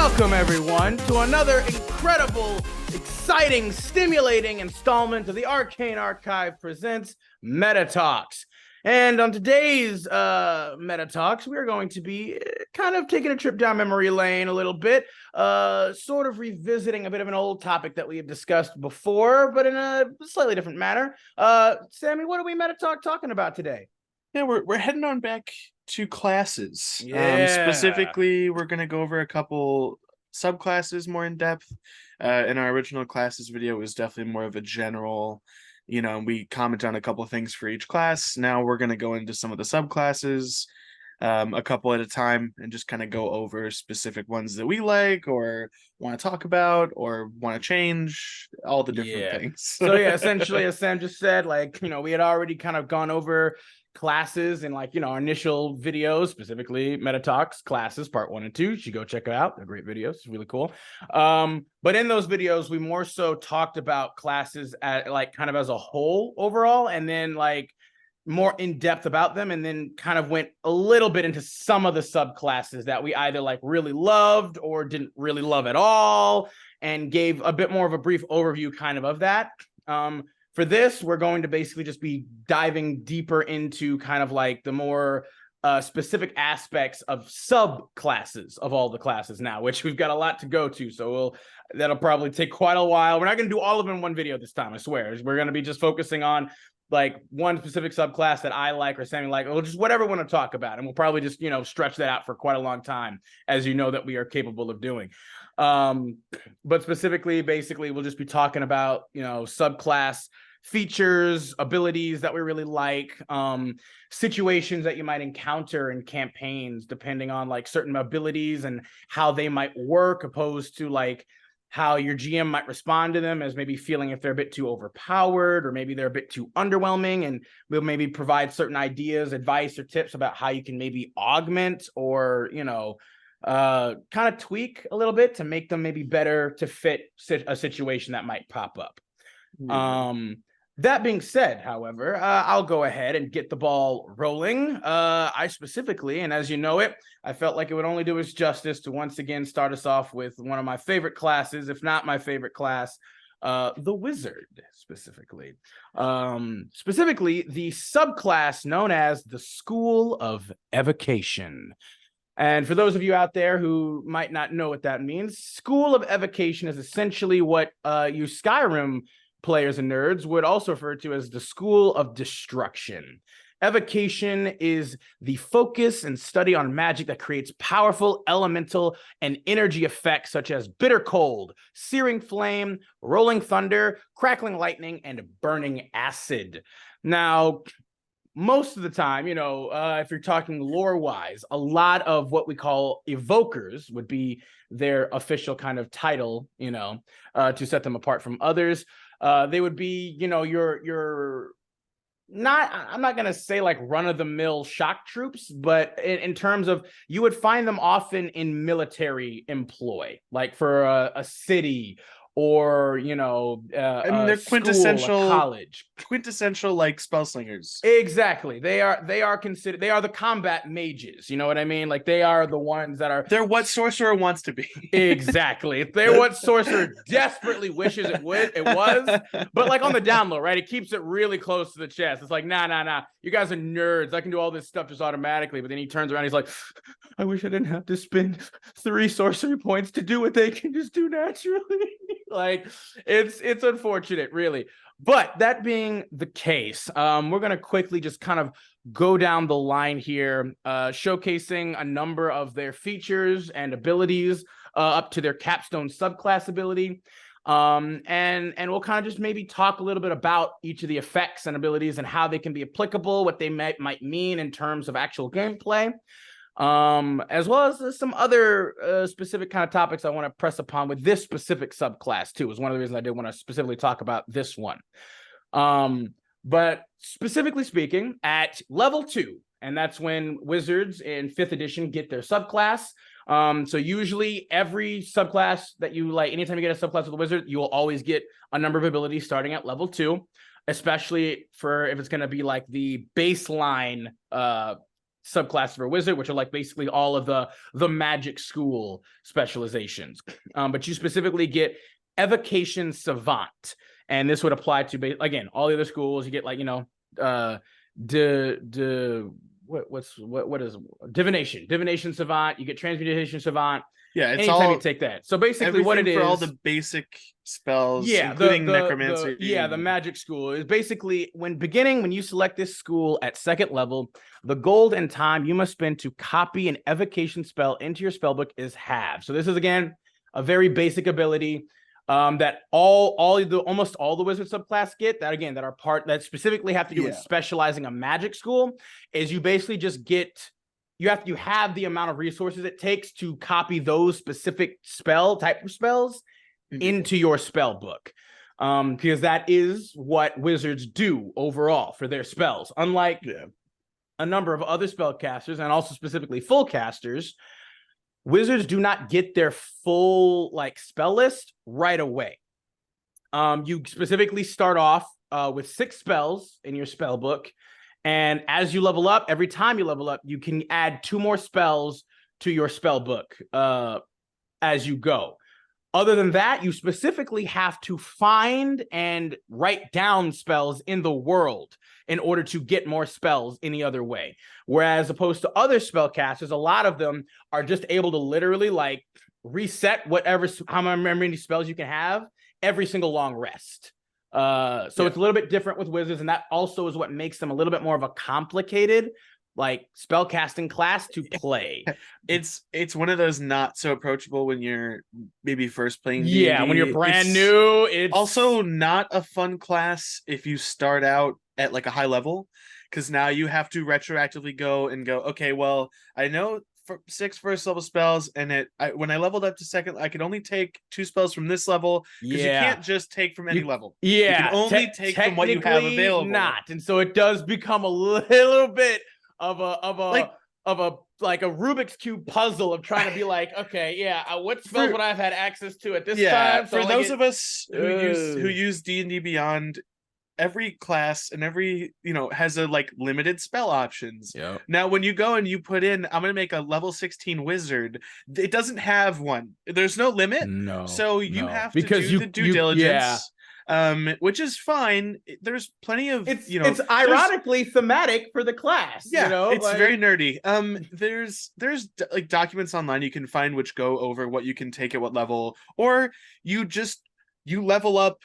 Welcome, everyone, to another incredible, exciting, stimulating installment of the Arcane Archive presents MetaTalks. And on today's MetaTalks, we are going to be kind of taking a trip down memory lane a little bit, sort of revisiting a bit of an old topic that we have discussed before, but in a slightly different manner. Sammy, what are we talking about today? Yeah, we're heading on back to classes. Yeah. Specifically, we're going to go over a couple subclasses more in depth. In our original classes video, it was definitely more of a general, we comment on a couple of things for each class. Now we're going to go into some of the subclasses, a couple at a time, and just kind of go over specific ones that we like or want to talk about or want to change, all the different things. So yeah, essentially, as Sam just said, we had already kind of gone over classes in our initial videos, specifically MetaTalks classes part 1 and 2. You should go check it out. They're great videos. It's really cool. But in those videos, we more so talked about classes at kind of as a whole overall, and then more in depth about them, and then kind of went a little bit into some of the subclasses that we either really loved or didn't really love at all, and gave a bit more of a brief overview kind of that. For this, we're going to basically just be diving deeper into kind of the more specific aspects of subclasses of all the classes now, which we've got a lot to go to. So that'll probably take quite a while. We're not going to do all of them in one video this time, I swear. We're going to be just focusing on one specific subclass that I like or Sammy like, or just whatever we want to talk about. And we'll probably just, stretch that out for quite a long time, as you know that we are capable of doing. But specifically, basically, we'll just be talking about, subclass features, abilities that we really like, situations that you might encounter in campaigns, depending on certain abilities and how they might work, opposed to how your GM might respond to them, as maybe feeling if they're a bit too overpowered or maybe they're a bit too underwhelming, and we'll maybe provide certain ideas, advice, or tips about how you can maybe augment or kind of tweak a little bit to make them maybe better to fit a situation that might pop up. That being said, however, I'll go ahead and get the ball rolling. I specifically, and as you know it, I felt like it would only do us justice to once again start us off with one of my favorite classes, if not my favorite class, the Wizard, specifically. Specifically, the subclass known as the School of Evocation. And for those of you out there who might not know what that means, School of Evocation is essentially what you Skyrim players and nerds would also refer to as the School of Destruction. Evocation is the focus and study on magic that creates powerful elemental and energy effects such as bitter cold, searing flame, rolling thunder, crackling lightning, and burning acid. Now, most of the time, if you're talking lore-wise, a lot of what we call evokers would be their official kind of title, to set them apart from others. They would be, your not, I'm not going to say run-of-the-mill shock troops, but in terms of, you would find them often in military employ, for a city or they're quintessential college, spell slingers. Exactly. They are considered, they are the combat mages, you know what I mean? They are the ones that are, they're what sorcerer wants to be. Exactly. They're what sorcerer desperately wishes it was, but on the down low, right? It keeps it really close to the chest. It's nah, you guys are nerds, I can do all this stuff just automatically. But then he turns around, he's like, I wish I didn't have to spend 3 sorcery points to do what they can just do naturally. It's unfortunate, really. But that being the case, we're going to quickly just kind of go down the line here, showcasing a number of their features and abilities up to their capstone subclass ability. And we'll kind of just maybe talk a little bit about each of the effects and abilities and how they can be applicable, what they might mean in terms of actual gameplay. As well as some other specific kind of topics I want to press upon with this specific subclass too, is one of the reasons I did want to specifically talk about this one. But specifically speaking, at level 2, and that's when wizards in 5th edition get their subclass. So usually every subclass that you anytime you get a subclass with a wizard, you will always get a number of abilities starting at level 2, especially for if it's going to be the baseline subclasses for wizard, which are like basically all of the magic school specializations. But you specifically get Evocation Savant, and this would apply to again all the other schools. You get like what is divination savant. You get transmutation savant. Yeah, it's anytime all you take that. So basically, what it is for all the basic spells, yeah, including necromancy. The magic school is basically when you select this school at second level, the gold and time you must spend to copy an evocation spell into your spellbook is halved. So this is again a very basic ability that almost all the wizard subclass get that specifically have to do with specializing a magic school. Is you basically just get you have the amount of resources it takes to copy those specific type of spells into your spell book, because that is what wizards do overall for their spells. Unlike a number of other spellcasters, and also specifically full casters, wizards do not get their full spell list right away. You specifically start off with 6 spells in your spell book. And as you level up, every time you level up, you can add 2 more spells to your spell book as you go. Other than that, you specifically have to find and write down spells in the world in order to get more spells any other way. Whereas opposed to other spellcasters, a lot of them are just able to literally reset how many spells you can have every single long rest. It's a little bit different with wizards, and that also is what makes them a little bit more of a complicated spellcasting class to play. It's one of those not so approachable when you're maybe first playing D&D. When you're brand new. It's also not a fun class if you start out at a high level, because now you have to retroactively go, okay, well, I know 6 first level spells, and when I leveled up to second, I could only take 2 spells from this level, because you can't just take from any level. You can only take from what you have available. Not, and so it does become a little bit of a Rubik's Cube puzzle of trying to be okay, what spells would I have had access to at this time? So for those of us who use D&D Beyond, every class and every has a limited spell options. Now when you go and you put in, I'm gonna make a level 16 wizard, it doesn't have one. There's no limit. So you have to do the due diligence. Which is fine. There's plenty of it's ironically thematic for the class. It's very nerdy. There's documents online you can find which go over what you can take at what level, or you level up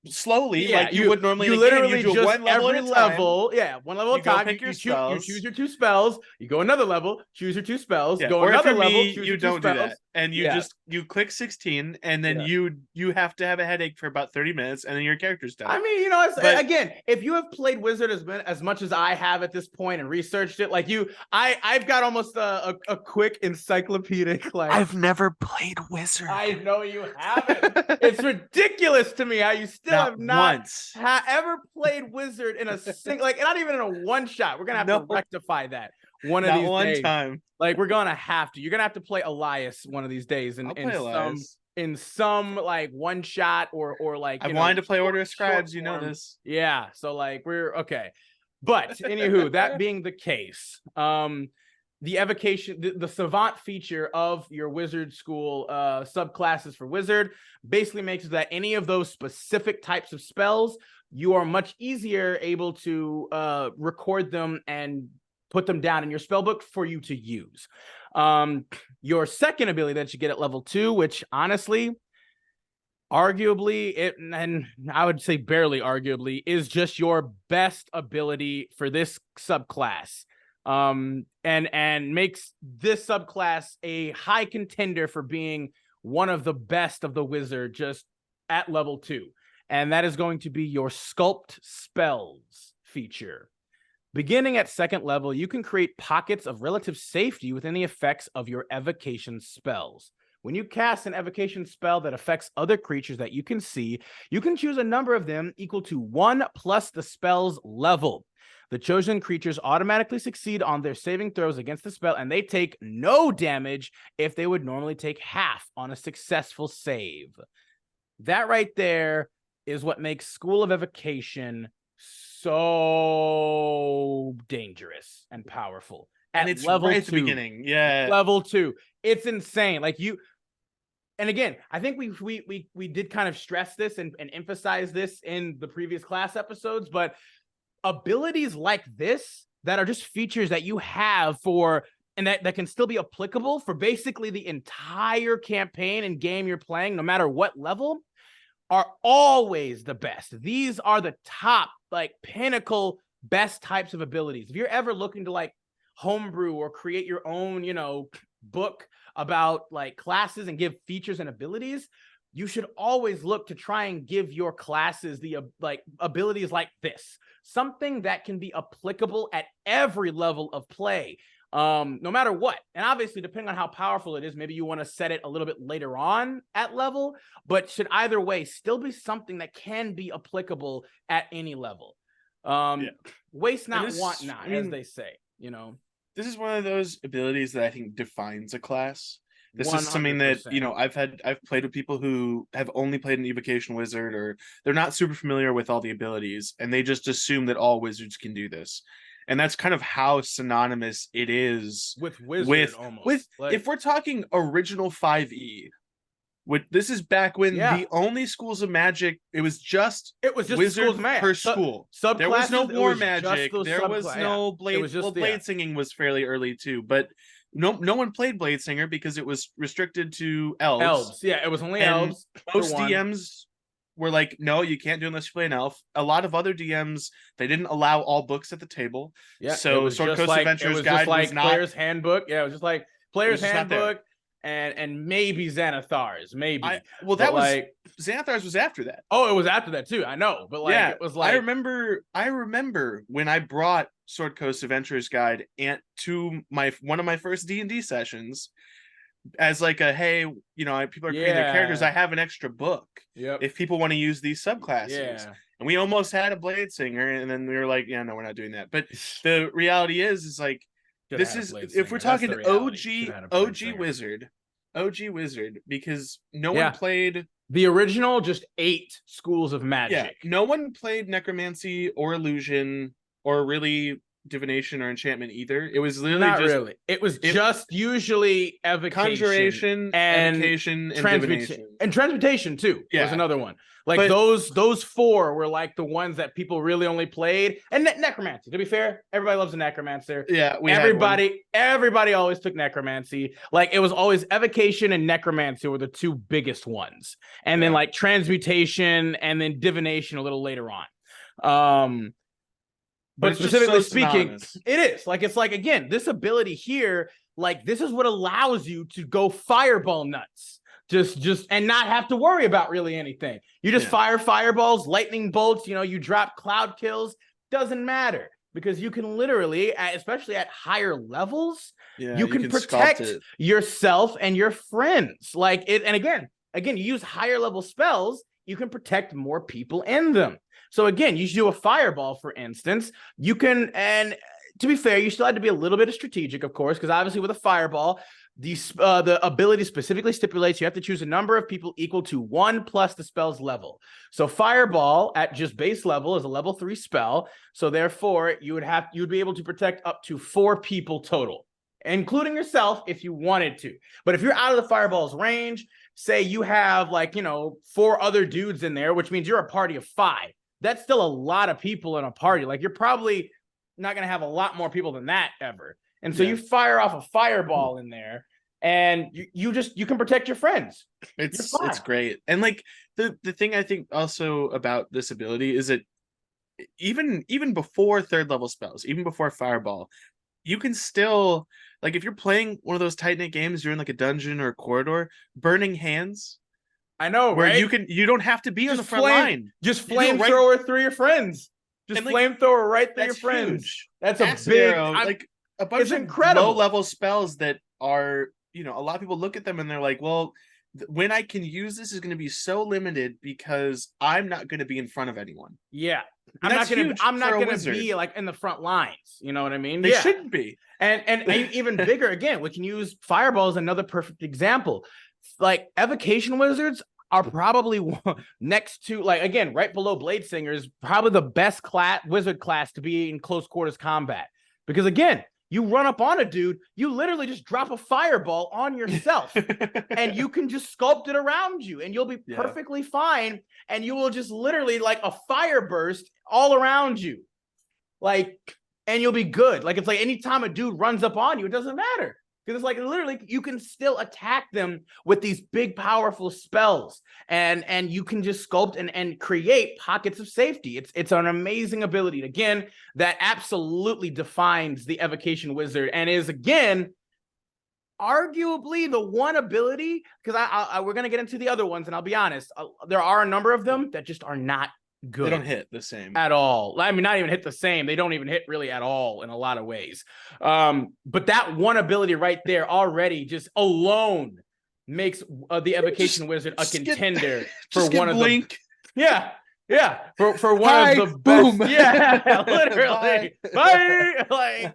slowly, you would normally. You literally do just one level every at a time. one level at a time. You choose your 2 spells. You go another level, choose your 2 spells. Go or another for level. Me, choose you your don't 2 do spells. that, and you click 16, and then you have to have a headache for about 30 minutes, and then your character's done. I mean, again, if you have played Wizard as much as I have at this point and researched it, I've got almost a quick encyclopedic. I've never played Wizard. I know you haven't. It's ridiculous to me how you still have not ever played Wizard in a single, not even in a one shot. We're gonna have to rectify that one of these days. Time. We're gonna have to. You're gonna have to play Elias one of these days, in some one shot or I wanted to play Order of Scribes. You know this. Yeah. So we're okay. But anywho, that being the case, the evocation, the savant feature of your wizard school subclasses for wizard basically makes it that any of those specific types of spells, you are much easier able to record them and put them down in your spellbook for you to use. Your second ability that you get at level 2, which honestly, arguably, and I would say barely arguably, is just your best ability for this subclass. And makes this subclass a high contender for being one of the best of the wizard just at level 2. And that is going to be your Sculpt Spells feature. Beginning at second level, you can create pockets of relative safety within the effects of your evocation spells. When you cast an evocation spell that affects other creatures that you can see, you can choose a number of them equal to 1 plus the spell's level. The chosen creatures automatically succeed on their saving throws against the spell, and they take no damage if they would normally take half on a successful save. That right there is what makes School of Evocation so dangerous and powerful And at it's level right at the 2. beginning. Yeah. Level 2. It's insane. Like you, and again, I think we did kind of stress this and emphasize this in the previous class episodes, but abilities like this that are just features that you have for, and that can still be applicable for basically the entire campaign and game you're playing, no matter what level, are always the best. These are the top, like, pinnacle best types of abilities. If you're ever looking to like homebrew or create your own, book about like classes and give features and abilities, you should always look to try and give your classes the like abilities like this, something that can be applicable at every level of play, no matter what. And obviously, depending on how powerful it is, maybe you want to set it a little bit later on at level, but should either way still be something that can be applicable at any level. Waste not, want not, as they say, This is one of those abilities that I think defines a class. This 100%. is something that, I've played with people who have only played an Evocation Wizard, or they're not super familiar with all the abilities, and they just assume that all wizards can do this. And that's kind of how synonymous it is with wizard, almost. If we're talking original 5e, this is back when the only schools of magic, it was just wizard per school. Subclasses, there was no war magic. There was no blade. Blade singing was fairly early too, but no one played Blade Singer because it was restricted to elves. Yeah, it was only elves. Most DMs were like, no, you can't do it unless you play an elf. A lot of other DMs, they didn't allow all books at the table. Yeah, so Sword Coast Adventures Guide was not Player's Handbook. Yeah, it was just like Player's Handbook. And maybe Xanathar's, maybe. Xanathar's was after that. Oh, it was after that too. I know, but it was like I remember when I brought Sword Coast Adventurers Guide to one of my first D&D sessions as like a, hey, people are creating their characters. I have an extra book. If people want to use these subclasses. Yeah. And we almost had a Blade Singer, and then we were like, yeah, no, we're not doing that. But the reality is like, this is, if we're talking OG Wizard, because no one played the original, just 8 schools of magic. No one played necromancy or illusion or really divination or enchantment either. It was literally It was just usually evocation, conjuration, and evocation, and divination. And transmutation too. Was another one. Like those 4 were like the ones that people really only played. And necromancy, to be fair, everybody loves a necromancer. Yeah, everybody always took necromancy. Like it was always evocation and necromancy were the 2 biggest ones. And then like transmutation and then divination a little later on. But specifically speaking, it is like, it's like, again, this ability here, like this is what allows you to go fireball nuts. Just and not have to worry about really anything. You just fire fireballs, lightning bolts, you drop cloud kills, doesn't matter, because you can literally, especially at higher levels, you can protect yourself and your friends. Like it, and again, you use higher level spells, you can protect more people in them. So again, you do a fireball, for instance, you can, and to be fair, you still had to be a little bit of strategic, of course, because obviously with a fireball, the ability specifically stipulates you have to choose a number of people equal to 1 plus the spell's level. So fireball at just base level is a level 3 spell. So therefore, you'd be able to protect up to 4 people total, including yourself if you wanted to. But if you're out of the fireball's range, say you have 4 other dudes in there, which means you're a party of 5. That's still a lot of people in a party. Like you're probably not going to have a lot more people than that ever. And so you fire off a fireball in there, and you can protect your friends. It's great. And like the thing I think also about this ability is that even before 3rd level spells, even before fireball, you can still, like, if you're playing one of those tight knit games, you're in like a dungeon or a corridor, burning hands. I know, where right? you don't have to be on the front line. Just flamethrower through your friends. Just flamethrower right through your friends. Huge. That's a big, like a bunch of incredible low-level spells that are, a lot of people look at them and they're like, well, when I can use this is going to be so limited because I'm not going to be in front of anyone. Yeah. I'm not going to be like in the front lines. You know what I mean? They shouldn't be. And even bigger, again, we can use fireball as another perfect example. Like evocation wizards, are probably next to, like, again, right below Blade Singer is probably the best wizard class to be in close quarters combat. Because again, you run up on a dude, you literally just drop a fireball on yourself and you can just sculpt it around you and you'll be perfectly fine. And you will just literally like a fire burst all around you. Like, and you'll be good. Like, it's like anytime a dude runs up on you, it doesn't matter. Because it's like literally you can still attack them with these big, powerful spells. And you can just sculpt and create pockets of safety. It's an amazing ability. Again, that absolutely defines the Evocation Wizard and is, again, arguably the one ability, because we're going to get into the other ones, and I'll be honest, there are a number of them that just are not good. They don't hit the same at all. I mean, not even hit the same. They don't even hit really at all in a lot of ways. But that one ability right there already just alone makes the Evocation Wizard a contender for one of the... Yeah. For one of the boom. best. Yeah, literally. Bye. Like,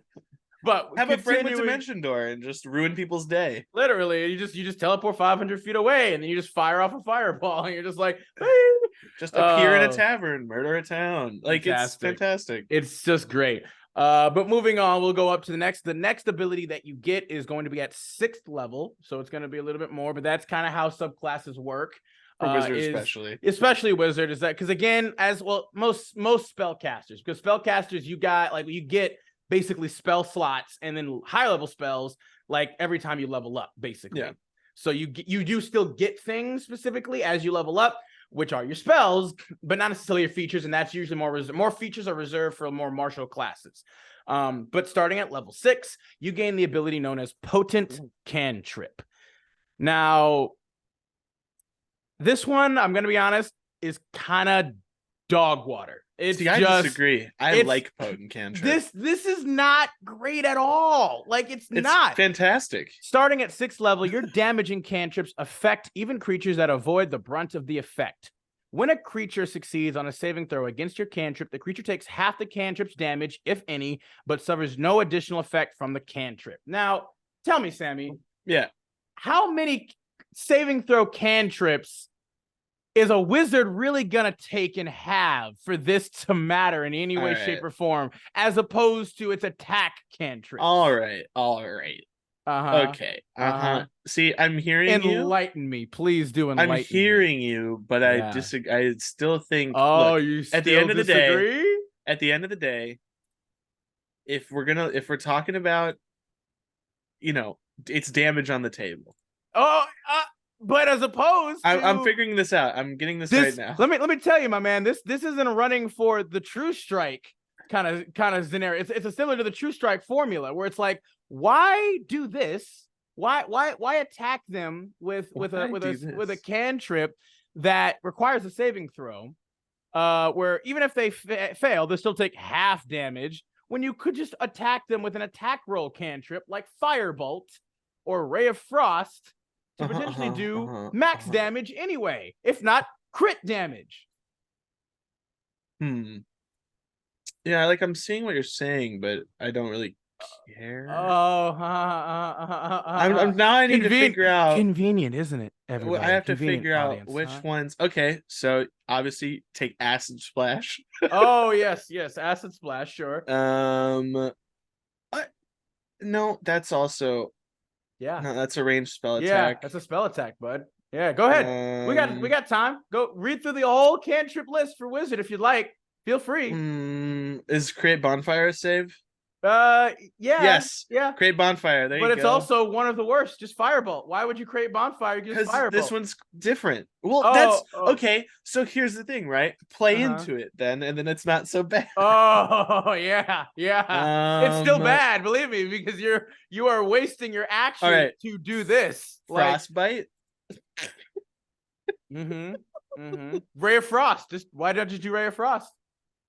but have a fragment dimension door and just ruin people's day. Literally, you just teleport 500 feet away and then you just fire off a fireball and you're just like, just appear in a tavern, murder a town. Like, it's fantastic. It's just great. But moving on, we'll go up to the next. The next ability that you get is going to be at 6th level, so it's going to be a little bit more. But that's kind of how subclasses work. For wizard, especially wizard, is that because again, as well, most spellcasters, because spellcasters you get basically spell slots and then higher level spells like every time you level up, basically. Yeah. So you do still get things specifically as you level up, which are your spells, but not necessarily your features, and that's usually more features are reserved for more martial classes. But starting at level 6, you gain the ability known as Potent Cantrip. Now, this one, I'm going to be honest, is kind of dog water. I disagree. I like Potent Cantrip. This is not great at all. Like, it's not fantastic. Starting at 6th level, your damaging cantrips affect even creatures that avoid the brunt of the effect. When a creature succeeds on a saving throw against your cantrip, the creature takes half the cantrip's damage, if any, but suffers no additional effect from the cantrip. Now, tell me, Sammy. Yeah. How many saving throw cantrips is a wizard really gonna take and have for this to matter in any way, shape, or form, as opposed to its attack cantrip? All right. Okay. See, I'm hearing you. Enlighten me, please do. Enlighten. I'm hearing you, but I disagree. I still think. Oh, look, you still at the end disagree? Of the day. At the end of the day, if we're talking about, it's damage on the table. But as opposed to... I'm figuring this out. I'm getting this right now. Let me tell you, my man, this isn't running for the True Strike kind of scenario. It's similar to the True Strike formula where it's like, why do this? Why attack them with a cantrip that requires a saving throw? Where even if they fail, they still take half damage, when you could just attack them with an attack roll cantrip like Firebolt or Ray of Frost to potentially do max damage anyway, if not crit damage. Yeah, like, I'm seeing what you're saying, but I don't really care. I'm now I need to figure out. Convenient, isn't it? Everybody? I have to figure out which huh? ones. Okay, so obviously take Acid Splash. Oh yes, Acid Splash, sure. No, that's also. Yeah. No, that's a ranged spell attack. Yeah, that's a spell attack, bud. Yeah, go ahead. We got time. Go read through the whole cantrip list for wizard if you'd like. Feel free. Is Create Bonfire a save? Yeah. Yes. Yeah. Create Bonfire. There you go. But it's also one of the worst. Just Firebolt. Why would you create Bonfire? Because this one's different. Well, that's okay. So here's the thing, right? Play into it then, and then it's not so bad. Oh yeah. It's still bad, believe me, because you are wasting your action to do this. Frostbite. Ray of Frost. Why don't you do Ray of Frost?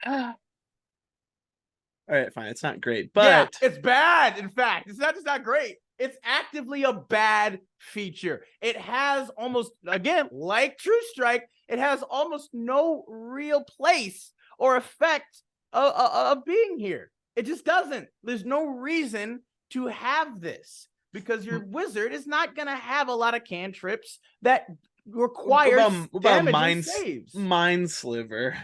All right, fine. It's not great, but it's bad. In fact, it's not just not great. It's actively a bad feature. It has almost, again, like True Strike, it has almost no real place or effect of being here. It just doesn't. There's no reason to have this because your wizard is not going to have a lot of cantrips that requires What about damage and mind saves. mind sliver?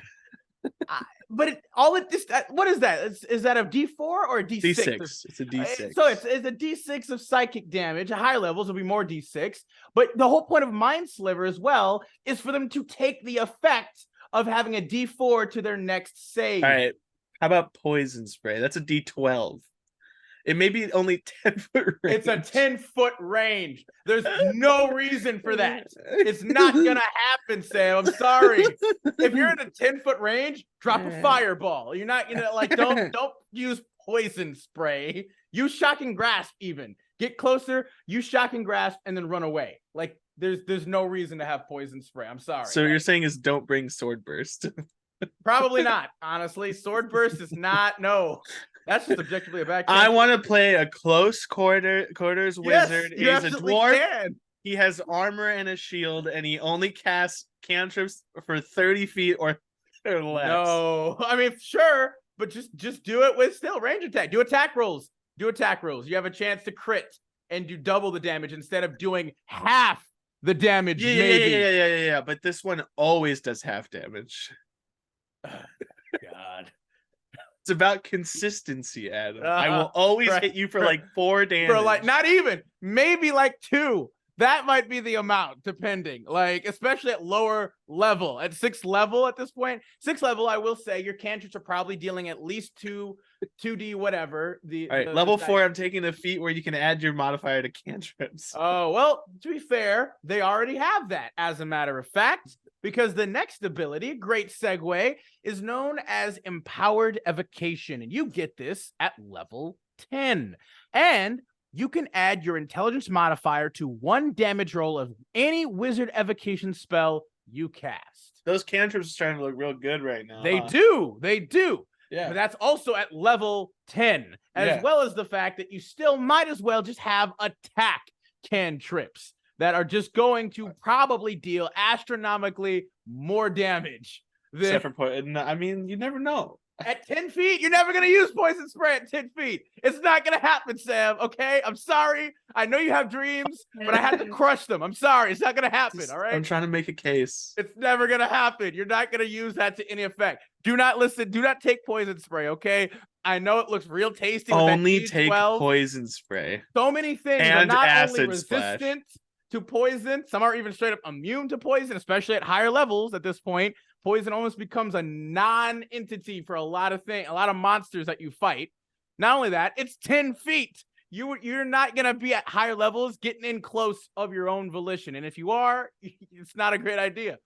But what is that? Is that a D4 or a D6? D6. It's a D6. So it's a D6 of psychic damage. At higher levels will be more D6. But the whole point of Mind Sliver as well is for them to take the effect of having a D4 to their next save. All right. How about poison spray? That's a D12. It may be only 10-foot range. It's a 10-foot range. There's no reason for that. It's not gonna happen, Sam. I'm sorry. If you're in a 10-foot range, drop a fireball. You're not gonna don't use poison spray. Use shocking grasp. Even get closer. Use shocking grasp and then run away. Like there's no reason to have poison spray. I'm sorry. So you're saying is don't bring sword burst. Probably not. Honestly, sword burst is not. No. That's just objectively a bad case. I want to play a close quarters wizard. You He's a dwarf. Can. He has armor and a shield, and he only casts cantrips for 30 feet or less. No, I mean sure, but just do it with still range attack. Do attack rolls. You have a chance to crit and do double the damage instead of doing half the damage. Yeah. But this one always does half damage. God. It's about consistency, Adam. I will always hit you for like 4 damage. For like not even, maybe like 2. That might be the amount, depending. Like, especially at lower level. At 6th level at this point. 6th level, I will say your cantrips are probably dealing at least 2d whatever. All right, level 4, I'm taking the feat where you can add your modifier to cantrips. Oh, well, to be fair, they already have that, as a matter of fact. Because the next ability, great segue, is known as Empowered Evocation. And you get this at level 10. And you can add your intelligence modifier to 1 damage roll of any wizard evocation spell you cast. Those cantrips are starting to look real good right now. They do. Yeah. But that's also at level 10, as well as the fact that you still might as well just have attack cantrips that are just going to probably deal astronomically more damage than... Except for I mean, you never know. At 10 feet, you're never going to use poison spray at 10 feet. It's not going to happen, Sam, okay? I'm sorry. I know you have dreams, but I had to crush them. I'm sorry. It's not going to happen, all right? I'm trying to make a case. It's never going to happen. You're not going to use that to any effect. Do not listen. Do not take poison spray, okay? I know it looks real tasty. Only take poison spray. So many things and are not acid only resistant to poison, some are even straight up immune to poison, especially at higher levels at this point. Poison almost becomes a non-entity for a lot of monsters that you fight. Not only that, it's 10 feet. You're not going to be at higher levels getting in close of your own volition. And if you are, it's not a great idea.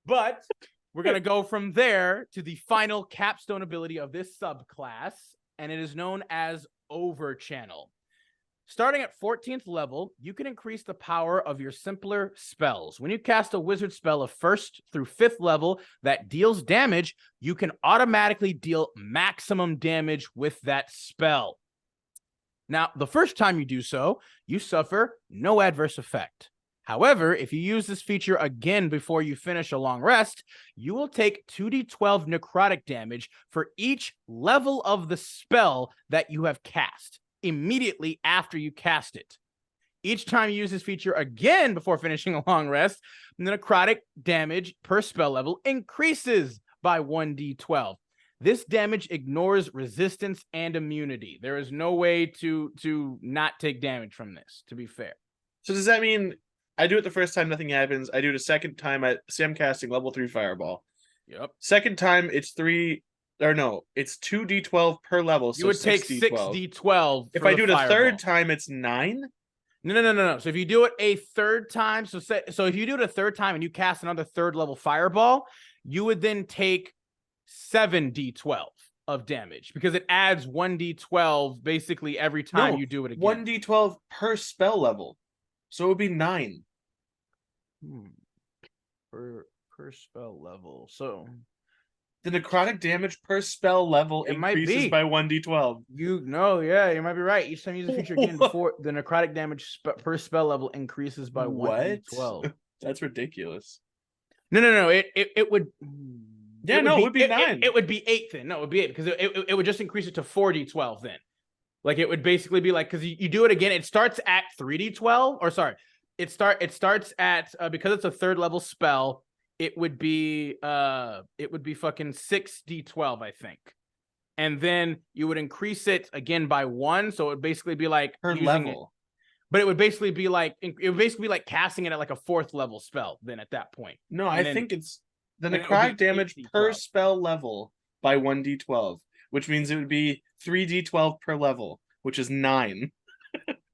But we're going to go from there to the final capstone ability of this subclass, and it is known as Overchannel. Starting at 14th level, you can increase the power of your simpler spells. When you cast a wizard spell of 1st through 5th level that deals damage, you can automatically deal maximum damage with that spell. Now, the first time you do so, you suffer no adverse effect. However, if you use this feature again before you finish a long rest, you will take 2d12 necrotic damage for each level of the spell that you have cast immediately after you cast it. Each time you use this feature again before finishing a long rest, the necrotic damage per spell level increases by 1d12. This damage ignores resistance and immunity. There is no way to not take damage from this, to be fair. So does that mean I do it the first time, nothing happens? I do it a second time, I'm casting level 3 fireball. Yep. Second time, it's 2d12 per level. So you would take 6d12. If I do it a third time, it's 9? No. So if you do it a third time, so if you do it a third time and you cast another 3rd level fireball, you would then take 7d12 of damage because it adds 1d12 basically every time you do it again. 1d12 per spell level. So it would be 9. Per spell level. So the necrotic damage per spell level increases by 1d12. You might be right. Each time you use a feature again before the necrotic damage per spell level increases by 1d12. That's ridiculous. No. It would. Yeah, it would be 9. It would be 8 then. No, it would be 8 because it would just increase it to 4d12 then. Like it would basically be like, because you do it again, it starts at 3d12, or sorry, it starts at because it's a 3rd level spell, it would be fucking 6d12, I think. And then you would increase it again by 1, so it would basically be like per level. But it would basically be like casting it at like a 4th level spell then at that point. No, And I then- think it's the and it would necrotic be damage 8d12. per spell level by 1d12, which means it would be 3d12 per level, which is 9.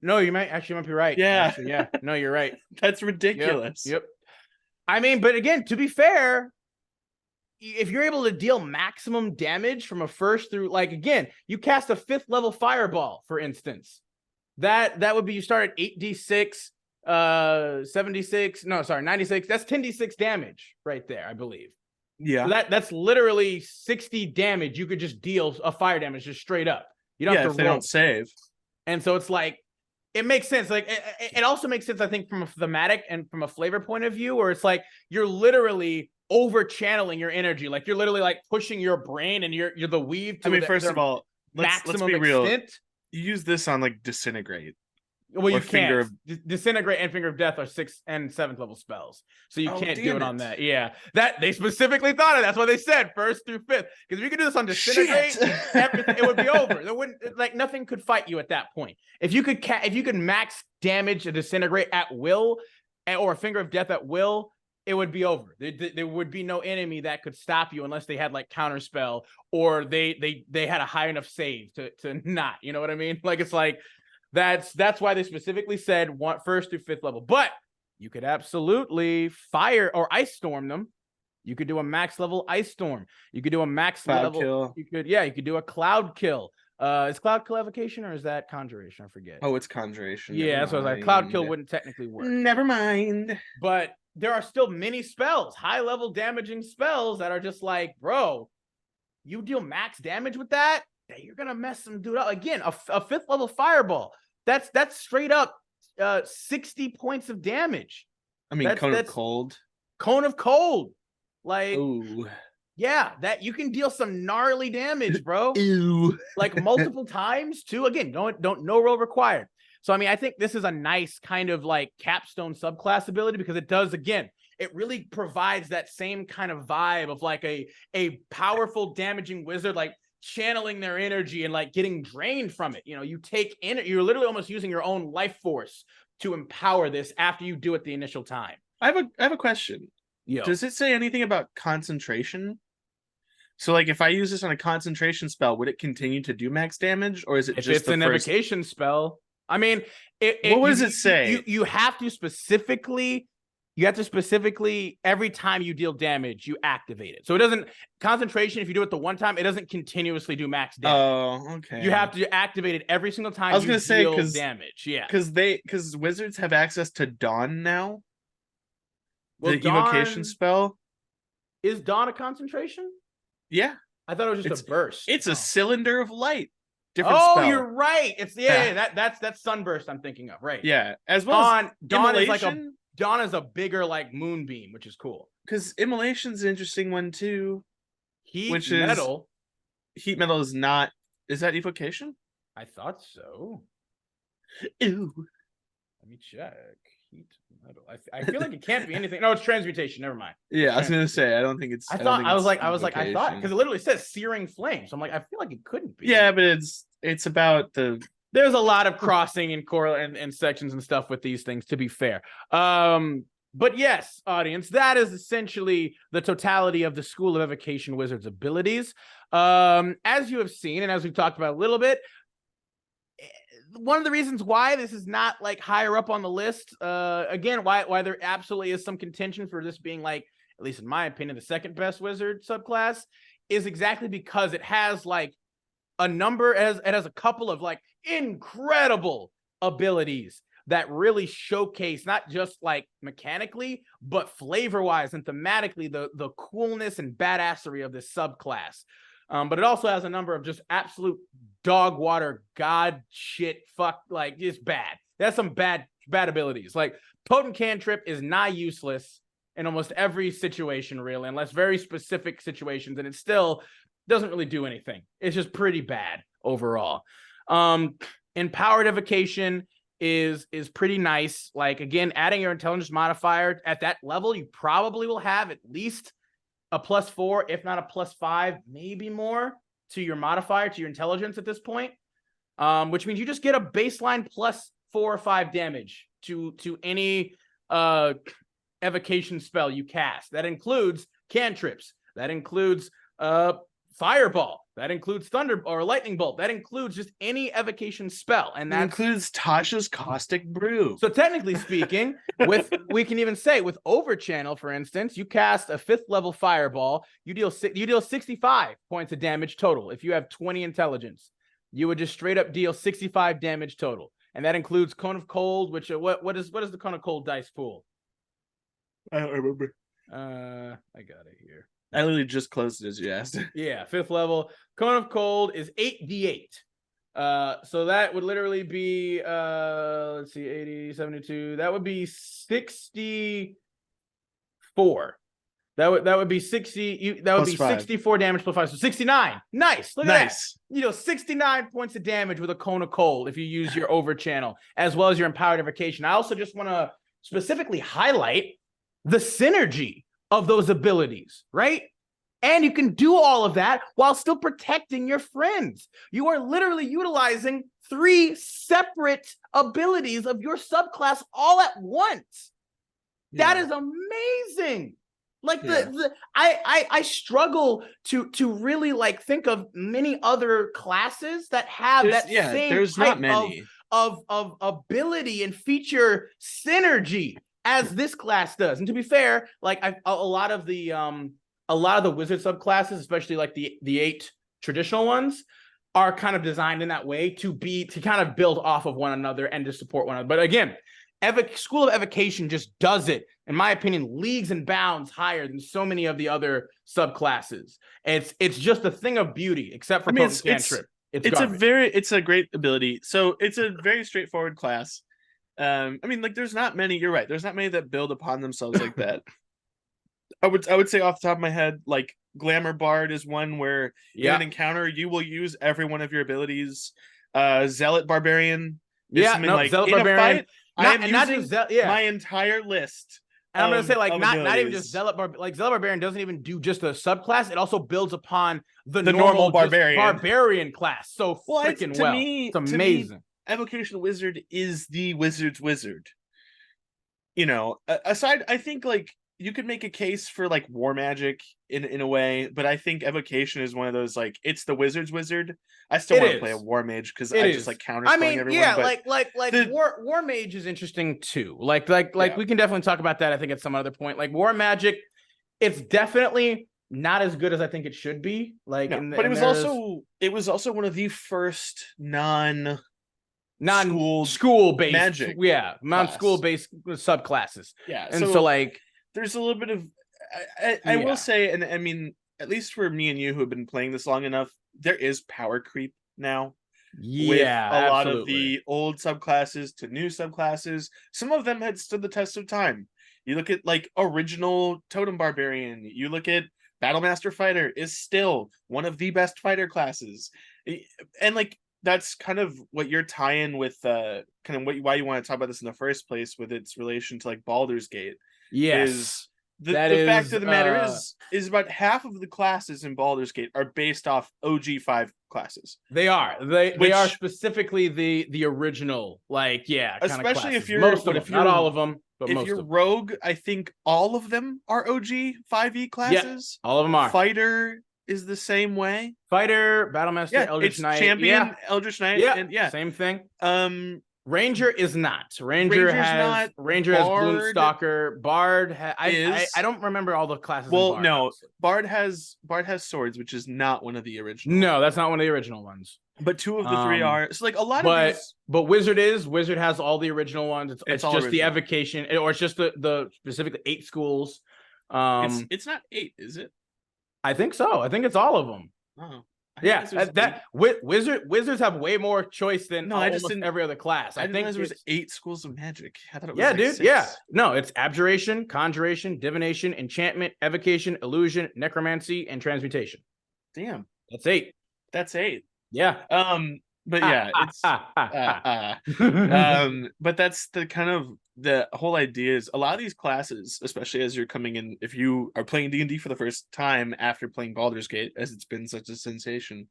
No, you might be right. Yeah. Actually, yeah. No, you're right. That's ridiculous. Yep. I mean, but again, to be fair, if you're able to deal maximum damage from a 1st through, like, again, you cast a 5th level fireball, for instance, that would be, you start at 8d6, 76, no, sorry, 96. That's 10d6 damage right there, I believe. Yeah. So that's literally 60 damage. You could just deal a fire damage just straight up. You don't have to if they roll. don't save. And so it's like, it makes sense. Like, it also makes sense, I think, from a thematic and from a flavor point of view, where it's like you're literally over channeling your energy. Like, you're literally like pushing your brain and you're the weave to First of all, let's maximum be real. extent. You use this on like Disintegrate. Well, you or Finger can't. Disintegrate and Finger of Death are 6th and 7th level spells, so you can't do it on that. Yeah, that they specifically thought of. That's why they said 1st through 5th. Because if you could do this on Disintegrate, everything, it would be over. There wouldn't, like, nothing could fight you at that point. If you could max damage a Disintegrate at will, or a Finger of Death at will, it would be over. There would be no enemy that could stop you unless they had like counterspell, or they had a high enough save to not. You know what I mean? Like, it's like. That's why they specifically said 1st through 5th level. But you could absolutely fire or ice storm them. You could do a max level ice storm. You could do a max cloud level kill. You could do a cloud kill. Is cloud kill evocation or is that conjuration? I forget. Oh, it's conjuration. Yeah, that's what I was like. Cloud kill wouldn't technically work. Never mind. But there are still many spells, high level damaging spells that are just like, bro, you deal max damage with that, you're gonna mess some dude up. Again, a 5th level fireball. That's straight up 60 points of damage. I mean, Cone of Cold. Cone of Cold. Like, ooh. Yeah, that you can deal some gnarly damage, bro. Ew. Like multiple times too. Again, don't no roll required. So I mean, I think this is a nice kind of like capstone subclass ability, because it does, again, it really provides that same kind of vibe of like a powerful damaging wizard, like channeling their energy and like getting drained from it. You know, you're literally almost using your own life force to empower this after you do it the initial time. I have a question. Yo. Does it say anything about concentration? So like if I use this on a concentration spell, would it continue to do max damage, or is it if just it's an evocation spell? I mean, what does it say? You have to specifically every time you deal damage, you activate it. So it doesn't concentration. If you do it the one time, it doesn't continuously do max damage. Oh, okay. You have to activate it every single time. I was gonna say deal damage. Yeah, because wizards have access to Dawn now. Well, the evocation spell. Is Dawn a concentration? Yeah, I thought it was just a burst. It's a cylinder of light. Different oh, spell. You're right. It's that's sunburst I'm thinking of, right? Yeah, as well as Dawn is like Dawn is a bigger like moonbeam, which is cool. Because Immolation's an interesting one too. Heat metal is not. Is that evocation? I thought so. Ew. Let me check. Heat metal. I feel like it can't be anything. No, it's transmutation. Never mind. Yeah, I was gonna say I don't think it's. I thought because it literally says searing flame. So I'm like, I feel like it couldn't be. Yeah, but it's about the. There's a lot of crossing and sections and stuff with these things, to be fair. But yes, audience, that is essentially the totality of the School of Evocation Wizards abilities. As you have seen, and as we've talked about a little bit, one of the reasons why this is not like higher up on the list, again, why there absolutely is some contention for this being like, at least in my opinion, the second best wizard subclass, is exactly because it has like a number, it has a couple of like incredible abilities that really showcase not just like mechanically, but flavor-wise and thematically the coolness and badassery of this subclass. But it also has a number of just absolute dog water, god shit, fuck, like just bad. That's some bad abilities. Like Potent Cantrip is nigh useless in almost every situation, really, unless very specific situations, and it still doesn't really do anything. It's just pretty bad overall. Empowered Evocation is pretty nice. Like, again, adding your intelligence modifier at that level, you probably will have at least a +4, if not a +5, maybe more to your modifier, to your intelligence at this point. Which means you just get a baseline +4 or 5 damage to any evocation spell you cast. That includes cantrips. That includes fireball. That includes thunder or lightning bolt. That includes just any evocation spell, and that includes Tasha's caustic brew. So technically speaking, we can even say with Overchannel, for instance, you cast a 5th level fireball, you deal 65 points of damage total. If you have 20 intelligence, you would just straight up deal 65 damage total, and that includes Cone of Cold, which what is the Cone of Cold dice pool? I don't remember. I got it here. I literally just closed it as you asked. Yeah, 5th level. Cone of Cold is 8d8. So that would literally be let's see, 80, 72. That would be 64. That would be 60. That would Plus be 5. 64 damage plus 5. So 69. Nice. Look at that. You know, 69 points of damage with a Cone of Cold if you use your Overchannel, as well as your Empowered Evocation. I also just want to specifically highlight the synergy of those abilities, right? And you can do all of that while still protecting your friends. You are literally utilizing 3 separate abilities of your subclass all at once. Yeah. That is amazing. Like I struggle to really like think of many other classes that have same there's type not many of ability and feature synergy as this class does. And to be fair, like a lot of the wizard subclasses, especially like the 8 traditional ones, are kind of designed in that way to kind of build off of one another and to support one another. But again, School of Evocation just does it, in my opinion, leagues and bounds higher than so many of the other subclasses. It's just a thing of beauty, except for cantrip. It's a great ability. So it's a very straightforward class. I mean, like, there's not many. You're right. There's not many that build upon themselves like that. I would say off the top of my head, like Glamour Bard is one where in an encounter you will use every one of your abilities. Zealot Barbarian. Zealot Barbarian. I am using my entire list. And I'm gonna say, like, not even just Zealot Barbarian doesn't even do just a subclass. It also builds upon the normal barbarian class. So freaking well. It's amazing. Evocation Wizard is the wizard's wizard. You know, aside, I think like you could make a case for like war magic in a way, but I think Evocation is one of those, like, it's the wizard's wizard. I still want to play a war mage because I just like counter spelling everyone. Yeah, like war mage is interesting too. Like we can definitely talk about that, I think, at some other point. Like war magic, it's definitely not as good as I think it should be. Like, but it was also one of the first non-school based magic, non-school based subclasses. Yeah, and so like there's a little bit of I will say, and I mean, at least for me and you who have been playing this long enough, there is power creep now. With a lot of the old subclasses to new subclasses. Some of them had stood the test of time. You look at like original Totem Barbarian, you look at Battlemaster Fighter is still one of the best fighter classes. And like that's kind of what you're tying with kind of why you want to talk about this in the first place, with its relation to like Baldur's Gate. Yes. The fact of the matter is about half of the classes in Baldur's Gate are based off OG5 classes. They are. They are specifically the original, like, especially if you're not all of them, but if you're rogue, I think all of them are OG 5e classes. Yeah, all of them are. Fighter is the same way. Fighter, Battlemaster, Eldritch Knight, Champion, Eldritch Knight, and same thing. Ranger is not. Ranger has Gloomstalker. Bard I don't remember all the classes. Well, no, Bard has Swords, which is not one of the original. No, that's not one of the original ones. But 2 of the 3 are. So like a lot of these. But Wizard has all the original ones. It's just original. The Evocation, or it's just the specifically 8 schools. It's not 8, is it? I think so. I think it's all of them. Oh. Wizards have way more choice than every other class. I think there was 8 schools of magic. I thought it was like 6. Yeah. No, it's abjuration, conjuration, divination, enchantment, evocation, illusion, necromancy, and transmutation. Damn. That's 8. That's 8. Yeah. But yeah, it's but that's the kind of the whole idea is a lot of these classes, especially as you're coming in, if you are playing D&D for the first time after playing Baldur's Gate, as it's been such a sensation,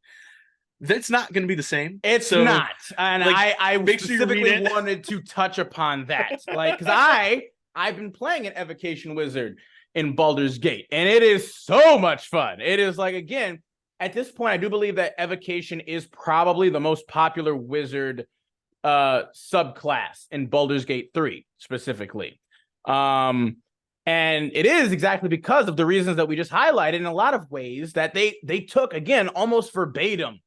that's not going to be the same. It's So, not, and like, I make sure you read specifically it. wanted to touch upon that, like, because I've been playing an Evocation Wizard in Baldur's Gate, and it is so much fun. It is like, again, at this point, I do believe that Evocation is probably the most popular wizard subclass in Baldur's Gate 3 specifically. And it is exactly because of the reasons that we just highlighted in a lot of ways that they took, again, almost verbatim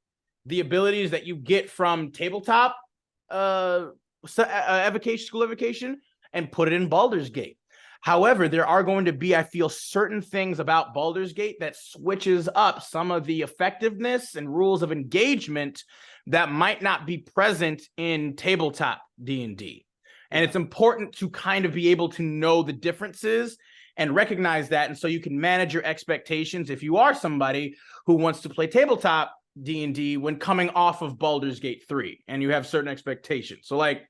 the abilities that you get from tabletop evocation, school evocation, and put it in Baldur's Gate. However, there are going to be, I feel, certain things about Baldur's Gate that switches up some of the effectiveness and rules of engagement that might not be present in tabletop D&D. And it's important to kind of be able to know the differences and recognize that. And so you can manage your expectations if you are somebody who wants to play tabletop D&D when coming off of Baldur's Gate 3 and you have certain expectations. So, like,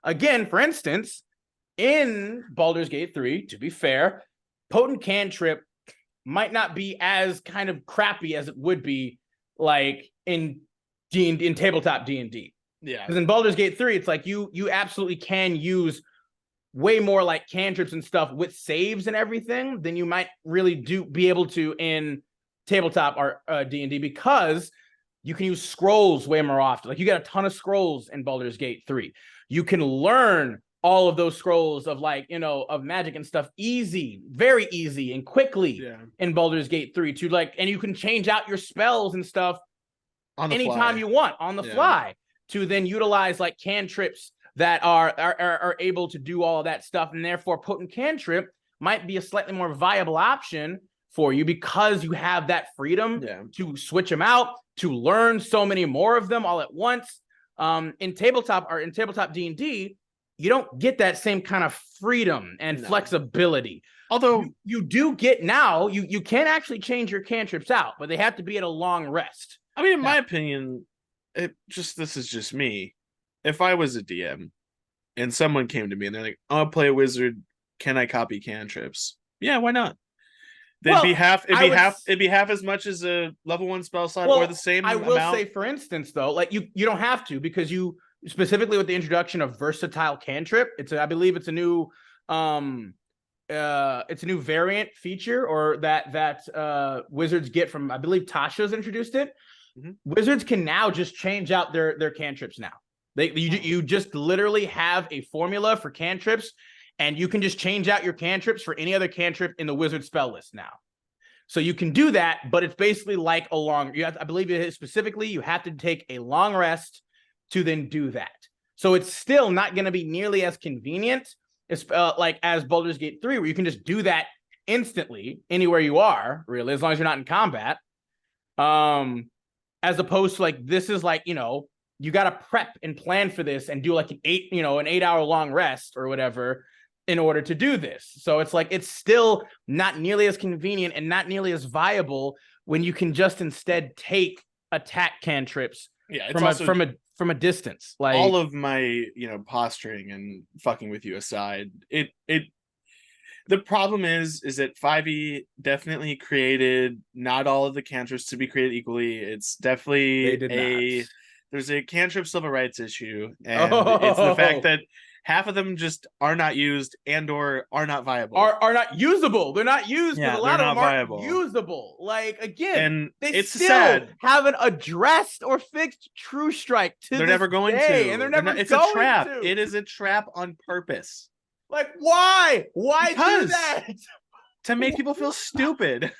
again, for instance, in Baldur's Gate 3, to be fair, potent cantrip might not be as kind of crappy as it would be like in tabletop D&D. Yeah. Because in Baldur's Gate 3, it's like you absolutely can use way more like cantrips and stuff with saves and everything than you might really be able to in tabletop or D&D, because you can use scrolls way more often. Like, you get a ton of scrolls in Baldur's Gate 3. You can learn all of those scrolls of, like, you know, of magic and stuff very easy and quickly in Baldur's Gate 3 to, like, and you can change out your spells and stuff on the anytime fly. you want on the fly to then utilize like cantrips that are able to do all of that stuff. And therefore potent cantrip might be a slightly more viable option for you because you have that freedom to switch them out, to learn so many more of them all at once. In tabletop D&D, you don't get that same kind of freedom and flexibility. Although you do get now, you can actually change your cantrips out, but they have to be at a long rest. I mean, in my opinion, this is just me. If I was a DM and someone came to me and they're like, "I'll play a wizard. Can I copy cantrips?" Yeah, why not? It'd be half as much as a level 1 spell slot, or the same amount. I will say, for instance, though, like you don't have to, because you specifically with the introduction of versatile cantrip, I believe it's a new variant feature, or that wizards get from, I believe Tasha's introduced it. Mm-hmm. Wizards can now just change out their cantrips now. You just literally have a formula for cantrips, and you can just change out your cantrips for any other cantrip in the wizard spell list now. So you can do that, but it's basically like I believe it is specifically, you have to take a long rest to then do that. So it's still not going to be nearly as convenient as Baldur's Gate 3, where you can just do that instantly anywhere you are, really, as long as you're not in combat. As opposed to, like, this is like, you know, you got to prep and plan for this and do like an 8-hour long rest or whatever in order to do this. So it's like, it's still not nearly as convenient and not nearly as viable when you can just instead take attack cantrips from a distance. Like, all of my, posturing and fucking with you aside, the problem is that 5e definitely created not all of the cantrips to be created equally. It's definitely there's a cantrip civil rights issue, and it's the fact that half of them just are not used and/or are not viable. Are not usable. They're not used, but a lot of them viable. Aren't usable. Like, again, and they still haven't addressed or fixed True Strike to they're never going to. And they're never it's going a trap. to. It is a trap on purpose. Like, why? Why do that? To make people feel stupid.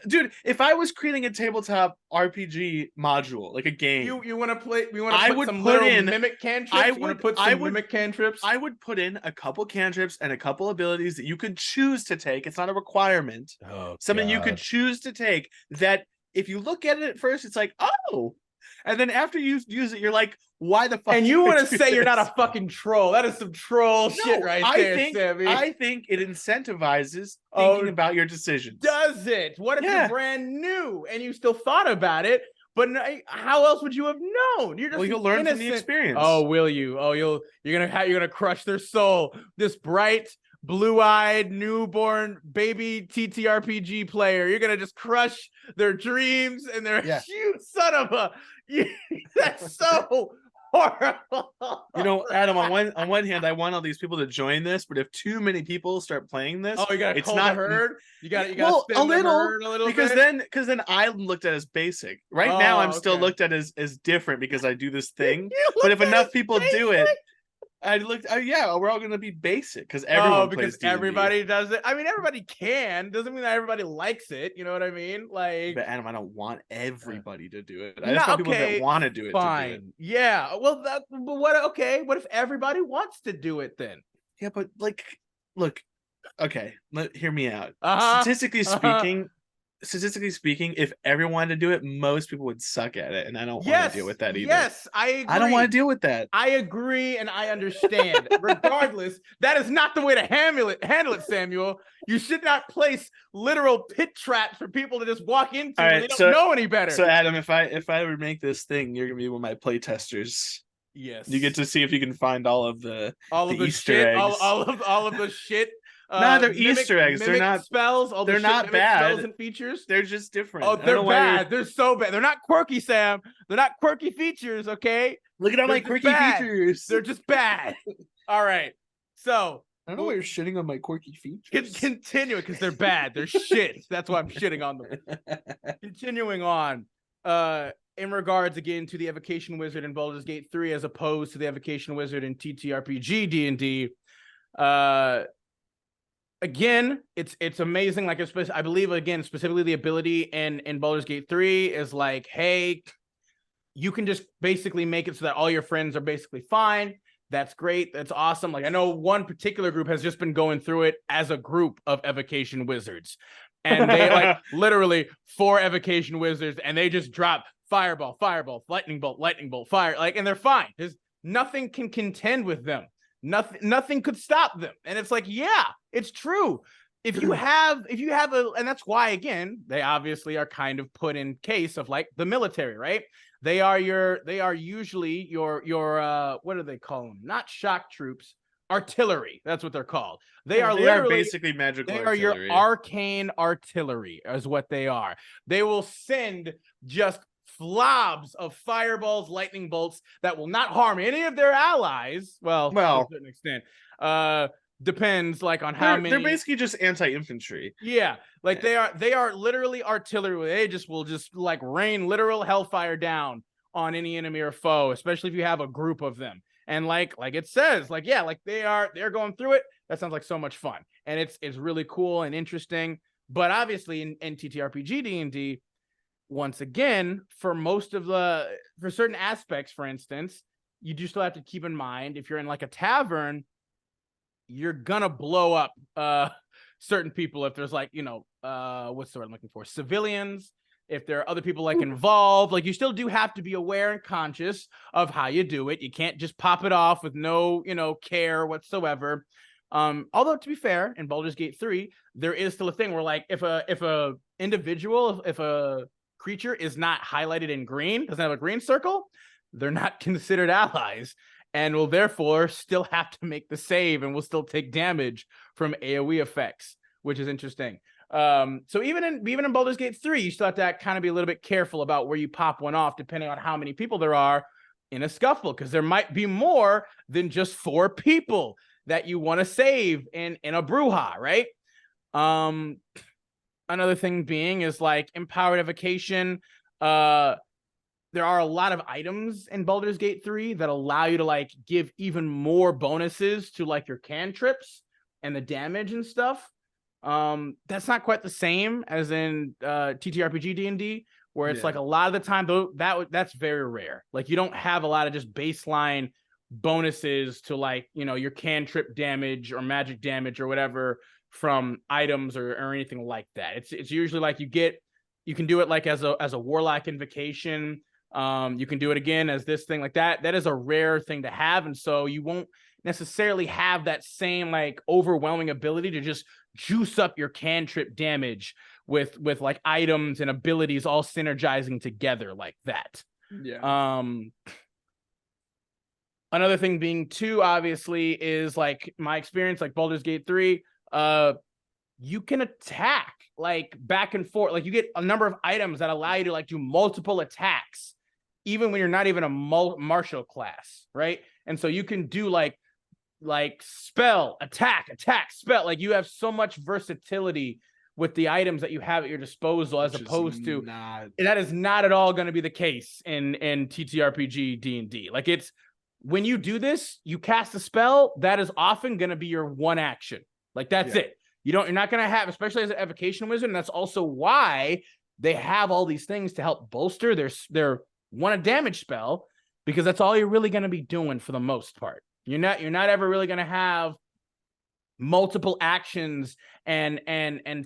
Dude, if I was creating a tabletop RPG module, like a game, you want to play? I would put in mimic cantrips. I would put some mimic cantrips. I would put in a couple cantrips and a couple abilities that you could choose to take. It's not a requirement. Something you could choose to take. That if you look at it at first, it's like, oh. And then after you use it, you're like, why the fuck? And you want to say you're not a fucking troll. That is some troll shit right there, Sammy. I think it incentivizes thinking about your decisions. Does it? What if you're brand new and you still thought about it, But how else would you have known? You're just you'll learn from the innocent. experience. Oh, will you? Oh, you're gonna crush their soul. This bright, blue-eyed, newborn baby TTRPG player. You're gonna just crush their dreams and their you son of a. That's so horrible. You know, Adam, on one hand, I want all these people to join this, but if too many people start playing this, you got it's not the herd. You got well, a little because bit. then I looked at as basic. Right now, I'm still looked at as different because I do this thing. But if enough people do it, we're all gonna be basic because everyone plays D&D. Everybody does it. I mean, everybody can. Doesn't mean that everybody likes it. You know what I mean? Like, but Adam, I don't want everybody to do it. I just want people that want to do it. Fine. To do it. Yeah. Well, but what? Okay. What if everybody wants to do it then? Yeah, but like, look. Okay, hear me out. Statistically speaking, if everyone wanted to do it, most people would suck at it, and I don't want to deal with that either. Yes, I agree. I don't want to deal with that. I agree, and I understand. Regardless, that is not the way to handle it, Samuel. You should not place literal pit traps for people to just walk into when they don't know any better. So, Adam, if I ever make this thing, you're gonna be one of my play testers. Yes, you get to see if you can find all of the Easter shit, eggs, all of the shit. No, they're Easter eggs. They're not spells. They're not bad. Spells and features. They're just different. Oh, they're bad. They're so bad. They're not quirky, Sam. They're not quirky features. Okay. Look at all my quirky features. They're just bad. All right. So I don't know why you're shitting on my quirky features. Continue because they're bad. They're shit. That's why I'm shitting on them. Continuing on. In regards again to the Evocation Wizard in Baldur's Gate 3 as opposed to the Evocation Wizard in TTRPG D&D. Again, it's amazing. Like I believe again specifically the ability in Baldur's Gate 3 is like, hey, you can just basically make it so that all your friends are basically fine. That's great. That's awesome. Like I know one particular group has just been going through it as a group of Evocation Wizards, and they like literally 4 Evocation Wizards, and they just drop fireball, lightning bolt, fire, like, and they're fine. There's nothing can contend with them. Nothing could stop them. And it's like, yeah, it's true. If you have and that's why, again, they obviously are kind of put in case of like the military, right? They are usually your what do they call them? Not shock troops, artillery. That's what they're called. They are basically magical artillery. They are your arcane artillery is what they are. They will send just flobs of fireballs, lightning bolts that will not harm any of their allies. Well, to a certain extent. Depends like on how many. They're basically just anti-infantry. Yeah, like they are literally artillery. They will just like rain literal hellfire down on any enemy or foe, especially if you have a group of them. And like it says, like, yeah, like they're going through it. That sounds like so much fun, and it's really cool and interesting. But obviously in TTRPG D&D, once again, for certain aspects, for instance, you do still have to keep in mind if you're in like a tavern, you're gonna blow up certain people if there's like, what's the word I'm looking for? Civilians. If there are other people like involved, like you still do have to be aware and conscious of how you do it. You can't just pop it off with no, care whatsoever. Although to be fair, in Baldur's Gate 3, there is still a thing where like if a creature is not highlighted in green, doesn't have a green circle, they're not considered allies and will therefore still have to make the save and will still take damage from AoE effects, which is interesting. So even in Baldur's Gate 3, you still have to kind of be a little bit careful about where you pop one off depending on how many people there are in a scuffle, because there might be more than just 4 people that you want to save in a brouhaha, right? Another thing being is like empowered evocation. There are a lot of items in Baldur's Gate 3 that allow you to like give even more bonuses to like your cantrips and the damage and stuff. That's not quite the same as in TTRPG D&D, where it's like a lot of the time though that's very rare. Like you don't have a lot of just baseline bonuses to like, your cantrip damage or magic damage or whatever from items or anything like that. It's usually like you can do it like as a warlock invocation. You can do it again as this thing like that. That is a rare thing to have, and so you won't necessarily have that same like overwhelming ability to just juice up your cantrip damage with like items and abilities all synergizing together like that. Yeah. Another thing being too, obviously, is like my experience, like Baldur's Gate 3, you can attack like back and forth. Like you get a number of items that allow you to like do multiple attacks, even when you're not even a martial class, right? And so you can do like spell, attack, spell. Like you have so much versatility with the items that you have at your disposal, as opposed to that is not at all going to be the case in TTRPG D&D. Like it's when you do this, you cast a spell, that is often going to be your one action. Like that's it. You're not going to have, especially as an Evocation Wizard, and that's also why they have all these things to help bolster their one damage spell, because that's all you're really going to be doing for the most part. You're not ever really going to have multiple actions and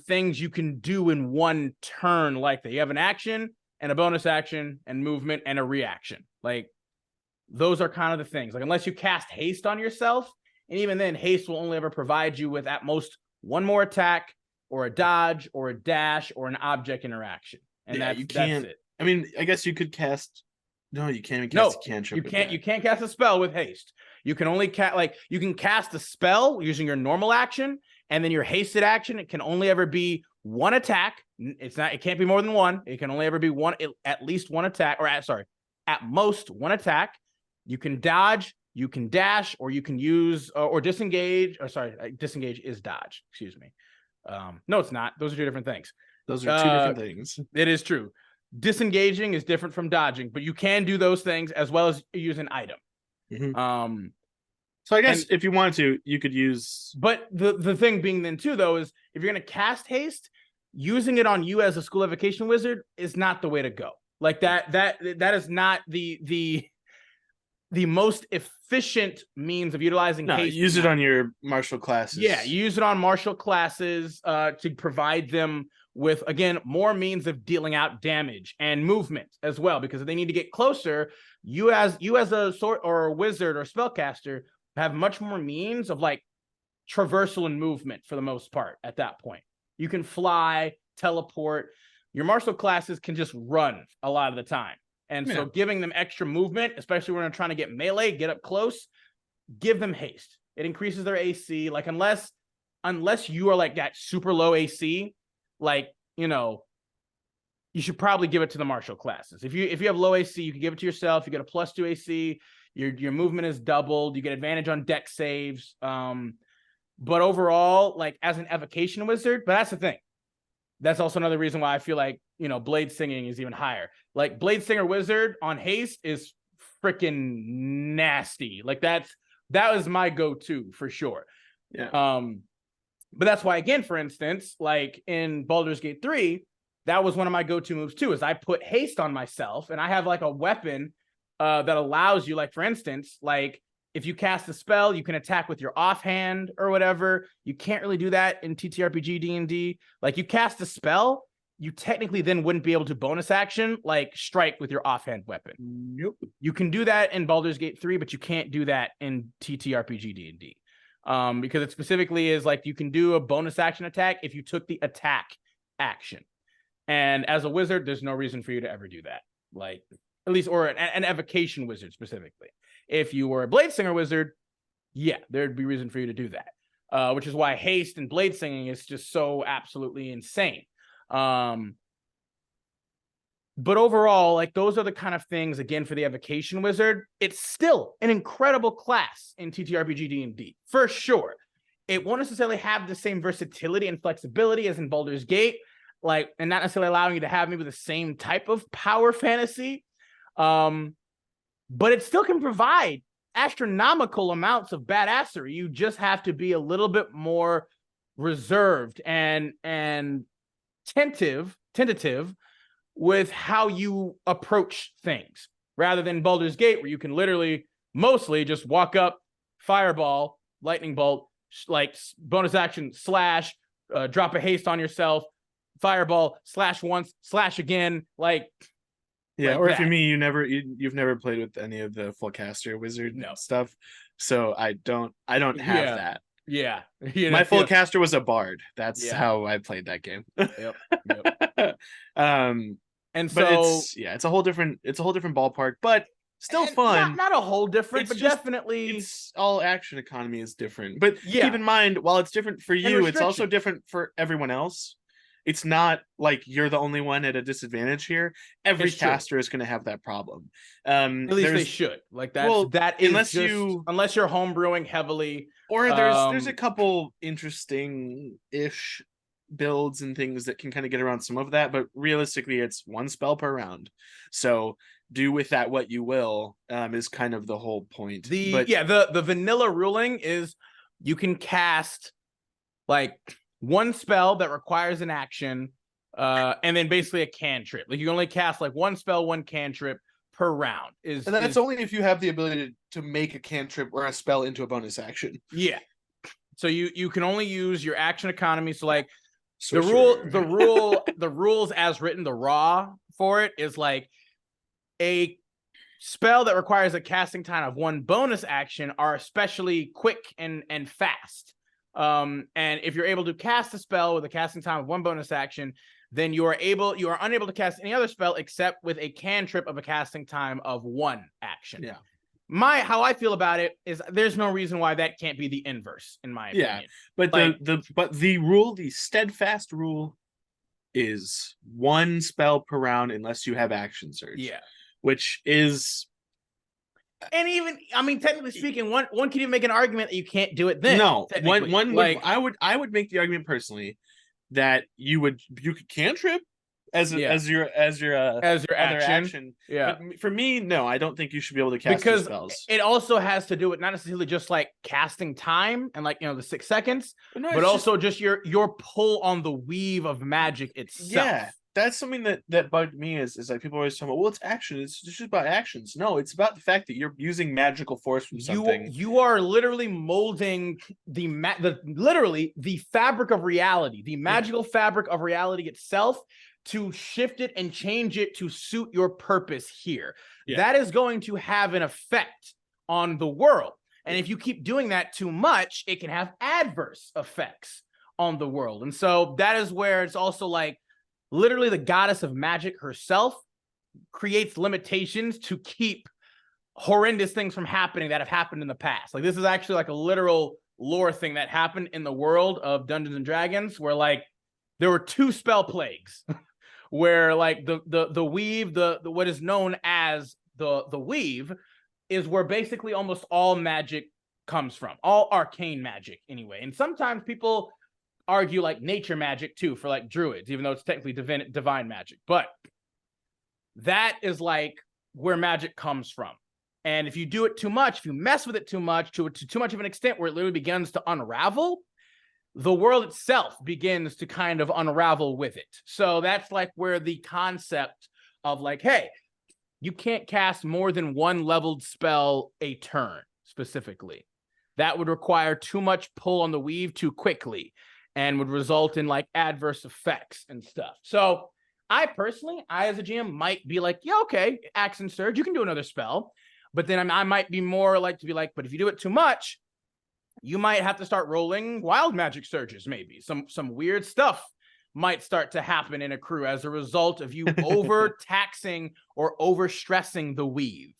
things you can do in one turn like that. You have an action and a bonus action and movement and a reaction. Like those are kind of the things. Like unless you cast haste on yourself, and even then haste will only ever provide you with at most one more attack or a dodge or a dash or an object interaction. And that's it. I mean, I guess you could cast. No, you can't cast a cantrip. You can't cast a spell with haste. You can only you can cast a spell using your normal action, and then your hasted action, it can only ever be one attack. It can't be more than one. It can only ever be at least one attack, or at most one attack. You can dodge, you can dash, or you can use or disengage. Or sorry, disengage is dodge. Excuse me. No, it's not. Those are two different things. Those are two different things. It is true. Disengaging is different from dodging, but you can do those things as well as use an item. Mm-hmm. So I guess if you wanted to, you could use. But the thing being then too, though, is if you're going to cast haste, using it on you as a school evocation wizard is not the way to go. Like that is not the most efficient means of utilizing haste. Use it on your martial classes. Yeah, use it on martial classes to provide them with, again, more means of dealing out damage and movement as well, because if they need to get closer, you as a sort or a wizard or spellcaster have much more means of like traversal and movement for the most part at that point. You can fly, teleport. Your martial classes can just run a lot of the time. And so giving them extra movement, especially when they're trying to get melee, get up close, give them haste. It increases their AC. Like unless you are like that super low AC, like, you know, you should probably give it to the martial classes. If you have low AC, you can give it to yourself. You get a +2 AC. Your movement is doubled. You get advantage on deck saves. But overall, like as an evocation wizard, but that's the thing. That's also another reason why I feel like, you know, Blade Singing is even higher. Like Blade Singer Wizard on haste is freaking nasty. Like that was my go-to for sure. Yeah. But that's why, again, for instance, like in Baldur's Gate 3, that was one of my go-to moves too, is I put haste on myself, and I have like a weapon that allows you, like for instance, like if you cast a spell, you can attack with your offhand or whatever. You can't really do that in TTRPG D&D. Like you cast a spell, you technically then wouldn't be able to bonus action, like strike with your offhand weapon. Nope. You can do that in Baldur's Gate 3, but you can't do that in TTRPG D&D. Because it specifically is like you can do a bonus action attack if you took the attack action. And as a wizard, there's no reason for you to ever do that. Like, at least, or an evocation wizard specifically. If you were a Blade Singer wizard, yeah, there'd be reason for you to do that. Which is why haste and blade singing is just so absolutely insane. But overall, like those are the kind of things, again, for the evocation wizard. It's still an incredible class in TTRPG D&D, for sure. It won't necessarily have the same versatility and flexibility as in Baldur's Gate, like, and not necessarily allowing you to have maybe the same type of power fantasy. But it still can provide astronomical amounts of badassery. You just have to be a little bit more reserved and tentative with how you approach things, rather than Baldur's Gate, where you can literally mostly just walk up, fireball, lightning bolt, like bonus action, slash, drop a haste on yourself, fireball, slash once, slash again, like. Yeah, like or that. if you're me, you've never played with any of the full caster wizard stuff. so I don't have Yeah. that. Yeah. My full caster was a bard. That's Yeah. how I played that game. Yep. Yep. um, And but so it's a whole different ballpark, but still and fun. not a whole different, It's but just definitely it's all action economy is different. But keep yeah. in mind, while it's different for And you, it's also restrictions. different for everyone else. It's not like you're the only one at a disadvantage here. Every It's true. caster is going to have that problem. At least they should. Like that is unless just unless you're homebrewing heavily. or there's a couple interesting-ish builds and things that can kind of get around some of that, but realistically it's one spell per round. So do with that what you will, is kind of the whole point. The vanilla ruling is you can cast like one spell that requires an action, and then basically a cantrip. Like you only cast like one spell, one cantrip per round. And that's only if you have the ability to make a cantrip or a spell into a bonus action. Yeah. So you can only use your action economy. So like the rules as written, the raw for it is like a spell that requires a casting time of one bonus action are especially quick and fast. And if you're able to cast a spell with a casting time of one bonus action, then you are unable to cast any other spell except with a cantrip of a casting time of one action. Yeah. How I feel about it is there's no reason why that can't be the inverse, in my opinion. Yeah, but the steadfast rule is one spell per round unless you have action surge. Yeah. Which is, and even technically speaking, one could even make an argument that you can't do it then. No, I would make the argument personally that you could cantrip as your other action. Yeah. But for me, no, I don't think you should be able to cast because spells. It also has to do with not necessarily just like casting time and like the 6 seconds, but also just your pull on the weave of magic itself. Yeah. That's something that bugged me is like people always talk about, well, it's action. It's just about actions. No, it's about the fact that you're using magical force from something. You are literally molding the fabric of reality, the magical fabric of reality itself, to shift it and change it to suit your purpose here. Yeah. That is going to have an effect on the world. And if you keep doing that too much, it can have adverse effects on the world. And so that is where it's also like, literally the goddess of magic herself creates limitations to keep horrendous things from happening that have happened in the past. Like this is actually like a literal lore thing that happened in the world of Dungeons and Dragons, where like there were 2 spell plagues where like the weave, the what is known as the weave is where basically almost all magic comes from, all arcane magic anyway. And sometimes people argue like nature magic too for like druids, even though it's technically divine magic, but that is like where magic comes from. And if you do it too much, if you mess with it too much to too much of an extent where it literally begins to unravel, the world itself begins to kind of unravel with it. So that's like where the concept of like, hey, you can't cast more than one leveled spell a turn specifically. That would require too much pull on the weave too quickly and would result in like adverse effects and stuff. So I as a GM might be like, yeah, okay, Action Surge, you can do another spell. But then I might be more like to be like, but if you do it too much, you might have to start rolling wild magic surges, maybe. Some weird stuff might start to happen in a crew as a result of you overtaxing or overstressing the weave.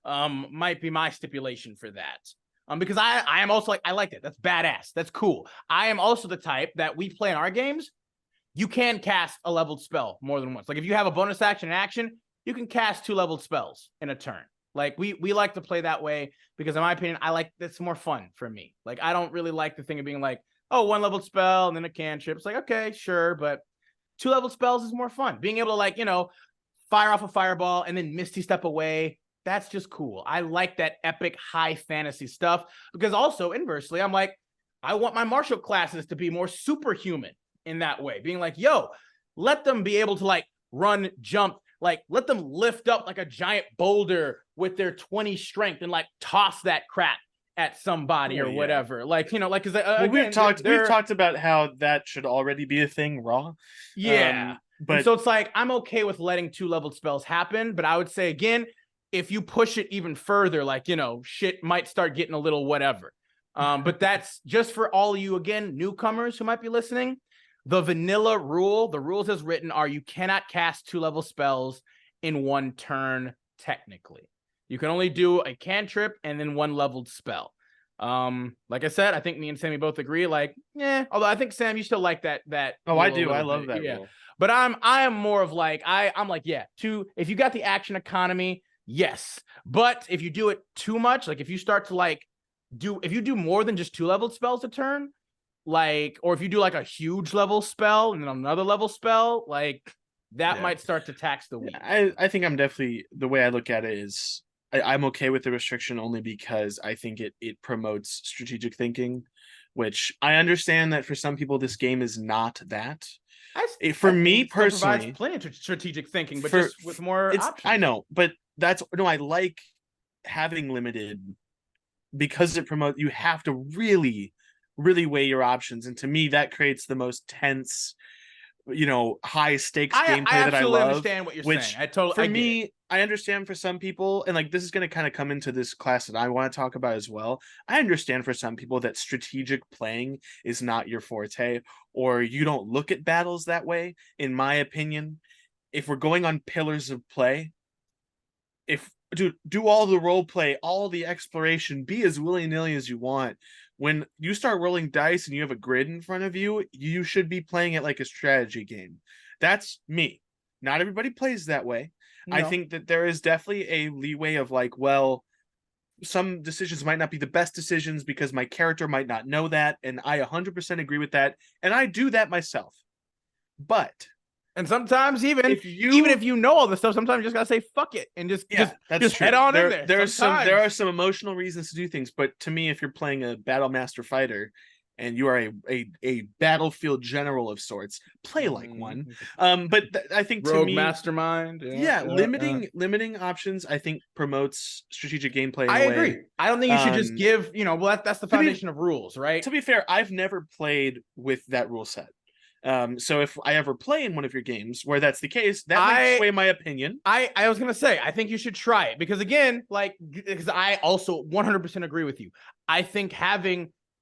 Might be my stipulation for that. Because I am also like, I like that. That's badass. That's cool. I am also the type that we play in our games. You can cast a leveled spell more than once. Like if you have a bonus action and action, you can cast 2 leveled spells in a turn. Like we like to play that way because in my opinion, I like that's more fun for me. Like I don't really like the thing of being like, oh, 1 leveled spell and then a cantrip. It's like, okay, sure. But 2 leveled spells is more fun. Being able to like, fire off a fireball and then Misty Step away. That's just cool. I like that epic high fantasy stuff because also inversely, I'm like, I want my martial classes to be more superhuman in that way. Being like, yo, let them be able to like run, jump, like let them lift up like a giant boulder with their 20 strength and like toss that crap at somebody or whatever. Like, because we've talked about how that should already be a thing raw. Yeah. But so it's like, I'm okay with letting 2 leveled spells happen, but I would say again, if you push it even further, like, you know, shit might start getting a little whatever. But that's just for all you, again, newcomers who might be listening. The vanilla rule, the rules as written are you cannot cast 2-level spells in one turn, technically. You can only do a cantrip and then 1-leveled spell. Like I said, I think me and Sammy both agree, like, although I think Sam, you still like that. Oh, I do. I love that rule. But I am more of like, I'm like, if you got the action economy, yes. But if you do it too much, like if you start to like if you do more than just 2-leveled spells a turn, like, or if you do like a huge level spell and then another level spell, like that might start to tax the week. I think I'm definitely, the way I look at it is I'm okay with the restriction only because I think it promotes strategic thinking, which I understand that for some people this game is not that. For me personally, provides plenty of strategic thinking, but just with more options. I know, but I like having limited, because it promotes, you have to really, really weigh your options, and to me that creates the most tense, you know, high stakes gameplay that I love. I understand what you're saying. I understand for some people, and like this is going to kind of come into this class that I want to talk about as well. I understand for some people that strategic playing is not your forte, or you don't look at battles that way. In my opinion, if we're going on pillars of play, do all the role play, all the exploration, be as willy-nilly as you want. When you start rolling dice and you have a grid in front of you, you should be playing it like a strategy game. That's me. Not everybody plays that way. No. I think that there is definitely a leeway of like, well, some decisions might not be the best decisions because my character might not know that, and I 100% agree with that, and I do that myself. But and sometimes even if you know all this stuff, sometimes you just gotta say fuck it and just head on in there. There are some emotional reasons to do things, but to me, if you're playing a battle master fighter and you are a battlefield general of sorts, play like one. But I think Rogue to me, mastermind, limiting options, I think promotes strategic gameplay. I agree. I don't think you should just give, you know, well, that's the foundation of rules, right? To be fair, I've never played with that rule set. So if I ever play in one of your games where that's the case, that might sway my opinion. I was gonna say, I think you should try it because again, because I also 100% agree with you. I think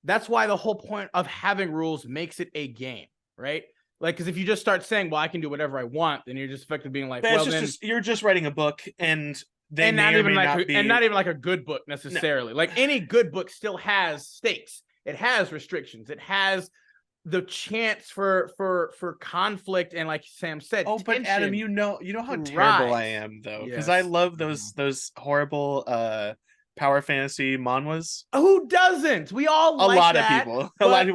that's why the whole point of having rules makes it a game, right? Like, because if you just start saying, well, I can do whatever I want, then you're just effectively being like, you're just writing a book, and not even like a good book necessarily. No. Like any good book still has stakes. It has restrictions. It has the chance for conflict and, like Sam said, but Adam, you know how terrible I am though, because I love those horrible power fantasy manhwas. Who doesn't? We all a lot of people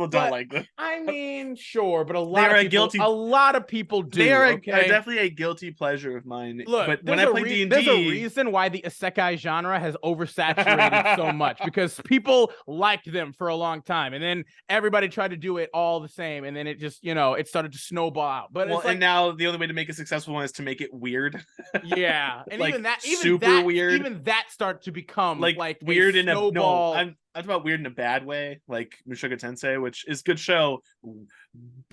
don't like them. I mean, sure, but a lot of people do. They are definitely a guilty pleasure of mine. Look, but when I play D&D, there's a reason why the isekai genre has oversaturated so much, because people liked them for a long time, and then everybody tried to do it all the same, and then it just, you know, it started to snowball out. But and now the only way to make a successful one is to make it weird. Yeah, and like super weird. Even that starts to become like weird in snowball. I'm talking about weird in a bad way, like Mushoku Tensei, which is good show,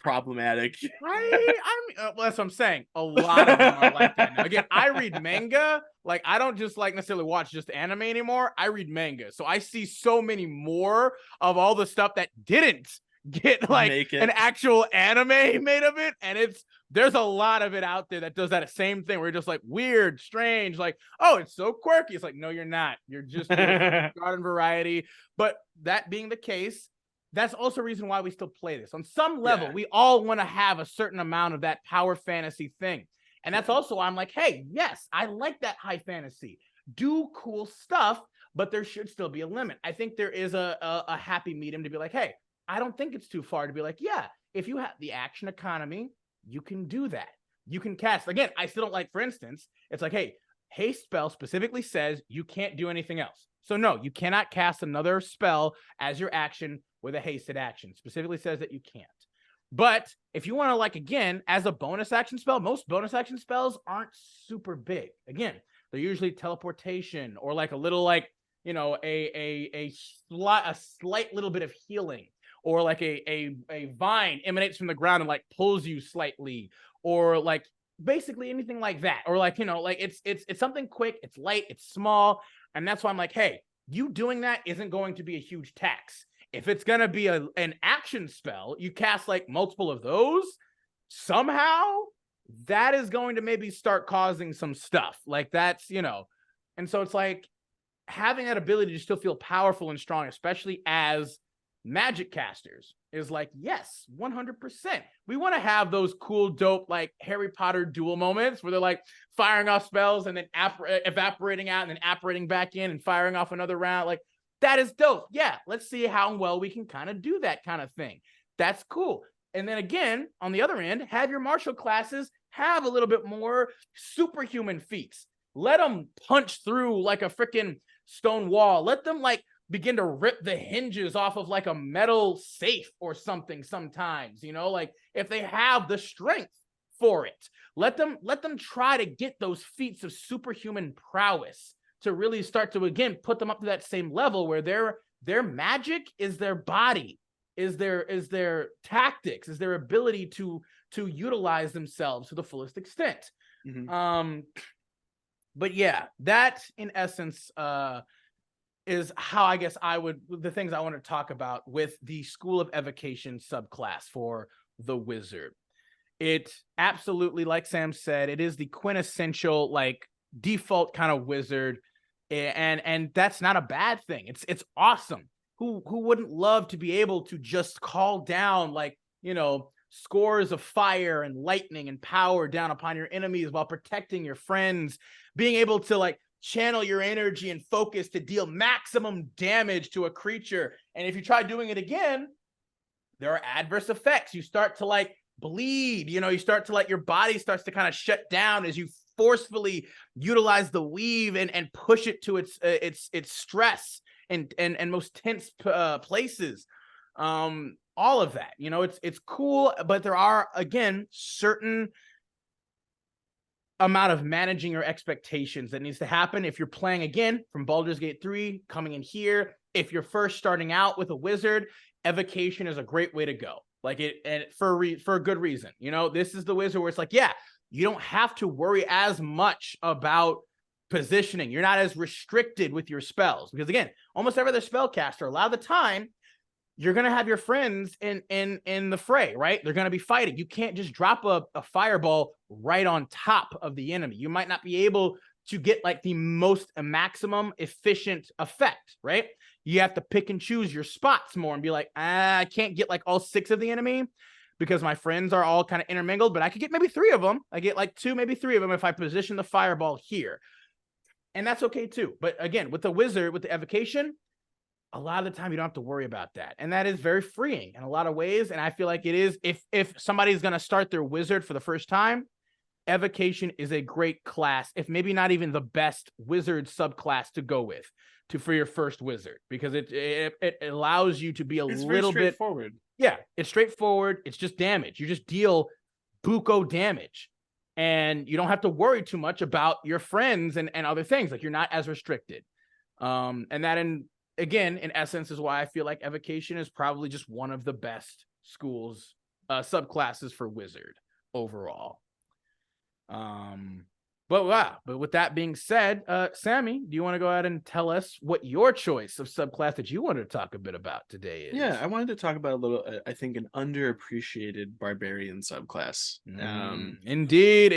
problematic. Well, that's what I'm saying. A lot of them are like that now. Again, I read manga. Like, I don't just like necessarily watch just anime anymore. I read manga, so I see so many more of all the stuff that didn't get like an actual anime made of it, and there's a lot of it out there that does that same thing where you're just like weird, strange, like, oh, it's so quirky. It's like, no, you're not. You're just garden variety. But that being the case, that's also a reason why we still play this. On some level, we all want to have a certain amount of that power fantasy thing. And that's also why I'm like, hey, yes, I like that high fantasy. Do cool stuff, but there should still be a limit. I think there is a happy medium to be like, hey, I don't think it's too far to be like, yeah, if you have the action economy, you can do that. You can cast. Again, I still don't like, for instance, it's like, hey, haste spell specifically says you can't do anything else. So no, you cannot cast another spell as your action with a hasted action. Specifically says that you can't. But if you want to, like, again, as a bonus action spell, most bonus action spells aren't super big. Again, they're usually teleportation or like a little, like, you know, a slight little bit of healing. Or like a vine emanates from the ground and like pulls you slightly, or like basically anything like that, or like, you know, like it's something quick, it's light, it's small, and that's why I'm like, hey, you doing that isn't going to be a huge tax. If it's gonna be an action spell, you cast like multiple of those, somehow that is going to maybe start causing some stuff. Like that's, you know, and so it's like having that ability to still feel powerful and strong, especially as magic casters, is like, yes, 100%. We want to have those cool, dope, like Harry Potter duel moments where they're like firing off spells and then evaporating out and then apparating back in and firing off another round. Like, that is dope. Yeah, let's see how well we can kind of do that kind of thing. That's cool. And then again, on the other end, have your martial classes have a little bit more superhuman feats. Let them punch through like a freaking stone wall. Let them like begin to rip the hinges off of like a metal safe or something sometimes, you know, like if they have the strength for it, let them try to get those feats of superhuman prowess to really start to, again, put them up to that same level where their magic is their body, is their tactics, is their ability to utilize themselves to the fullest extent. Mm-hmm. But yeah, that in essence is how I guess the things I want to talk about with the School of Evocation subclass for the wizard. It absolutely, like Sam said, it is the quintessential like default kind of wizard, and that's not a bad thing. It's awesome. Who wouldn't love to be able to just call down, like, you know, scores of fire and lightning and power down upon your enemies while protecting your friends, being able to like channel your energy and focus to deal maximum damage to a creature. And if you try doing it again, there are adverse effects. You start to like bleed, you know, you start to like, your body starts to kind of shut down as you forcefully utilize the weave and push it to its stress and most tense places. All of that, you know, it's cool, but there are, again, certain amount of managing your expectations that needs to happen if you're playing, again, from Baldur's Gate 3 coming in here. If you're first starting out with a wizard, Evocation is a great way to go. Like it, and for a good reason. You know, this is the wizard where it's like, yeah, you don't have to worry as much about positioning. You're not as restricted with your spells, because again, almost every other spellcaster, a lot of the time, you're going to have your friends in the fray, right? They're going to be fighting. You can't just drop a fireball right on top of the enemy. You might not be able to get like the most maximum efficient effect, right? You have to pick and choose your spots more and be like, I can't get like all 6 of the enemy because my friends are all kind of intermingled, but I could get maybe 3 of them. I get like 2, maybe 3 of them if I position the fireball here. And that's okay too. But again, with the wizard, with the evocation, a lot of the time you don't have to worry about that. And that is very freeing in a lot of ways. And I feel like it is, if somebody's going to start their wizard for the first time, Evocation is a great class, if maybe not even the best wizard subclass to go with for your first wizard, because it allows you to be it's little bit straightforward. Yeah, it's straightforward. It's just damage. You just deal buco damage, and you don't have to worry too much about your friends and other things. Like, you're not as restricted. And that, again, in essence, is why I feel like Evocation is probably just one of the best schools, subclasses for wizard overall. But with that being said, Sammy, do you want to go ahead and tell us what your choice of subclass that you wanted to talk a bit about today is? Yeah, I wanted to talk about a little, I think, an underappreciated barbarian subclass. Indeed.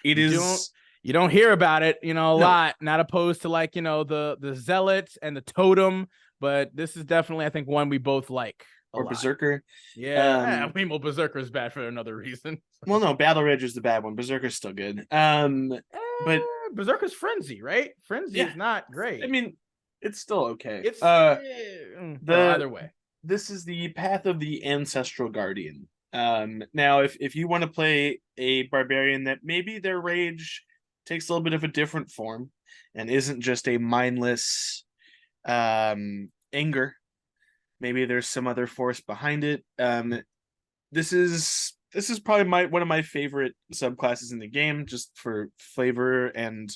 It is. You don't hear about it, a lot, not opposed to like, the zealots and the totem, but this is definitely, I think, one we both like. Or Berserker. Yeah. I mean, well, Berserker is bad for another reason. Well, no, Battle Rage is the bad one. Berserker's still good. But Berserker's Frenzy, right? Frenzy is not great. I mean, it's still okay. It's either way. This is the path of the Ancestral Guardian. Now, if you want to play a barbarian that maybe their rage takes a little bit of a different form and isn't just a mindless anger, maybe there's some other force behind it. This is probably one of my favorite subclasses in the game, just for flavor and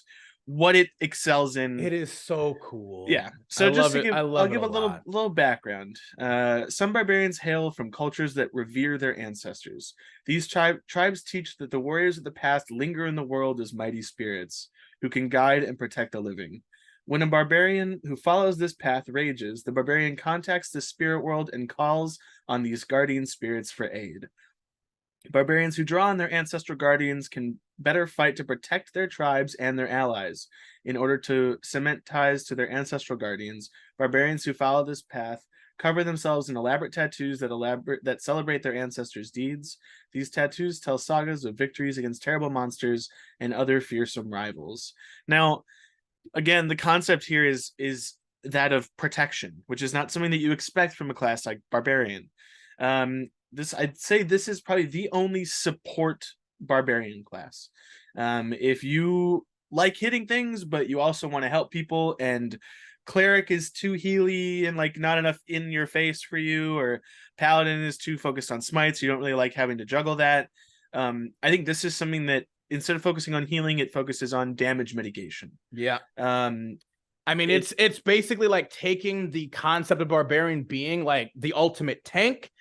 what it excels in. It is so cool. Yeah. I So just love to it. give, I I'll love it give a a lot. little background. Some barbarians hail from cultures that revere their ancestors. These tribes teach that the warriors of the past linger in the world as mighty spirits who can guide and protect the living. When a barbarian who follows this path rages, the barbarian contacts the spirit world and calls on these guardian spirits for aid. Barbarians who draw on their ancestral guardians can better fight to protect their tribes and their allies. In order to cement ties to their ancestral guardians, barbarians who follow this path cover themselves in elaborate tattoos that celebrate their ancestors' deeds. These tattoos tell sagas of victories against terrible monsters and other fearsome rivals. Now, again, the concept here is that of protection, which is not something that you expect from a class like barbarian. I'd say this is probably the only support barbarian class. If you like hitting things, but you also want to help people, and cleric is too healy and like not enough in your face for you, or paladin is too focused on smites, you don't really like having to juggle that. I think this is something that instead of focusing on healing, it focuses on damage mitigation. Yeah. I mean, it's basically like taking the concept of barbarian being like the ultimate tank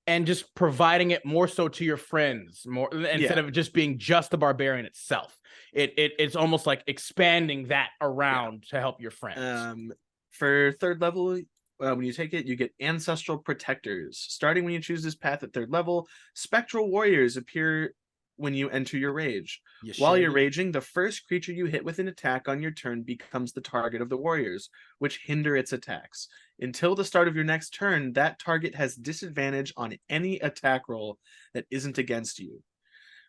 and just providing it more so to your friends, more instead of just being just the barbarian itself. It's almost like expanding that around to help your friends. For third level, when you take it, you get ancestral protectors. Starting when you choose this path at third level, spectral warriors appear when you enter your rage. While you're raging, the first creature you hit with an attack on your turn becomes the target of the warriors, which hinder its attacks. Until the start of your next turn, that target has disadvantage on any attack roll that isn't against you.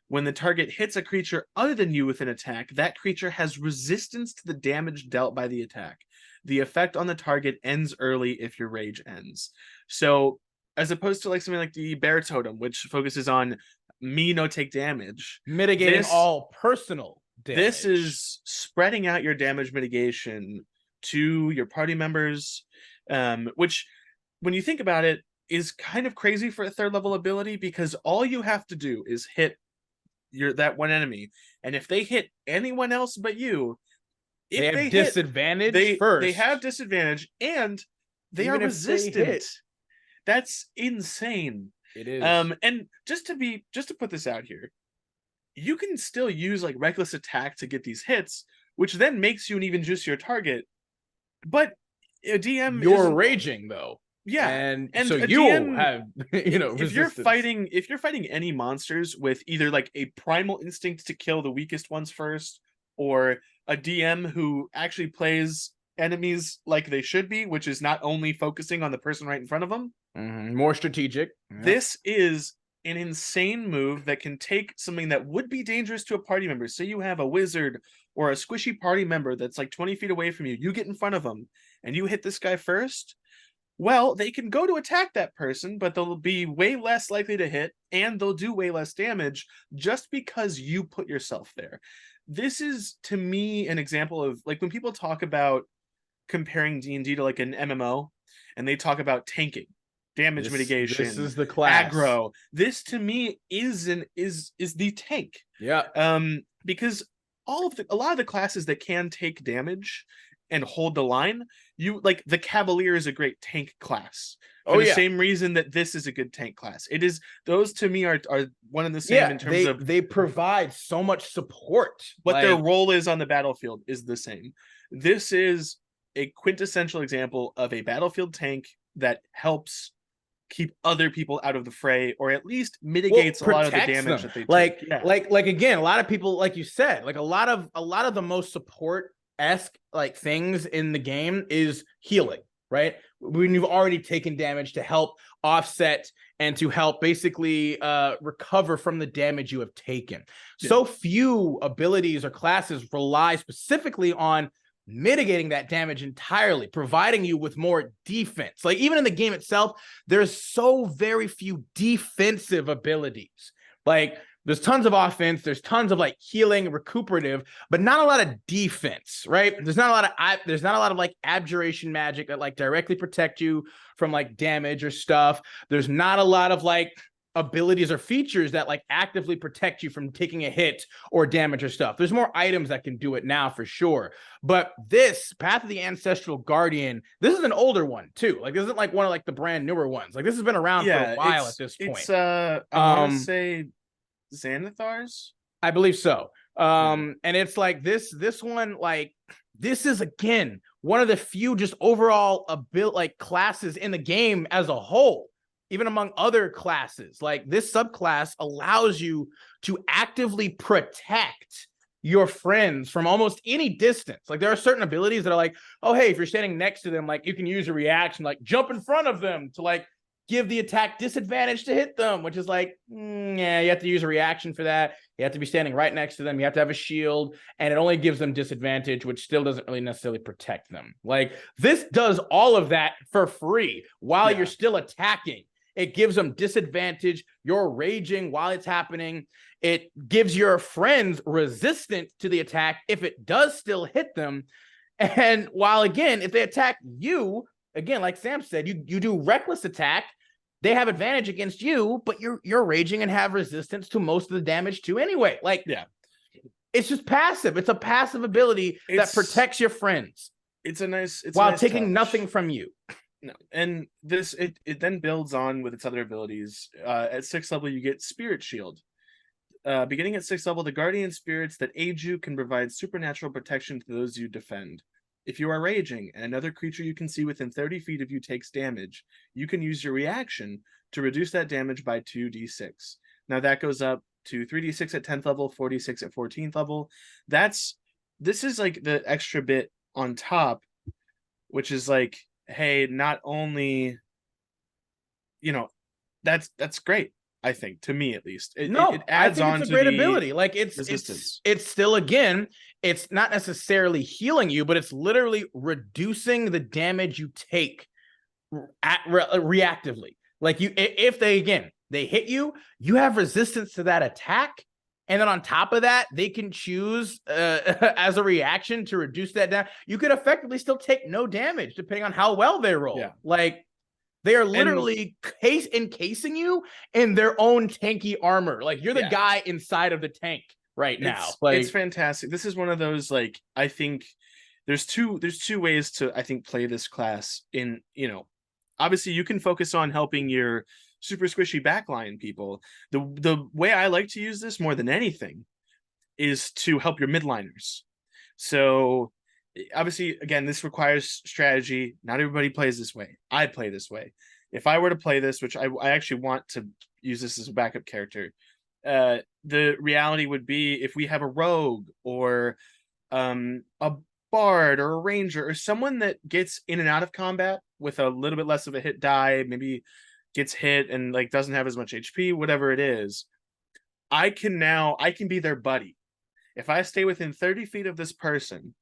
When the target hits a creature other than you with an attack, that creature has resistance to the damage dealt by the attack. The effect on the target ends early if your rage ends. So, as opposed to like something like the Bear Totem, which focuses on me no take damage, mitigating all personal damage. This is spreading out your damage mitigation to your party members, which, when you think about it, is kind of crazy for a third level ability, because all you have to do is hit that one enemy, and if they hit anyone else but you, they have disadvantage first. They have disadvantage, and they are resistant. That's insane. It is. And just to put this out here, you can still use like reckless attack to get these hits, which then makes you an even juicier target. But a DM, you're raging though. Yeah, and so you DM, have if you're fighting any monsters with either like a primal instinct to kill the weakest ones first, or a DM who actually plays enemies like they should be, which is not only focusing on the person right in front of them. More strategic. This is an insane move that can take something that would be dangerous to a party member. Say you have a wizard or a squishy party member that's like 20 feet away from you. You get in front of them and you hit this guy first. Well, they can go to attack that person, but they'll be way less likely to hit, and they'll do way less damage just because you put yourself there. This is, to me, an example of like when people talk about comparing D&D to like an MMO, and they talk about tanking, damage mitigation, this is the class. Aggro. This to me is the tank. Yeah. Because a lot of the classes that can take damage and hold the line, you like the Cavalier is a great tank class. For the same reason that this is a good tank class. It is, those to me are one and the same in terms of they provide so much support. What their role is on the battlefield is the same. This is a quintessential example of a battlefield tank that helps keep other people out of the fray, or at least mitigates a lot of the damage that they take. Like again, a lot of people, like you said, like a lot of the most support-esque like things in the game is healing, right? When you've already taken damage, to help offset and to help basically recover from the damage you have taken. So few abilities or classes rely specifically on mitigating that damage entirely, providing you with more defense. Like even in the game itself, there's so very few defensive abilities. Like there's tons of offense, there's tons of like healing, recuperative, but not a lot of defense, right? There's not a lot of like abjuration magic that like directly protect you from like damage or stuff. There's not a lot of like abilities or features that like actively protect you from taking a hit or damage or stuff. There's more items that can do it now for sure. But this Path of the Ancestral Guardian, this is an older one too. Like this isn't like one of like the brand newer ones. Like this has been around for a while at this point. It's I want to say Xanathar's. I believe so. And it's like this one, like this is again one of the few just overall like classes in the game as a whole, even among other classes. Like this subclass allows you to actively protect your friends from almost any distance. Like there are certain abilities that are like, oh, hey, if you're standing next to them, like you can use a reaction, like jump in front of them to like give the attack disadvantage to hit them, which is like, yeah, you have to use a reaction for that. You have to be standing right next to them. You have to have a shield, and it only gives them disadvantage, which still doesn't really necessarily protect them. Like this does all of that for free while you're still attacking. It gives them disadvantage. You're raging while it's happening. It gives your friends resistance to the attack if it does still hit them. And while, again, if they attack you, again, like Sam said, you do reckless attack. They have advantage against you, but you're raging and have resistance to most of the damage too anyway. Like, it's just passive. It's a passive ability that protects your friends. It's a nice while nice taking touch. Nothing from you. No, and this it then builds on with its other abilities. At 6th level, you get Spirit Shield. Beginning at 6th level, the guardian spirits that aid you can provide supernatural protection to those you defend. If you are raging and another creature you can see within 30 feet of you takes damage, you can use your reaction to reduce that damage by 2d6. Now that goes up to 3d6 at 10th level, 4d6 at 14th level. This is like the extra bit on top, which is like, hey, not only, that's great. I think, to me at least, it adds on. It's a great ability. Like it's still, again, it's not necessarily healing you, but it's literally reducing the damage you take reactively. Like if they hit you, you have resistance to that attack, and then on top of that, they can choose as a reaction to reduce that down. You could effectively still take no damage depending on how well they roll. Yeah. Like. They are literally encasing you in their own tanky armor. Like you're the guy inside of the tank right now. Like it's fantastic. This is one of those, like, I think there's two ways to, I think, play this class. In, obviously you can focus on helping your super squishy backline people. The way I like to use this more than anything is to help your midliners. So obviously, again, this requires strategy. Not everybody plays this way. I play this way. If I were to play this, which I actually want to use this as a backup character, the reality would be if we have a rogue or a bard or a ranger or someone that gets in and out of combat with a little bit less of a hit die, maybe gets hit and like doesn't have as much HP, whatever it is, I can be their buddy. If I stay within 30 feet of this person,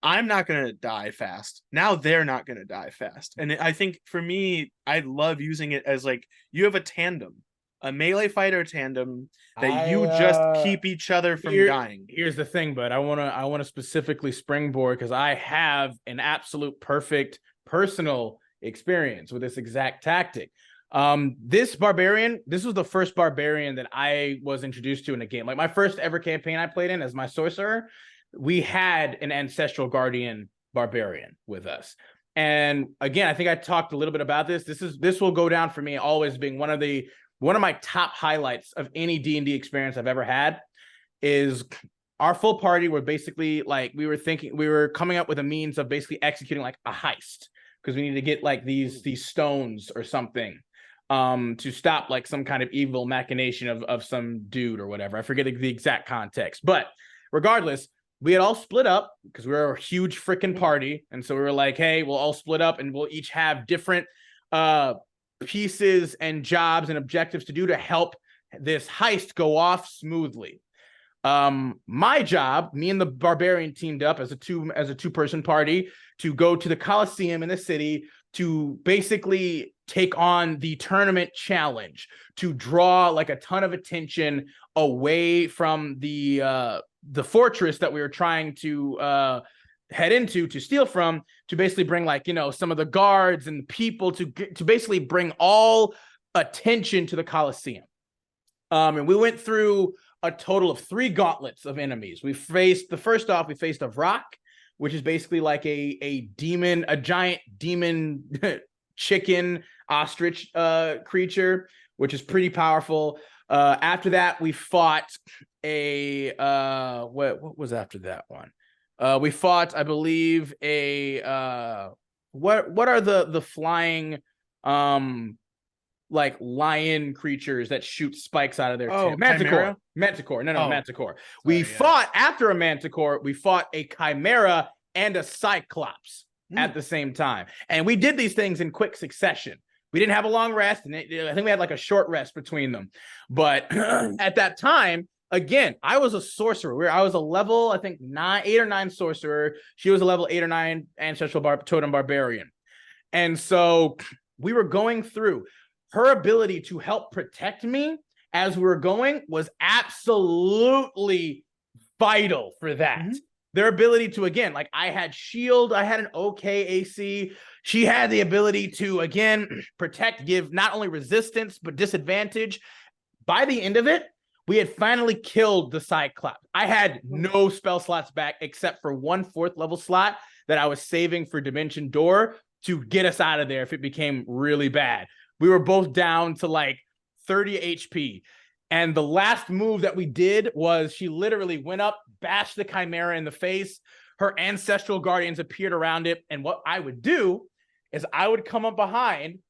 I'm not going to die fast. Now they're not going to die fast. And I think for me, I love using it as like, you have a tandem, a melee fighter tandem that you just keep each other from dying. Here's the thing, but I want to specifically springboard because I have an absolute perfect personal experience with this exact tactic. This barbarian, this was the first barbarian that I was introduced to in a game. Like my first ever campaign I played in as my sorcerer, we had an Ancestral Guardian Barbarian with us. And again, I think I talked a little bit about this. This will go down for me always being one of my top highlights of any D&D experience I've ever had. Is our full party were basically like, we were coming up with a means of basically executing like a heist because we needed to get like these stones or something to stop like some kind of evil machination of some dude or whatever. I forget the exact context, but regardless, we had all split up because we were a huge freaking party. And so we were like, hey, we'll all split up and we'll each have different pieces and jobs and objectives to do to help this heist go off smoothly. My job, me and the barbarian teamed up as a two-person party to go to the Coliseum in the city to basically take on the tournament challenge, to draw like a ton of attention away from the fortress that we were trying to head into to steal from, to basically bring like, some of the guards and people to basically bring all attention to the Colosseum. And we went through a total of 3 gauntlets of enemies. We faced a rock, which is basically like a giant demon chicken ostrich creature, which is pretty powerful. After that, we fought a what was after that one? We fought, I believe, a what are the flying like lion creatures that shoot spikes out of their tail? Manticore. Manticore. No, Manticore. After a Manticore, we fought a Chimera and a Cyclops at the same time. And we did these things in quick succession. We didn't have a long rest, and I think we had like a short rest between them. But at that time, again, I was a sorcerer. I was a level, I think 8 or 9 sorcerer. She was a level 8 or 9 Ancestral Totem Barbarian. And so we were going through. Her ability to help protect me as we were going was absolutely vital for that. Their ability to, again, like I had shield, I had an okay AC. She had the ability to, again, protect, give not only resistance, but disadvantage. By the end of it, we had finally killed the Cyclops. I had no spell slots back except for 1 4th level slot that I was saving for Dimension Door to get us out of there if it became really bad. We were both down to like 30 HP. And the last move that we did was she literally went up, bashed the Chimera in the face. Her Ancestral Guardians appeared around it. And what I would do is I would come up behind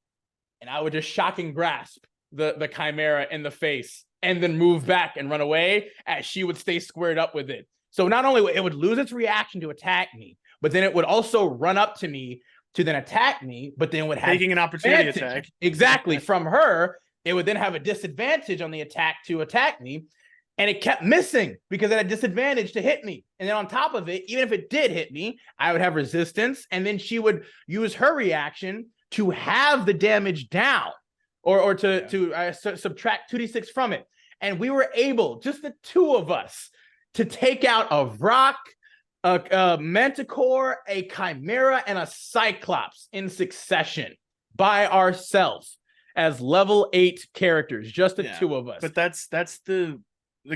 and I would just shocking grasp the Chimera in the face and then move back and run away as she would stay squared up with it. So not only it would lose its reaction to attack me, but then it would also run up to me to then attack me, but then would have taking an opportunity attack. Exactly. From her, it would then have a disadvantage on the attack to attack me. And it kept missing because it had disadvantage to hit me. And then on top of it, even if it did hit me, I would have resistance. And then she would use her reaction to have the damage down or to subtract 2d6 from it. And we were able, just the 2 of us, to take out a rock, a Manticore, a Chimera, and a Cyclops in succession by ourselves as level 8 characters, just the 2 of us. But that's the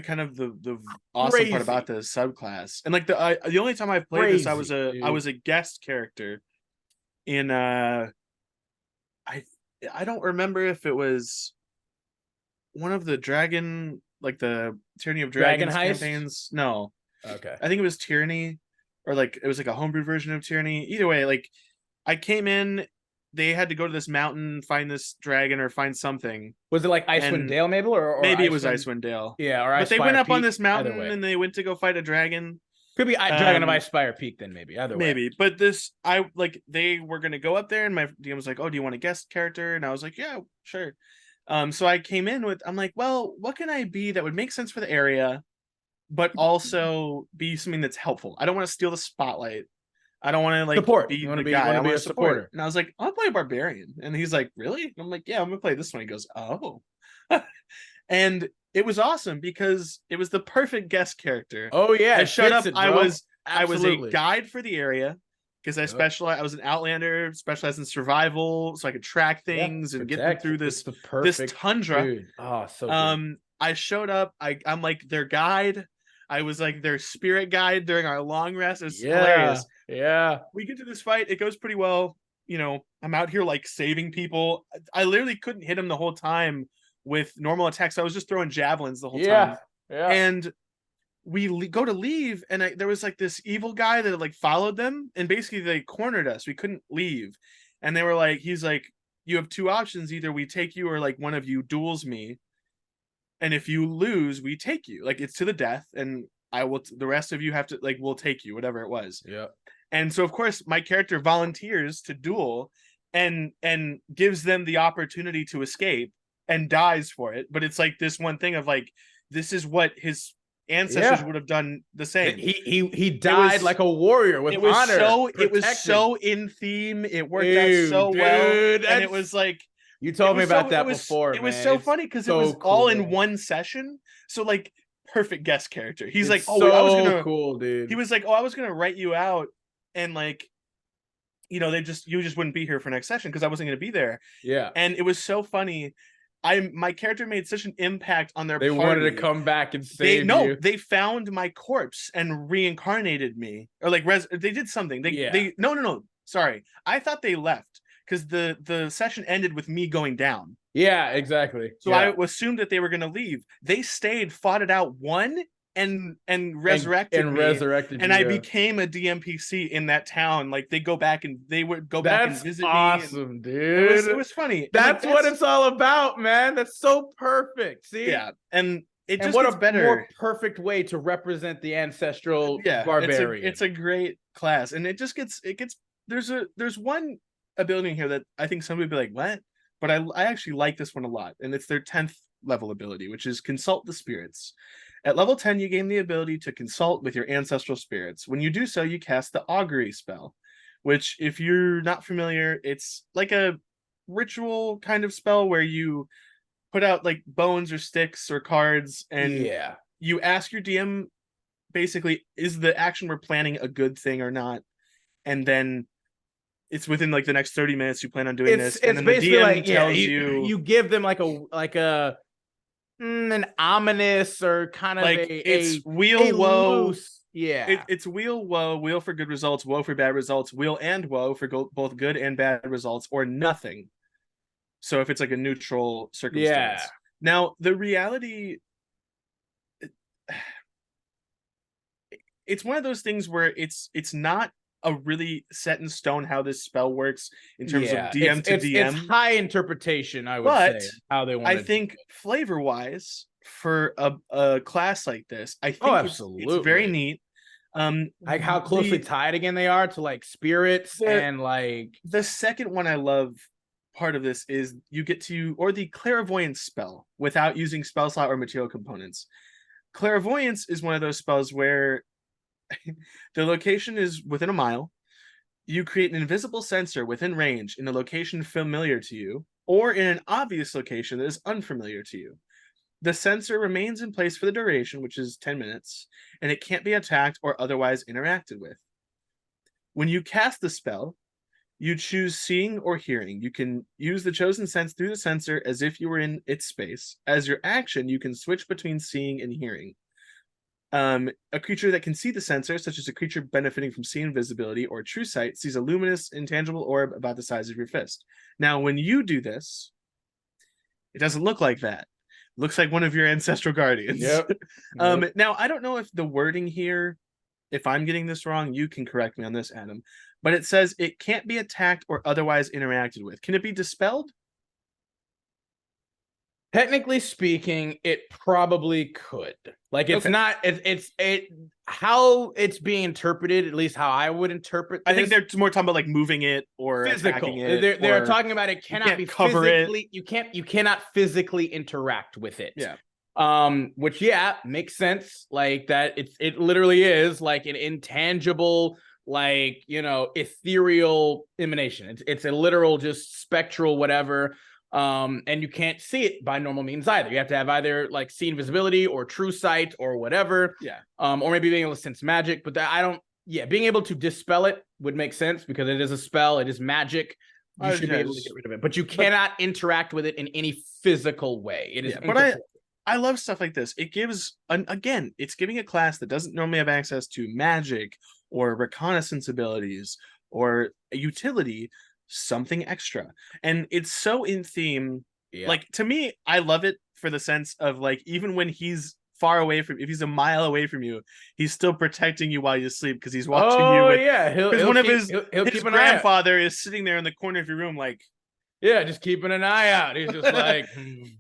kind of the awesome part about the subclass. And like the only time I've played this, I was a guest character in I don't remember if it was one of the dragon, like the Tyranny of Dragons campaigns. No. Okay. I think it was Tyranny, or like it was like a homebrew version of Tyranny. Either way, like I came in, they had to go to this mountain, find this dragon or find something. Was it like Icewind Dale maybe? Or maybe it was Icewind Dale. Yeah, or but they went up on this mountain and they went to go fight a dragon. Could be Dragon of Icespire Peak then maybe. Either way. Maybe. But they were gonna go up there and my DM was like, oh, do you want a guest character? And I was like, yeah, sure. So I came in with, I'm like, well, what can I be that would make sense for the area, but also be something that's helpful? I don't want to steal the spotlight. I don't want to support. Be the guy. I want to support. And I was like, I'll play a barbarian. And he's like, really? And I'm like, yeah, I'm gonna play this one. He goes, oh. And it was awesome because it was the perfect guest character. Oh yeah, I showed up. I was a guide for the area because I was an outlander, specialized in survival, so I could track things and get them through this tundra. Dude. Oh, so good. I showed up. I'm like their guide. I was like their spirit guide during our long rest. It was hilarious. Yeah. We get to this fight. It goes pretty well. You know, I'm out here like saving people. I literally couldn't hit him the whole time with normal attacks. I was just throwing javelins the whole time. Yeah. And we go to leave, and there was like this evil guy that like followed them, and basically they cornered us. We couldn't leave, and they were like, he's like, you have 2 options: either we take you, or like one of you duels me, and if you lose, we take you. Like it's to the death, and I will. The rest of you have to we'll take you, whatever it was. Yeah. And so of course my character volunteers to duel, and gives them the opportunity to escape, and dies for it. But it's like this one thing of like, this is what his ancestors would have done the same. He died like a warrior with honor. It was so in theme. It worked out so well. And it was like, you told me about that before. It was so funny because it was all in one session. So like perfect guest character. He's like, oh, I was gonna cool, dude. He was like, oh, I was gonna write you out, and like, you know, you just wouldn't be here for next session because I wasn't gonna be there. Yeah. And it was so funny. my character made such an impact on their They party. wanted to come back and save you. They found my corpse and reincarnated me, or like they did something. They no. Sorry, I thought they left because the session ended with me going down. Yeah, exactly. So I assumed that they were gonna leave. They stayed, fought it out, won, and resurrected me, and I became a DMPC in that town. Like they would go back and visit me. Awesome, dude. It was funny. That's what it's all about, man. That's so perfect. See? Yeah, and it just what gets better. More perfect way to represent the ancestral barbarian. It's a great class, and it gets. There's one ability in here that I think somebody would be like, what? But I actually like this one a lot, and it's their 10th level ability, which is Consult the Spirits. At level 10, you gain the ability to consult with your ancestral spirits. When you do so, you cast the Augury spell, which, if you're not familiar, it's like a ritual kind of spell where you put out like bones or sticks or cards, and you ask your DM, basically, is the action we're planning a good thing or not? And then it's within like the next 30 minutes you plan on doing this, and then basically the DM tells you give them like an ominous or kind of like it's wheel woe. It's wheel woe, wheel for good results, woe for bad results, wheel and woe for both good and bad results, or nothing. So if it's like a neutral circumstance. Now the reality, it's one of those things where it's not a really set in stone how this spell works in terms of DM to DM. It's high interpretation, I would say, how they want. I think flavor wise, for a class like this, I think it's very neat. Like how closely tied again they are to like spirits, and like the second one I love part of this is you get to, or the clairvoyance spell without using spell slot or material components. Clairvoyance is one of those spells where the location is within a mile. You create an invisible sensor within range in a location familiar to you, or in an obvious location that is unfamiliar to you. The sensor remains in place for the duration, which is 10 minutes, and it can't be attacked or otherwise interacted with. When you cast the spell, you choose seeing or hearing. You can use the chosen sense through the sensor as if you were in its space. As your action, you can switch between seeing and hearing. A creature that can see the sensor, such as a creature benefiting from seeing visibility or true sight, sees a luminous, intangible orb about the size of your fist. Now, when you do this, it doesn't look like that. It looks like one of your ancestral guardians. Now, I don't know if the wording here, if I'm getting this wrong, you can correct me on this, Adam, but it says it can't be attacked or otherwise interacted with. Can it be dispelled? Technically speaking, it probably could. Like it's not. It's how it's being interpreted. At least how I would interpret this. I think they're more talking about like moving it or physical. It. They're talking about it cannot be cover physically. It. You cannot physically interact with it. Which makes sense. Like that. It literally is like an intangible, like ethereal emanation. It's a literal, just spectral whatever. And you can't see it by normal means either. You have to have either like seen visibility or true sight or whatever. Or maybe being able to sense magic. But being able to dispel it would make sense because it is a spell. It is magic. You should be able to get rid of it, but you cannot interact with it in any physical way. It is. But I love stuff like this. It gives it's giving a class that doesn't normally have access to magic or reconnaissance abilities or a utility something extra, and it's so in theme. Like, to me, I love it for the sense of like, even when he's far away from, if he's a mile away from you, he's still protecting you while you sleep because he's watching you. Because one of his grandfather is sitting there in the corner of your room, like just keeping an eye out. He's just like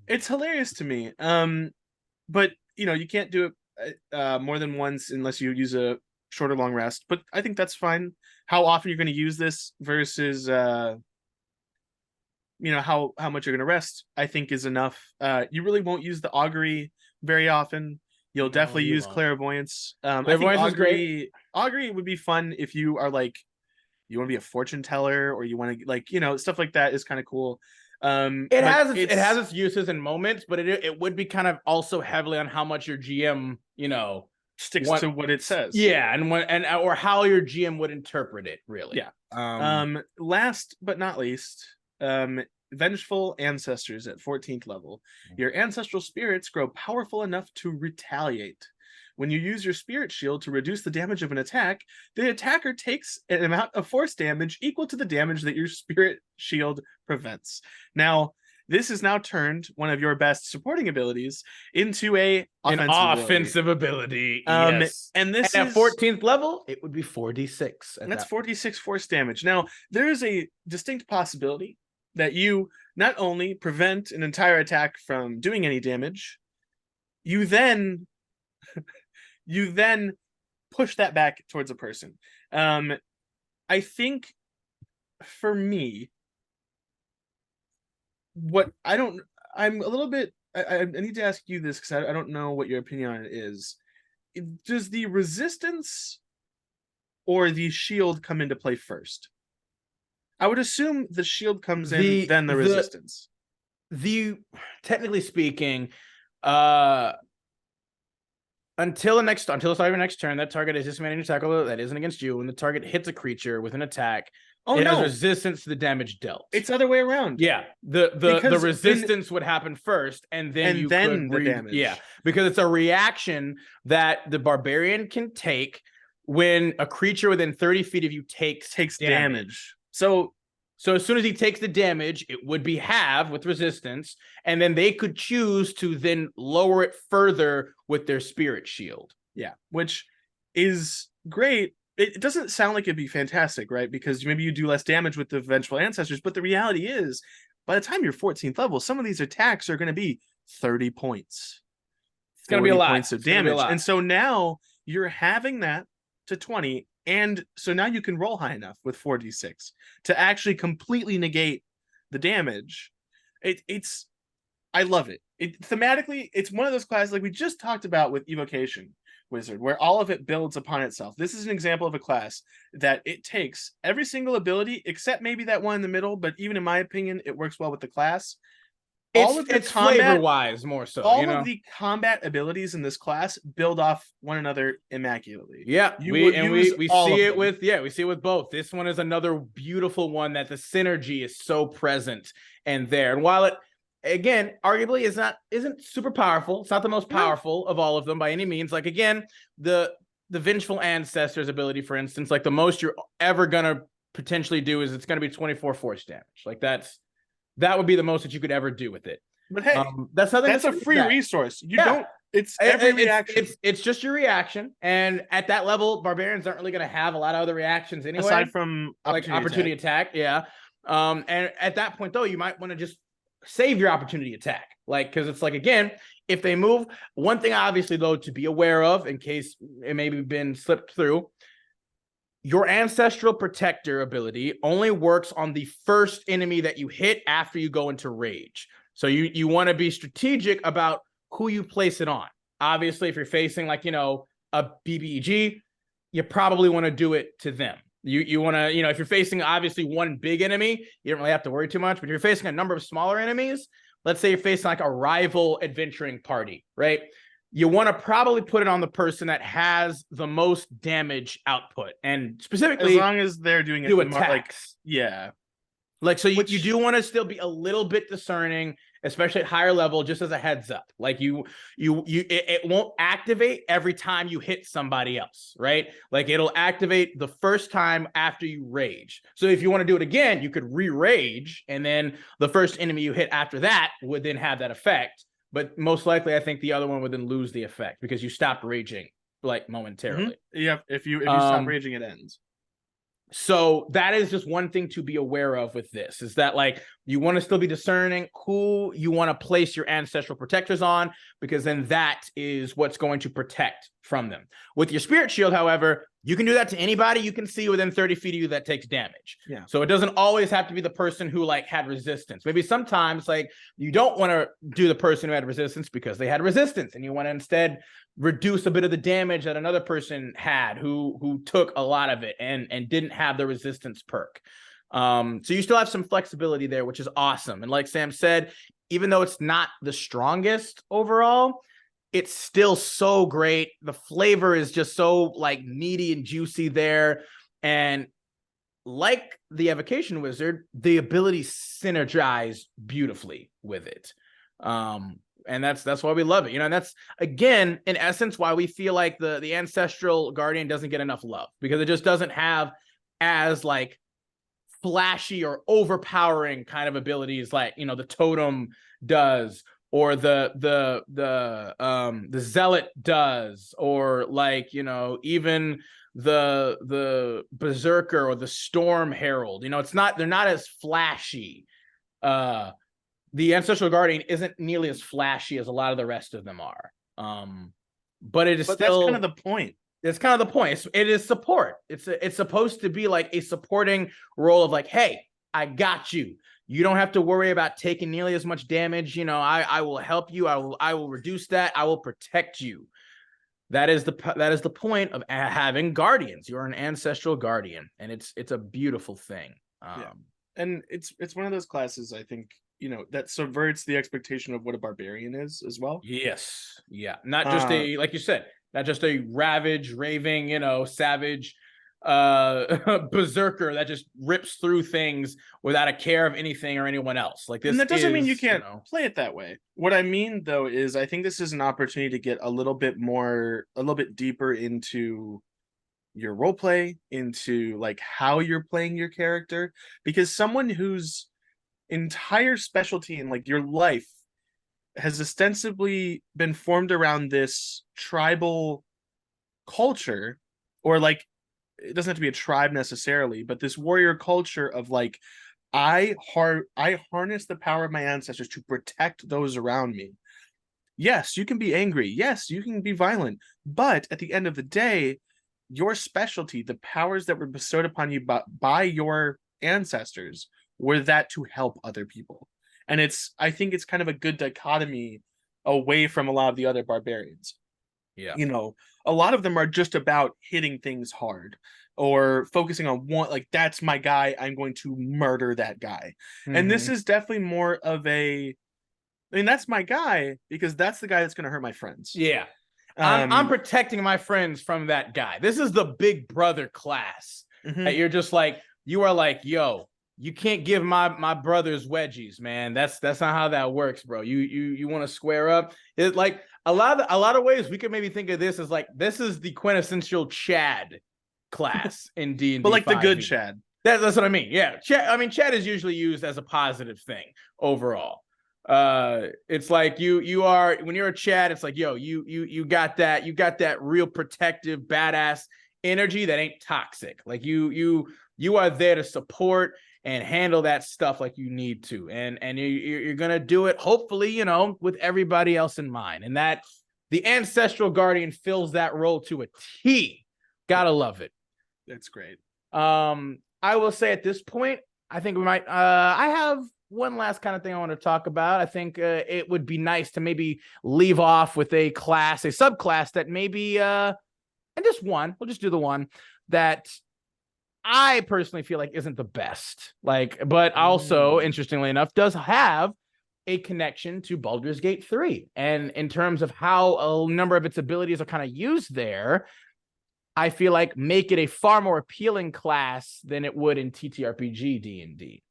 it's hilarious to me. But you can't do it more than once unless you use a short or long rest, but I think that's fine. How often you're going to use this versus how much you're going to rest, I think is enough. You really won't use the augury very often. You'll definitely use clairvoyance. Clairvoyance is great. Augury would be fun if you are like, you want to be a fortune teller, or you want to like, stuff like that is kind of cool. It has its uses and moments, but it would be kind of also heavily on how much your GM sticks to what it says. Or how your GM would interpret it, really. Last but not least, vengeful ancestors at 14th level. Your ancestral spirits grow powerful enough to retaliate. When you use your spirit shield to reduce the damage of an attack, the attacker takes an amount of force damage equal to the damage that your spirit shield prevents. Now, this has now turned one of your best supporting abilities into an offensive ability. Yes. And this at is 14th level, it would be 4d6. That's 4d6 force damage. Now, there is a distinct possibility that you not only prevent an entire attack from doing any damage, you then push that back towards a person. I think for me, I'm a little bit, I need to ask you this because I don't know what your opinion on it is. Does the resistance or the shield come into play first? I would assume the shield comes in, then the resistance. Technically speaking, until the start of your next turn, that target is just managing tackle that isn't against you. When the target hits a creature with an attack, it has resistance to the damage dealt. It's the other way around. Yeah, the resistance would happen first, and then the damage. Yeah, because it's a reaction that the barbarian can take when a creature within 30 feet of you takes damage. So as soon as he takes the damage, it would be halved with resistance, and then they could choose to then lower it further with their spirit shield. Yeah, which is great. It doesn't sound like it'd be fantastic, right? Because maybe you do less damage with the vengeful ancestors, but the reality is, by the time you're 14th level, some of these attacks are going to be 30 points. It's going to be a lot. Points of damage. And so now you're having that to 20, and so now you can roll high enough with 4d6 to actually completely negate the damage. I love it. Thematically, it's one of those classes like we just talked about with Evocation Wizard, where all of it builds upon itself. This is an example of a class that it takes every single ability, except maybe that one in the middle, but even in my opinion, it works well with the class. It's flavor-wise more so. All of the combat abilities in this class build off one another immaculately. Yeah, we see it with both. This one is another beautiful one that the synergy is so present and there. And while it, again, arguably isn't super powerful, it's not the most powerful of all of them by any means. Like, again, the Vengeful Ancestors ability, for instance, like the most you're ever gonna potentially do is it's gonna be 24 force damage. Like that would be the most that you could ever do with it. But hey, that's a free resource. It's every reaction. It's just your reaction, and at that level, barbarians aren't really going to have a lot of other reactions anyway, aside from opportunity attack. Yeah, and at that point though, you might want to just save your opportunity attack, like, because it's like, again, if they move. One thing, obviously, though, to be aware of in case it maybe been slipped through. Your Ancestral Protector ability only works on the first enemy that you hit after you go into rage. So you want to be strategic about who you place it on. Obviously, if you're facing a BBEG, you probably want to do it to them. You want to, if you're facing obviously one big enemy, you don't really have to worry too much. But if you're facing a number of smaller enemies, let's say you're facing like a rival adventuring party, right? You want to probably put it on the person that has the most damage output, and specifically, as long as they're doing attacks. So you do want to still be a little bit discerning, especially at higher level, just as a heads up. Like it won't activate every time you hit somebody else, right? Like it'll activate the first time after you rage. So if you want to do it again, you could re-rage, and then the first enemy you hit after that would then have that effect. But most likely, I think the other one would then lose the effect because you stopped raging momentarily. Mm-hmm. Yeah, if you stop raging, it ends. So that is just one thing to be aware of with this, is that you want to still be discerning who you want to place your Ancestral Protectors on, because then that is what's going to protect from them. With your Spirit Shield, however, you can do that to anybody you can see within 30 feet of you that takes damage. Yeah. So it doesn't always have to be the person who had resistance. Maybe sometimes you don't want to do the person who had resistance because they had resistance, and you want to instead reduce a bit of the damage that another person had who took a lot of it and didn't have the resistance perk. So you still have some flexibility there, which is awesome. And like Sam said, even though it's not the strongest overall, it's still so great. The flavor is just so meaty and juicy there. And like the Evocation Wizard, the abilities synergize beautifully with it. And that's why we love it, and that's, again, in essence, why we feel like the Ancestral Guardian doesn't get enough love, because it just doesn't have as like flashy or overpowering kind of abilities like, the totem does, or the zealot does, or like, even the berserker or the storm herald. They're not as flashy. The Ancestral Guardian isn't nearly as flashy as a lot of the rest of them are. But it is But still, that's kind of the point. It's kind of the point. It is support. It's supposed to be like a supporting role of like, hey, I got you. You don't have to worry about taking nearly as much damage. I will help you. I will reduce that. I will protect you. That is the point of having guardians. You're an Ancestral Guardian, and it's a beautiful thing. Yeah. And it's one of those classes, I think, that subverts the expectation of what a barbarian is as well. Yes. Yeah. Not just like you said, not just a raving, savage berserker that just rips through things without a care of anything or anyone else. Like this. And that doesn't mean you can't play it that way. What I mean, though, is I think this is an opportunity to get a little bit deeper into your role play, into like how you're playing your character, because someone whose entire specialty in like your life has ostensibly been formed around this tribal culture, or like, it doesn't have to be a tribe necessarily, but this warrior culture of like, I harness the power of my ancestors to protect those around me. Yes, you can be angry. Yes, you can be violent. But at the end of the day, your specialty, the powers that were bestowed upon you by your ancestors, were that to help other people. And I think it's kind of a good dichotomy away from a lot of the other barbarians. Yeah. A lot of them are just about hitting things hard, or focusing on one, like, that's my guy, I'm going to murder that guy. And this is definitely more of that's my guy, because that's the guy that's going to hurt my friends. Yeah. I'm protecting my friends from that guy. This is the big brother class. That you're just like, you are like, yo, you can't give my brothers wedgies, man. That's not how that works, bro. You want to square up. It's like a lot of ways we could maybe think of this as like, this is the quintessential Chad class in D&D. But like 5e. the good Chad. That's what I mean. Yeah. Chad is usually used as a positive thing overall. It's like you are, when you're a Chad, it's like, yo, you got that real protective, badass energy that ain't toxic. Like you are there to support and handle that stuff like you need to, and you're gonna do it hopefully, with everybody else in mind, and that the Ancestral Guardian fills that role to a T. Gotta love it. That's great. I will say at this point, I think we might. I have one last kind of thing I want to talk about. I think it would be nice to maybe leave off with a subclass that maybe, and just one. We'll just do the one that I personally feel like isn't the best. But also, interestingly enough, does have a connection to Baldur's Gate 3. And in terms of how a number of its abilities are kind of used there, I feel like make it a far more appealing class than it would in TTRPG D&D.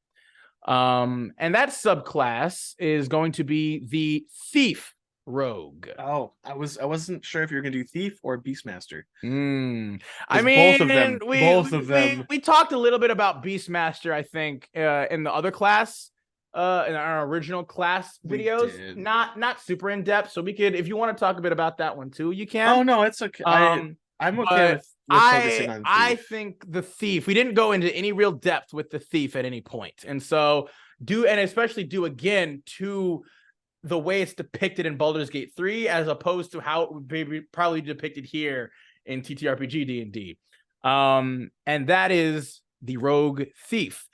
And that subclass is going to be the Thief Rogue. Oh, I wasn't sure if you were gonna do Thief or Beastmaster. I mean, both of them. We talked a little bit about Beastmaster, I think, in the other class, in our original class videos. Not super in depth, so we could, if you want to talk a bit about that one too, you can. Oh no, it's okay. I'm okay with focusing on Thief. I think the Thief, we didn't go into any real depth with the Thief at any point, and so especially do again to the way it's depicted in Baldur's Gate 3 as opposed to how it would be probably depicted here in TTRPG D&D. And that is the Rogue Thief.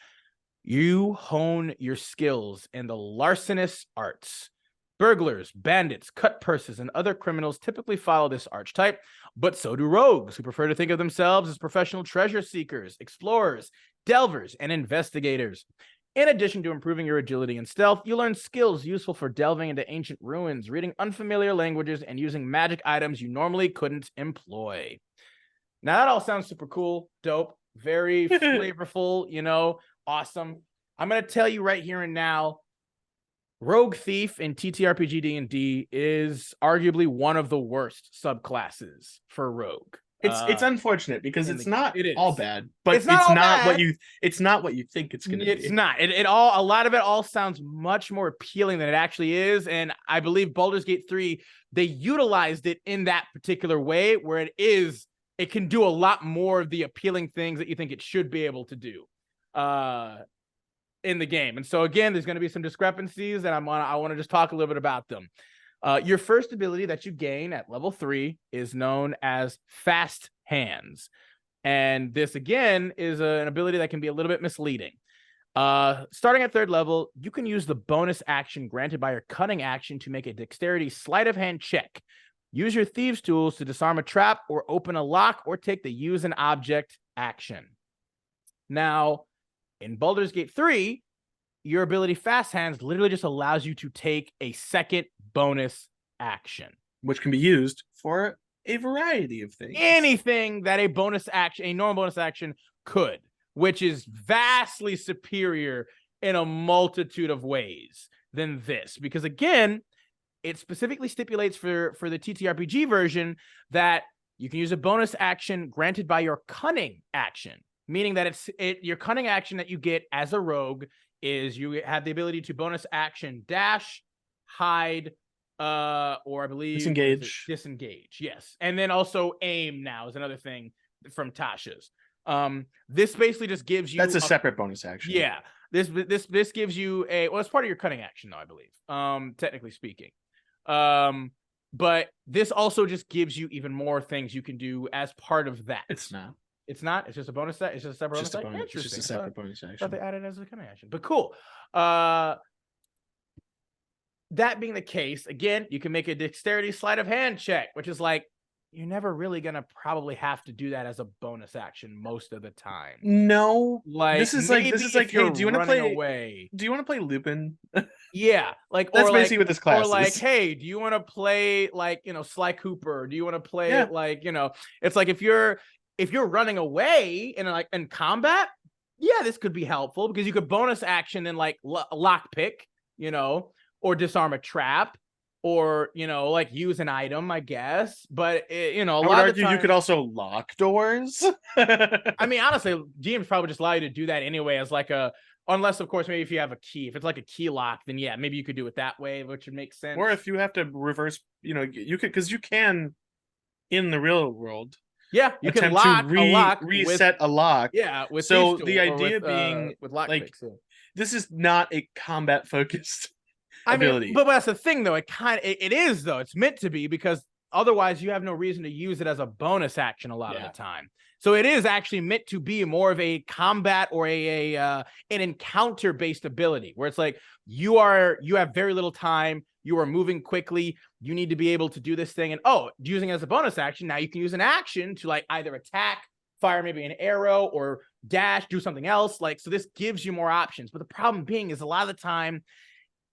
You hone your skills in the larcenous arts. Burglars, bandits, cut purses, and other criminals typically follow this archetype, but so do rogues, who prefer to think of themselves as professional treasure seekers, explorers, delvers, and investigators. In addition to improving your agility and stealth, you learn skills useful for delving into ancient ruins, reading unfamiliar languages, and using magic items you normally couldn't employ. Now, that all sounds super cool, dope, very flavorful, you know, awesome. I'm going to tell you right here and now, Rogue Thief in TTRPG D&D is arguably one of the worst subclasses for Rogue. It's unfortunate because it's not all bad, but it's not what you think it's gonna be. It's not. A lot of it all sounds much more appealing than it actually is. And I believe Baldur's Gate 3, they utilized it in that particular way where it can do a lot more of the appealing things that you think it should be able to do in the game. And so again, there's going to be some discrepancies, and I want to just talk a little bit about them. Your first ability that you gain at level 3 is known as Fast Hands. And this, again, is an ability that can be a little bit misleading. Starting at 3rd level, you can use the bonus action granted by your cunning action to make a dexterity sleight of hand check. Use your thieves' tools to disarm a trap or open a lock or take the use an object action. Now, in Baldur's Gate 3, your ability Fast Hands literally just allows you to take a second bonus action, which can be used for a variety of things. Anything that a normal bonus action could, which is vastly superior in a multitude of ways than this. Because again, it specifically stipulates for the TTRPG version that you can use a bonus action granted by your cunning action, meaning that your cunning action that you get as a rogue is you have the ability to bonus action dash, hide, or I believe disengage. Yes. And then also aim now is another thing from Tasha's. This basically just gives you a separate bonus action. Yeah. This gives you it's part of your cunning action though, I believe. Technically speaking. But this also just gives you even more things you can do as part of that. It's not. It's not. It's just a bonus. It's just a separate bonus action. Interesting. It's just a separate bonus action. I thought they added it as a cunning action, but cool. That being the case, again, you can make a dexterity sleight of hand check, which is like you're never really gonna probably have to do that as a bonus action most of the time. No, like this is like hey, do you want to play away? Do you want to play Lupin? Yeah, like that's basically what this class is. Or like, is. Hey, do you want to play like Sly Cooper? Do you want to play like It's like if you're running away in combat, yeah, this could be helpful because you could bonus action and like lockpick, or disarm a trap, or like use an item, I guess. But I would argue you could also lock doors. I mean, honestly, GMs probably just allow you to do that anyway as like unless of course maybe if you have a key. If it's like a key lock, then yeah, maybe you could do it that way, which would make sense. Or if you have to reverse, you could, because you can in the real world. Yeah, you can lock a lock, reset a lock. Yeah, with so the idea being with lock like picks, yeah. This is not a combat focused ability. But that's the thing though. It is though. It's meant to be because otherwise you have no reason to use it as a bonus action a lot of the time. So it is actually meant to be more of a combat or an encounter based ability where it's like you have very little time. You are moving quickly. You need to be able to do this thing. And using it as a bonus action, now you can use an action to like either attack, fire maybe an arrow, or dash, do something else. Like, so this gives you more options. But the problem being is a lot of the time,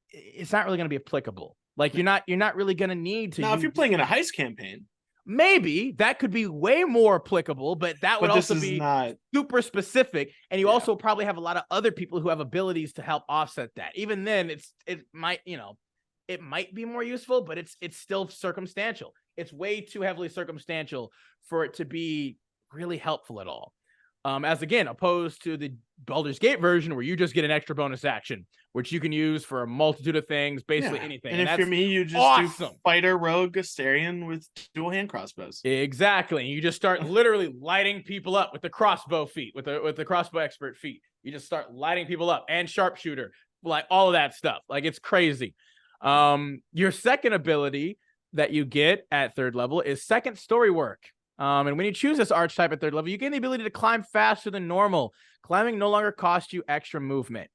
it's not really going to be applicable. Like you're not really going to need to. Now, if you're playing in a heist campaign, maybe that could be way more applicable, but that would also be not super specific. And you also probably have a lot of other people who have abilities to help offset that. Even then, it might be more useful, but it's still circumstantial. It's way too heavily circumstantial for it to be really helpful at all. As again, opposed to the Baldur's Gate version where you just get an extra bonus action, which you can use for a multitude of things, basically anything. And if you're me, you just do fighter rogue Astarion with dual hand crossbows. Exactly. And you just start literally lighting people up with the crossbow feat, with the crossbow expert feat. You just start lighting people up, and sharpshooter, like all of that stuff. Like it's crazy. Your second ability that you get at 3rd level is Second Story Work. And when you choose this archetype at 3rd level, you gain the ability to climb faster than normal. Climbing no longer costs you extra movement.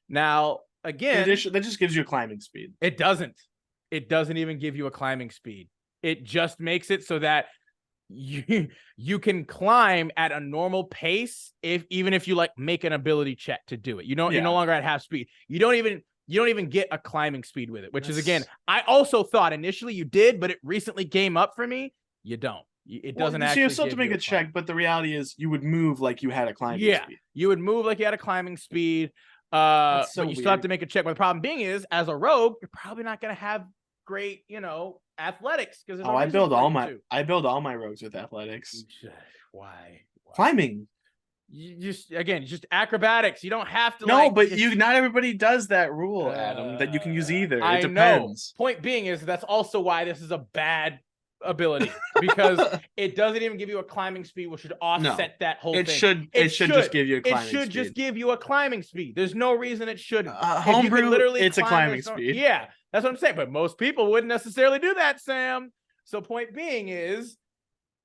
Now, again, that just gives you a climbing speed. It doesn't even give you a climbing speed. It just makes it so that you can climb at a normal pace even if you like make an ability check to do it. You're no longer at half speed. You don't even get a climbing speed with it, which is, again, I also thought initially you did, but it recently came up for me. You don't. It doesn't So actually. you still have to give make you a check, but the reality is you would move like you had a climbing speed. You would move like you had a climbing speed. That's so but you still have to make a check. But the problem being is, as a rogue, you're probably not going to have great, athletics because I build all my rogues with athletics. Why? Climbing. You just acrobatics. You don't have to. No, but not everybody does that rule, Adam. That you can use either. It depends. Point being is that's also why this is a bad ability because it doesn't even give you a climbing speed, which should offset that whole thing. It should just give you a climbing speed. It should just give you a climbing speed. There's no reason it shouldn't. Homebrew, it's a climbing speed. Yeah, that's what I'm saying. But most people wouldn't necessarily do that, Sam. So point being is,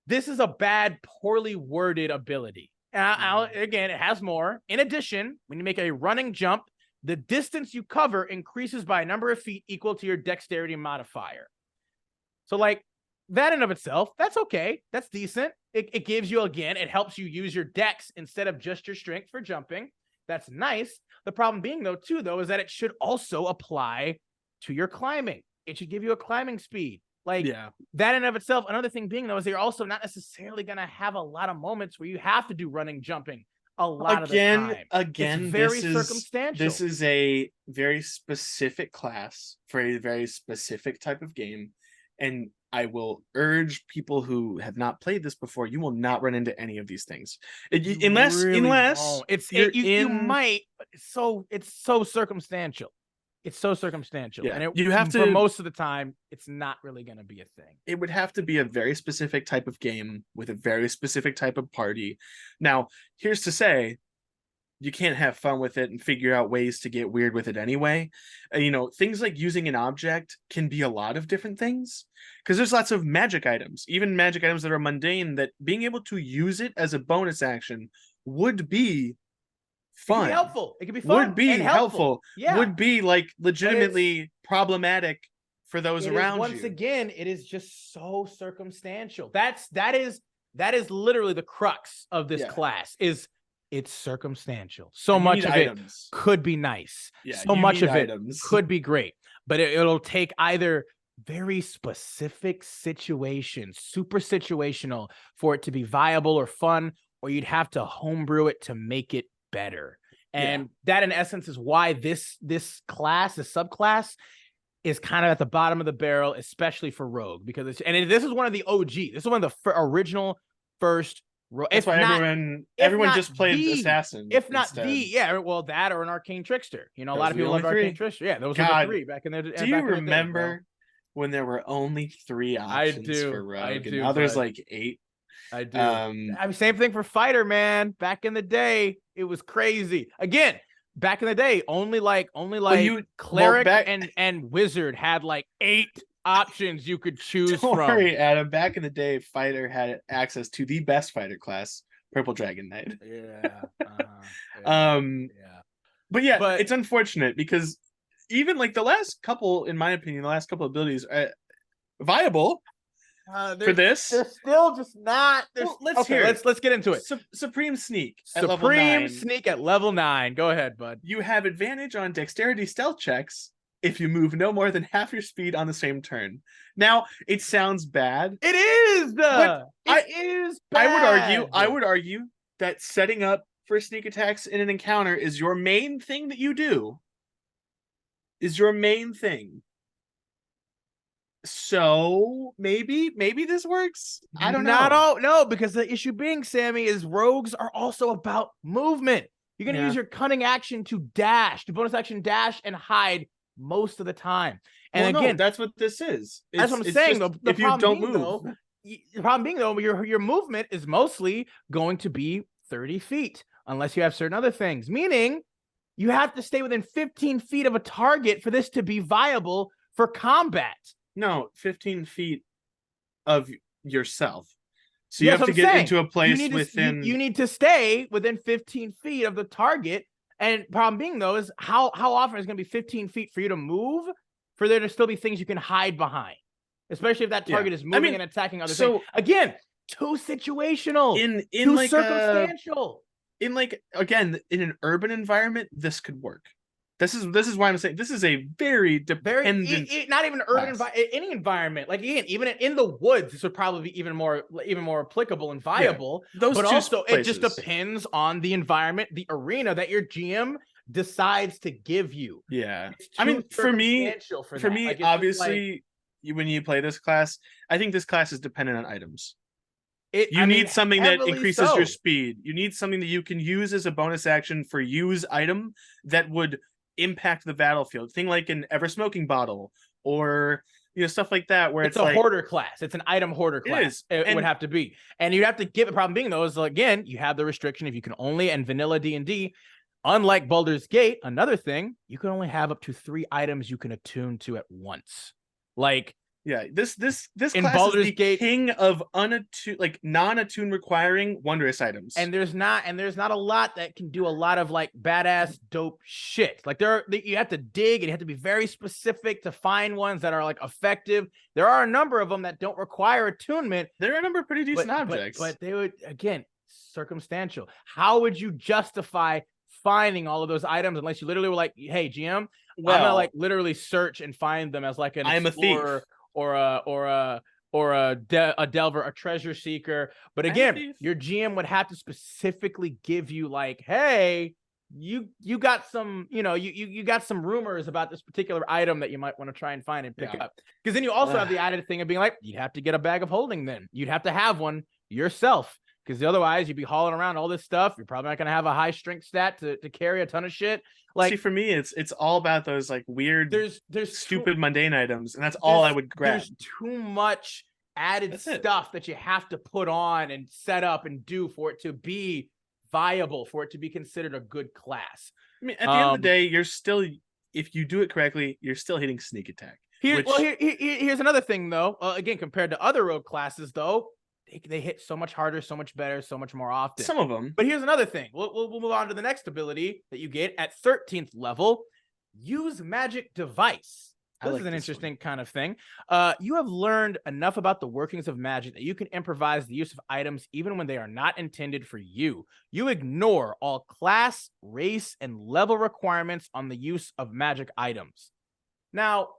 this is a bad, poorly worded ability. And again, it has more. In addition, when you make a running jump, the distance you cover increases by a number of feet equal to your dexterity modifier. So that in of itself, that's okay. That's decent. It gives you, again, it helps you use your dex instead of just your strength for jumping. That's nice. The problem being, though, is that it should also apply to your climbing. It should give you a climbing speed. That in of itself. Another thing being, though, is you're also not necessarily going to have a lot of moments where you have to do running, jumping a lot of the time. Again, it's very circumstantial. This is a very specific class for a very specific type of game. And I will urge people who have not played this before, you will not run into any of these things. Unless you might, but it's so circumstantial. It's so circumstantial. Yeah. And you have to, for most of the time, it's not really going to be a thing. It would have to be a very specific type of game with a very specific type of party. Now, here's to say, you can't have fun with it and figure out ways to get weird with it anyway. Things like using an object can be a lot of different things because there's lots of magic items, even magic items that are mundane, that being able to use it as a bonus action would be fun. It could be helpful. It could be fun. Would be helpful. Yeah. Would be legitimately problematic for those around you. Once again, it is just so circumstantial. That is literally the crux of this class. It's circumstantial. So much of it could be nice. Yeah, so much of it could be great. But it'll take either very specific situations, super situational, for it to be viable or fun, or you'd have to homebrew it to make it better. And that, in essence, is why this class, this subclass, is kind of at the bottom of the barrel, especially for Rogue, because this is one of the OG. This is one of the original first. That's why everyone just played Assassin. If not instead. that or an Arcane Trickster. A lot of people love Arcane Trickster. Yeah, those were the three back in there. Do you remember when there were only 3 options for Rogue? And now there's 8. I do. Same thing for Fighter, man. Back in the day, it was crazy. Again, back in the day, only Cleric and Wizard had 8 options you could choose from. Don't worry, Adam. Back in the day, Fighter had access to the best fighter class, Purple Dragon Knight. But it's unfortunate because even the last couple, in my opinion, the last couple abilities are viable for this. They're still just not. Let's get into it. Supreme Sneak. Supreme Sneak at level 9. Go ahead, bud. You have advantage on dexterity stealth checks if you move no more than half your speed on the same turn. Now, it sounds bad. It is. Bad. I would argue that setting up for sneak attacks in an encounter is your main thing that you do. Is your main thing. So maybe this works. I don't know. No, because the issue being, Sammy, is rogues are also about movement. You're going to use your cunning action to dash, to bonus action dash and hide most of the time. And again, that's what this is. That's what I'm saying. If you don't move, the problem being though, your movement is mostly going to be 30 feet, unless you have certain other things. Meaning, you have to stay within 15 feet of a target for this to be viable for combat. No, 15 feet of yourself. So you have to get into a place within. You need to stay within 15 feet of the target. And problem being, though, is how often is going to be 15 feet for you to move, for there to still be things you can hide behind, especially if that target is moving and attacking other things. Again, too situational, too circumstantial. In an urban environment, this could work. This is why I'm saying this is a very dependent not even urban class. any environment. Like again, even in the woods, this would probably be even more applicable and viable. Those but two also it just places. depends on the environment, the arena that your GM decides to give you. Yeah, It's I mean, too for me, circumstantial for that. Like, it's just obviously, when you play this class, I think this class is dependent on items. You I mean, need something that heavily increases your so. speed. You need something that you can use as a bonus action for use item that would impact the battlefield. Thing like an ever smoking bottle, or stuff like that, where It's it's a like hoarder class. It's an item hoarder it class. is. It And would have to be, and you'd have to give. The problem being though is, again, you have the restriction if you can only, and vanilla D&D, unlike Baldur's Gate, another thing, you can only have up to 3 items you can attune to at once. Like, yeah, this in class Baldur's is the Gate, king of non-attune requiring wondrous items. and there's not a lot that can do a lot of like badass dope shit. Like, you have to dig and you have to be very specific to find ones that are like effective. There are a number of them that don't require attunement. There are a number of pretty decent objects, but they would, again, circumstantial. How would you justify finding all of those items unless you literally were like, hey, GM, I'm gonna like literally search and find them as like an explorer, or a delver, a treasure seeker. But again, your GM would have to specifically give you like, hey, you got some, you got some rumors about this particular item that you might want to try and find and pick up. Because then you also have the added thing of being like, you'd have to get a bag of holding. Then you'd have to have one yourself, because otherwise you'd be hauling around all this stuff. You're probably not going to have a high strength stat to carry a ton of shit. Like, see, for me, it's all about those like weird, there's stupid mundane items, and that's all I would grab. There's too much added stuff that you have to put on and set up and do for it to be viable, for it to be considered a good class. I mean, at the end of the day, you're still, if you do it correctly, you're still hitting sneak attack. Here's another thing though. Again, compared to other rogue classes though, they hit so much harder, so much better, so much more often. Some of them. But here's another thing. We'll move on to the next ability that you get at 13th level. Use magic device. This is an interesting kind of thing. You have learned enough about the workings of magic that you can improvise the use of items even when they are not intended for you. You ignore all class, race, and level requirements on the use of magic items. Now,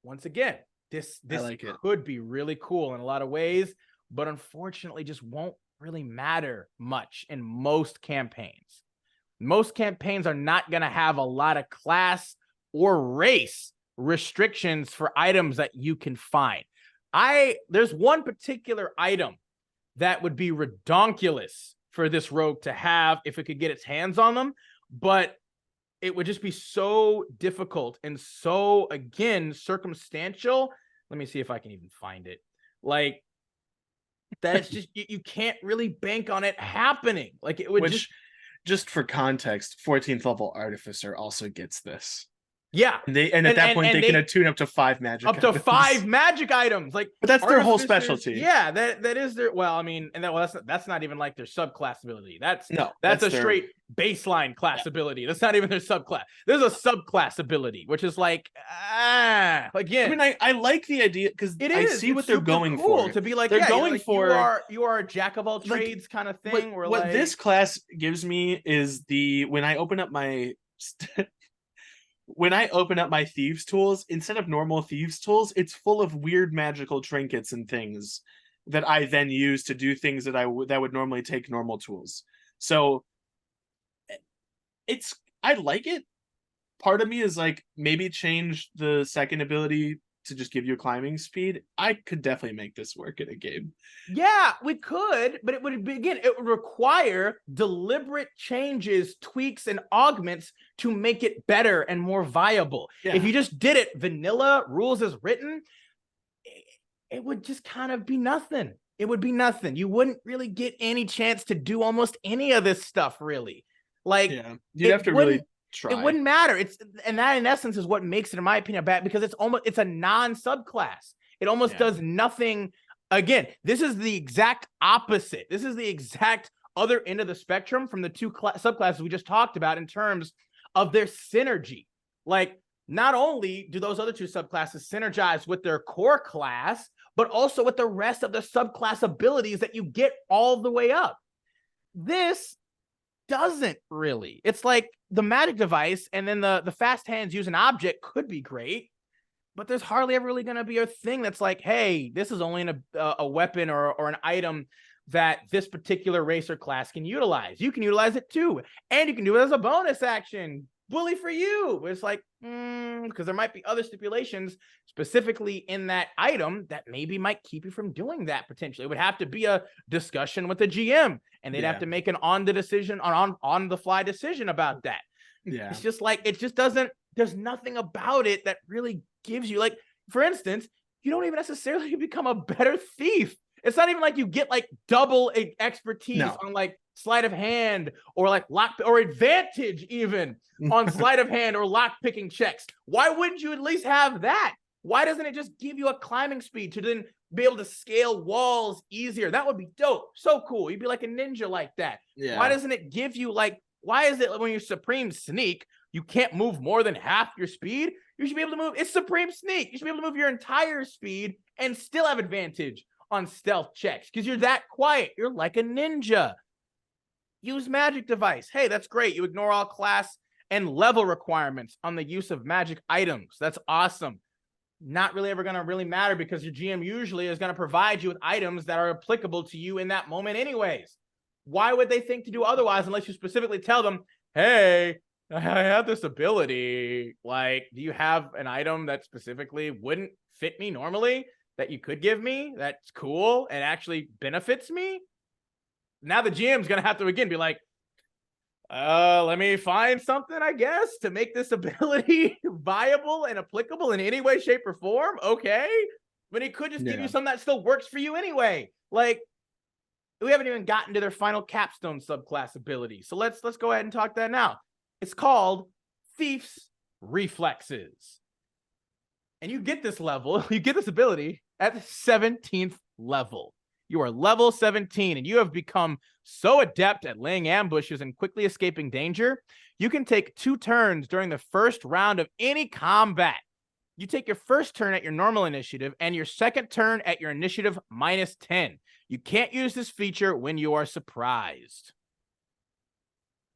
once again, this could be really cool in a lot of ways, but unfortunately just won't really matter much in most campaigns. Most campaigns are not going to have a lot of class or race restrictions for items that you can find. There's one particular item that would be redonkulous for this rogue to have if it could get its hands on them, but it would just be so difficult and so, again, circumstantial. Let me see if I can even find it. Like, that it's just, you can't really bank on it happening. Like, it would just for context, 14th level Artificer also gets this. Yeah, and at that point they can attune up to 5 magic items. Up to 5 magic items. Like, but that's their whole specialty. Yeah, that is their, well, I mean, and that's not even like their subclass ability. That's a straight baseline class ability. That's not even their subclass. There's a subclass ability, which is like, again. I mean, I like the idea because I see what they're going for. To be like, they're going for you are a jack of all trades kind of thing. What this class gives me is when I open up my when I open up my thieves tools, instead of normal thieves tools, it's full of weird magical trinkets and things that I then use to do things that that would normally take normal tools. So I like it. Part of me is like, maybe change the second ability to just give you climbing speed. I could definitely make this work in a game. Yeah, we could, but it would require deliberate changes, tweaks, and augments to make it better and more viable. Yeah. If you just did it vanilla, rules as written, it would just kind of be nothing. It would be nothing. You wouldn't really get any chance to do almost any of this stuff, really. Like, you'd have to really try. It wouldn't matter. And that in essence is what makes it, in my opinion, bad, because it's a non-subclass. It almost does nothing. Again, this is the exact opposite. This is the exact other end of the spectrum from the two subclasses we just talked about in terms of their synergy. Like, not only do those other two subclasses synergize with their core class, but also with the rest of the subclass abilities that you get all the way up. This doesn't really. It's like the magic device, and then the fast hands use an object could be great, but there's hardly ever really going to be a thing that's like, hey, this is only a weapon or an item that this particular race or class can utilize. You can utilize it too, and you can do it as a bonus action. Bully for you. It's like, because there might be other stipulations specifically in that item that maybe might keep you from doing that potentially. It would have to be a discussion with the GM, and they'd have to make an on the fly decision about that. Yeah. It's just like, it just doesn't, there's nothing about it that really gives you, like, for instance, you don't even necessarily become a better thief. It's not even like you get like double expertise on like sleight of hand or like lock or advantage even on sleight of hand or lock picking checks. Why wouldn't you at least have that? Why doesn't it just give you a climbing speed to then be able to scale walls easier? That would be dope. So cool. You'd be like a ninja like that. Yeah. Why doesn't it give you like, why is it when you're supreme sneak, you can't move more than half your speed? You should be able to move. It's supreme sneak. You should be able to move your entire speed and still have advantage on stealth checks because you're that quiet. You're like a ninja. Use magic device. Hey, that's great. You ignore all class and level requirements on the use of magic items. That's awesome. Not really ever going to really matter because your GM usually is going to provide you with items that are applicable to you in that moment anyways. Why would they think to do otherwise unless you specifically tell them, hey, I have this ability. Like, do you have an item that specifically wouldn't fit me normally that you could give me that's cool and actually benefits me? Now the GM's going to have to, again, be like, let me find something, I guess, to make this ability viable and applicable in any way, shape, or form. Okay. But he could just give you something that still works for you anyway. Like, we haven't even gotten to their final capstone subclass ability. So let's go ahead and talk that now. It's called Thief's Reflexes. And you get this level, you get this ability at the 17th level. You are level 17, and you have become so adept at laying ambushes and quickly escaping danger, you can take 2 turns during the first round of any combat. You take your first turn at your normal initiative and your second turn at your initiative -10. You can't use this feature when you are surprised.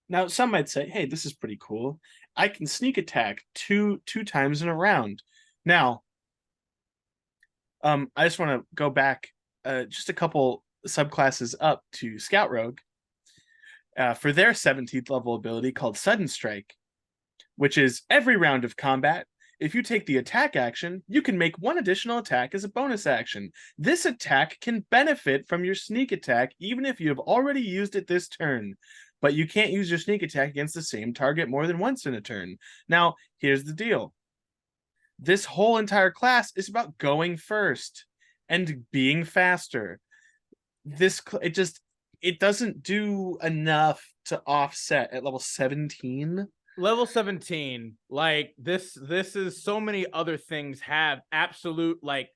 Now, some might say, hey, this is pretty cool. I can sneak attack two times in a round. Now, I just want to go back just a couple subclasses up to Scout Rogue for their 17th level ability called Sudden Strike, which is every round of combat. If you take the attack action, you can make 1 additional attack as a bonus action. This attack can benefit from your sneak attack even if you have already used it this turn, but you can't use your sneak attack against the same target more than once in a turn. Now, here's the deal. This whole entire class is about going first and being faster. It doesn't do enough to offset at level 17. Level 17, like this is so many other things have absolute like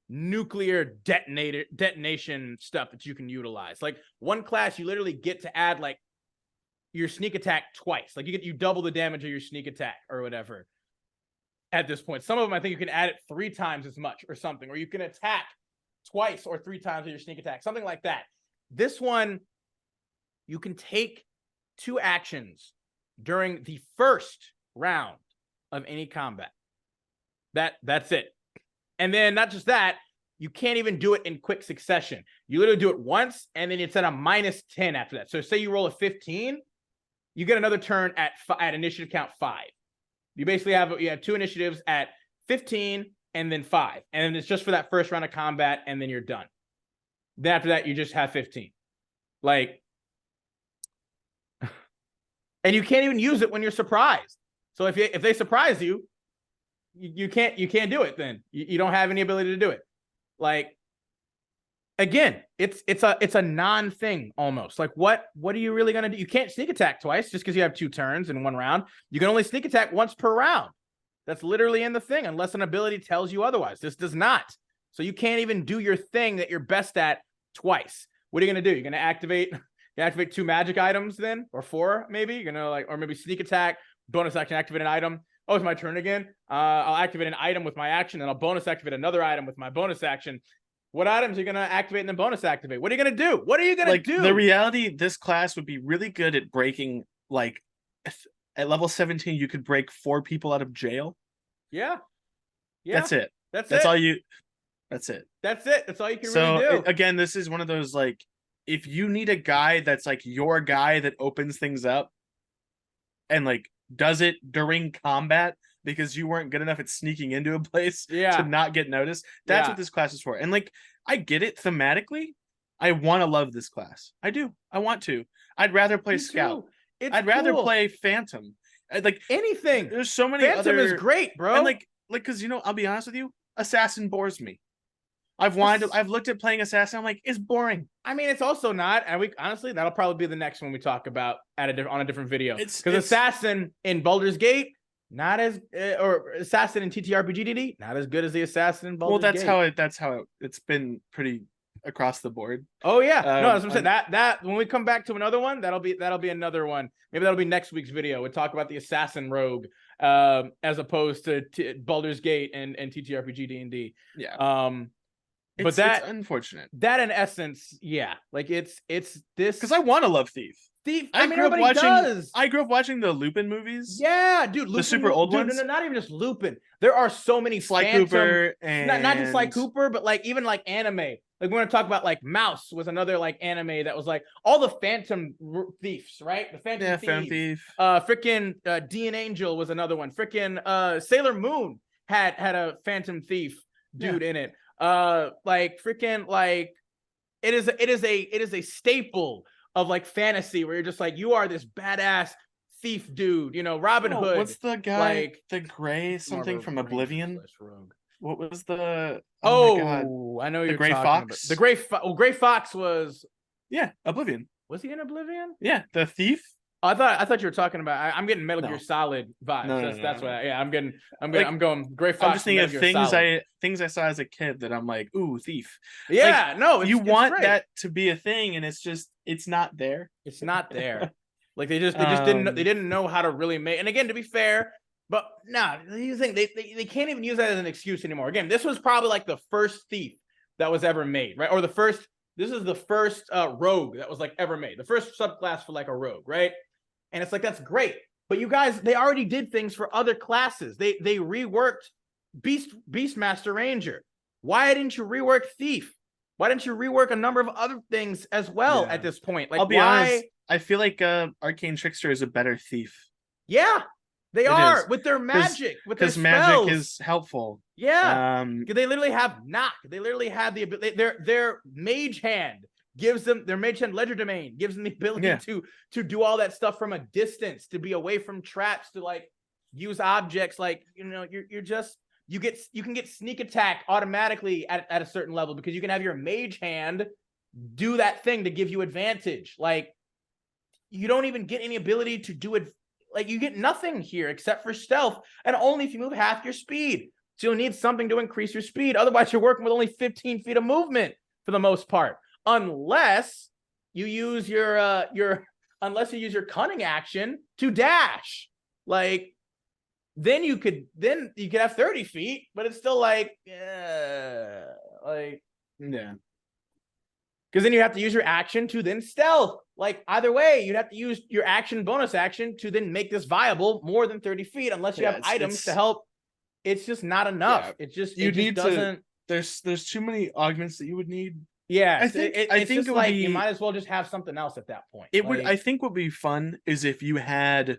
nuclear detonation stuff that you can utilize. Like one class, you literally get to add like your sneak attack twice. Like you double the damage of your sneak attack or whatever. At this point, some of them I think you can add it 3 times as much or something, or you can attack twice or 3 times with your sneak attack, something like that. This one, you can take 2 actions during the first round of any combat. That's it. And then not just that, you can't even do it in quick succession. You literally do it once, and then it's at a -10 after that. So say you roll a 15, you get another turn at initiative count 5. You basically have 2 initiatives at 15 and then 5. And then it's just for that first round of combat, and then you're done. Then after that, you just have 15. Like, and you can't even use it when you're surprised. So if they surprise you, you can't do it then. You don't have any ability to do it. Like, again, it's a non-thing almost. Like, what are you really gonna do? You can't sneak attack twice just because you have 2 turns in 1 round. You can only sneak attack once per round. That's literally in the thing, unless an ability tells you otherwise. This does not. So you can't even do your thing that you're best at twice. What are you gonna do? You're gonna activate 2 magic items then, or 4 maybe. You're gonna or maybe sneak attack, bonus action, activate an item. Oh, it's my turn again. I'll activate an item with my action, and I'll bonus activate another item with my bonus action. What items are you gonna activate and then bonus activate? What are you gonna do? What are you gonna Like do? the reality, this class would be really good at breaking. Like at level 17, you could break 4 people out of jail. Yeah. That's it. That's That's it. all you. That's it. That's it. That's all you can So really do. again, this is one of those like, if you need a guy that's like your guy that opens things up, and like does it during combat because you weren't good enough at sneaking into a place to not get noticed. That's what this class is for. And like, I get it thematically. I want to love this class. I do. I want to. I'd rather play Scout. I'd rather play Phantom. Like anything. There's so many Phantom is great, bro. And like because you know, I'll be honest with you, Assassin bores me. I've looked at playing Assassin. I'm like, it's boring. I mean, it's also not, and we honestly, that'll probably be the next one we talk about on a different video. Because Assassin in Baldur's Gate, not as or Assassin in TTRPG not as good as the Assassin in Baldur's Gate. That's how it's been pretty across the board. Oh yeah, no, that's what I'm saying. That when we come back to another one, that'll be another one. Maybe that'll be next week's video. We'll talk about the Assassin Rogue, as opposed to Baldur's Gate and TTRPG D&D. Yeah. But it's unfortunate. That in essence, yeah, like it's this because I want to love Thief. I mean, everybody does. I grew up watching the Lupin movies. Yeah, dude, Lupin, the super old ones. No, not even just Lupin. There are so many Sly Cooper and not just Sly Cooper, but like even like anime. Like we're gonna talk about like Mouse was another like anime that was like all the Phantom Thieves, right? The Phantom Thief. Freaking Dean Angel was another one. Freaking Sailor Moon had a Phantom Thief dude in it. Like freaking like it is a staple of like fantasy where you're just like, you are this badass thief dude, you know, Robin Hood. What's the guy, like the gray something from Oblivion? What was the I know you're Gray Fox. The Gray Fox was Oblivion. Was he in Oblivion? Yeah, the thief. I thought you were talking about. I'm getting Metal Gear Solid vibes. That's what. Yeah, I'm going. Gray Fox. I'm just thinking of things I saw as a kid that I'm like, ooh, thief. Yeah, like, no, you want that to be a thing, and it's not there. It's not there. Like they didn't know how to really make. And again, to be fair, but you think they can't even use that as an excuse anymore. Again, this was probably like the first thief that was ever made, right? Or this is the first rogue that was like ever made. The first subclass for like a rogue, right? And it's like, that's great. But you guys, they already did things for other classes. They reworked Beastmaster Ranger. Why didn't you rework Thief? Why didn't you rework a number of other things as well at this point? Like, I'll be honest, I feel like Arcane Trickster is a better thief. Yeah, they are with their magic, with their spells. Because magic is helpful. Yeah, they literally have knock. They literally have the ability. Their mage hand gives them their mage hand ledger domain gives them the ability to do all that stuff from a distance, to be away from traps, to like use objects. Like, you know, you can get sneak attack automatically at a certain level because you can have your mage hand do that thing to give you advantage. Like, you don't even get any ability to do it. Like, you get nothing here except for stealth, and only if you move half your speed. So you'll need something to increase your speed. Otherwise, you're working with only 15 feet of movement for the most part. Unless you use your cunning action to dash. Like, then you could have 30 feet, but it's still like, because then you have to use your action to then stealth. Like, either way, you'd have to use your action bonus action to then make this viable more than 30 feet, unless you have items to help. It's just not enough. There's too many augments that you would need. Yeah, I think you might as well just have something else at that point. I think what would be fun is if you had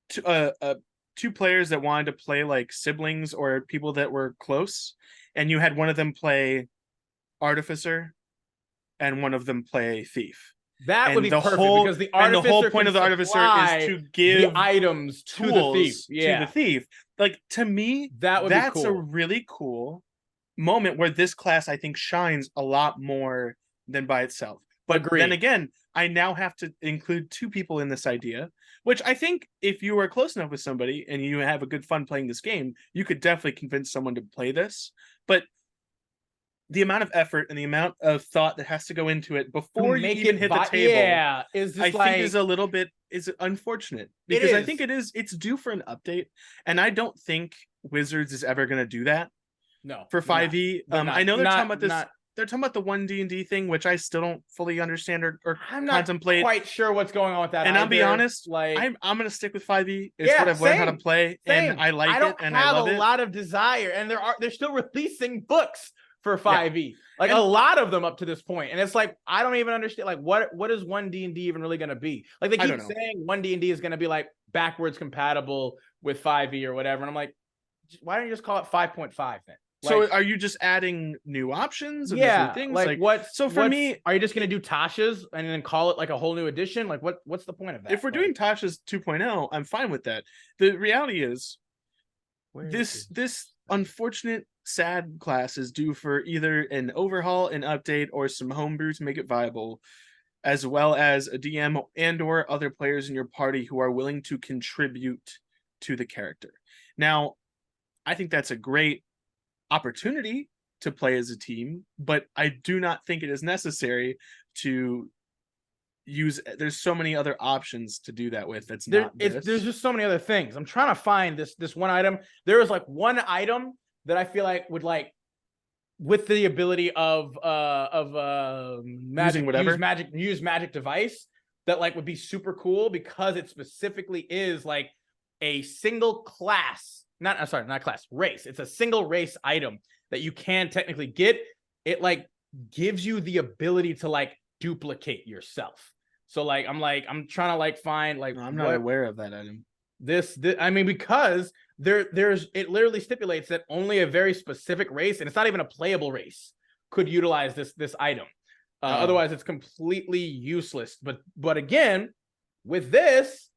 two players that wanted to play like siblings or people that were close, and you had one of them play artificer and one of them play thief. That would be perfect, because the whole point of the artificer is to give the items to the thief. To the thief. Like, to me, that's cool. A really cool moment where this class, I think, shines a lot more than by itself. But then again, I now have to include two people in this idea, which I think if you are close enough with somebody and you have a good fun playing this game, you could definitely convince someone to play this. But the amount of effort and the amount of thought that has to go into it before you even hit the table, is unfortunate, because I think it's due for an update, and I don't think Wizards is ever going to do that. No, for 5e. they're not. I know they're talking about this. Not, They're talking about the 1D&D thing, which I still don't fully understand or I'm not contemplate. quite sure what's going on with that. And either. I'll be honest, like I'm gonna stick with 5e. It's what I've learned how to play, same. and I like I don't it, and have I love a it. lot of desire, and they're still releasing books for 5e, like And a lot of them up to this point, and it's like I don't even understand like what is 1D&D even really going to be? Like they keep saying 1D&D is going to be like backwards compatible with 5e or whatever, and I'm like, why don't you just call it 5.5 then? So are you just adding new options? And yeah, new things? like what? So for me, are you just going to do Tasha's and then call it like a whole new edition? Like what's the point of that? If we're doing Tasha's 2.0, I'm fine with that. The reality is, this unfortunate sad class is due for either an overhaul, an update, or some homebrew to make it viable, as well as a DM and or other players in your party who are willing to contribute to the character. Now, I think that's a great opportunity to play as a team, but I do not think it is necessary to use. There's so many other options to do that with. That's not this. There's just so many other things. I'm trying to find this one item. There is like one item that I feel like would like with the ability of magic, use magic device that like would be super cool because it specifically is like a single class. Not class, race. It's a single race item that you can technically get. It like gives you the ability to like duplicate yourself. So like I'm trying to like find like I'm not aware of that item. This I mean, because there's it literally stipulates that only a very specific race, and it's not even a playable race, could utilize this item. Otherwise it's completely useless. But again, with this,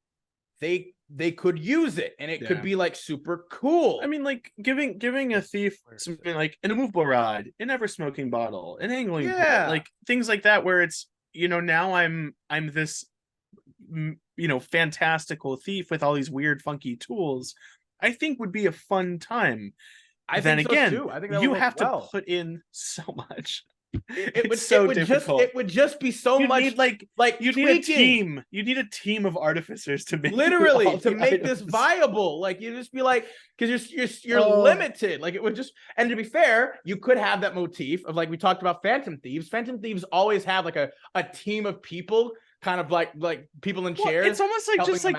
they could use it, and it could be like super cool. I mean, like giving a thief something like an immovable rod, an ever smoking bottle, an angling pole, like things like that, where it's, you know, now I'm this, you know, fantastical thief with all these weird funky tools, I think would be a fun time. I think you have to put in so much. It would just be so much you need a team. You need a team of artificers to make this viable. Like you just be like, because you're limited. Like it would just, and to be fair, you could have that motif of like we talked about Phantom Thieves. Phantom Thieves always have like a team of people, kind of like people in chairs. It's almost like just like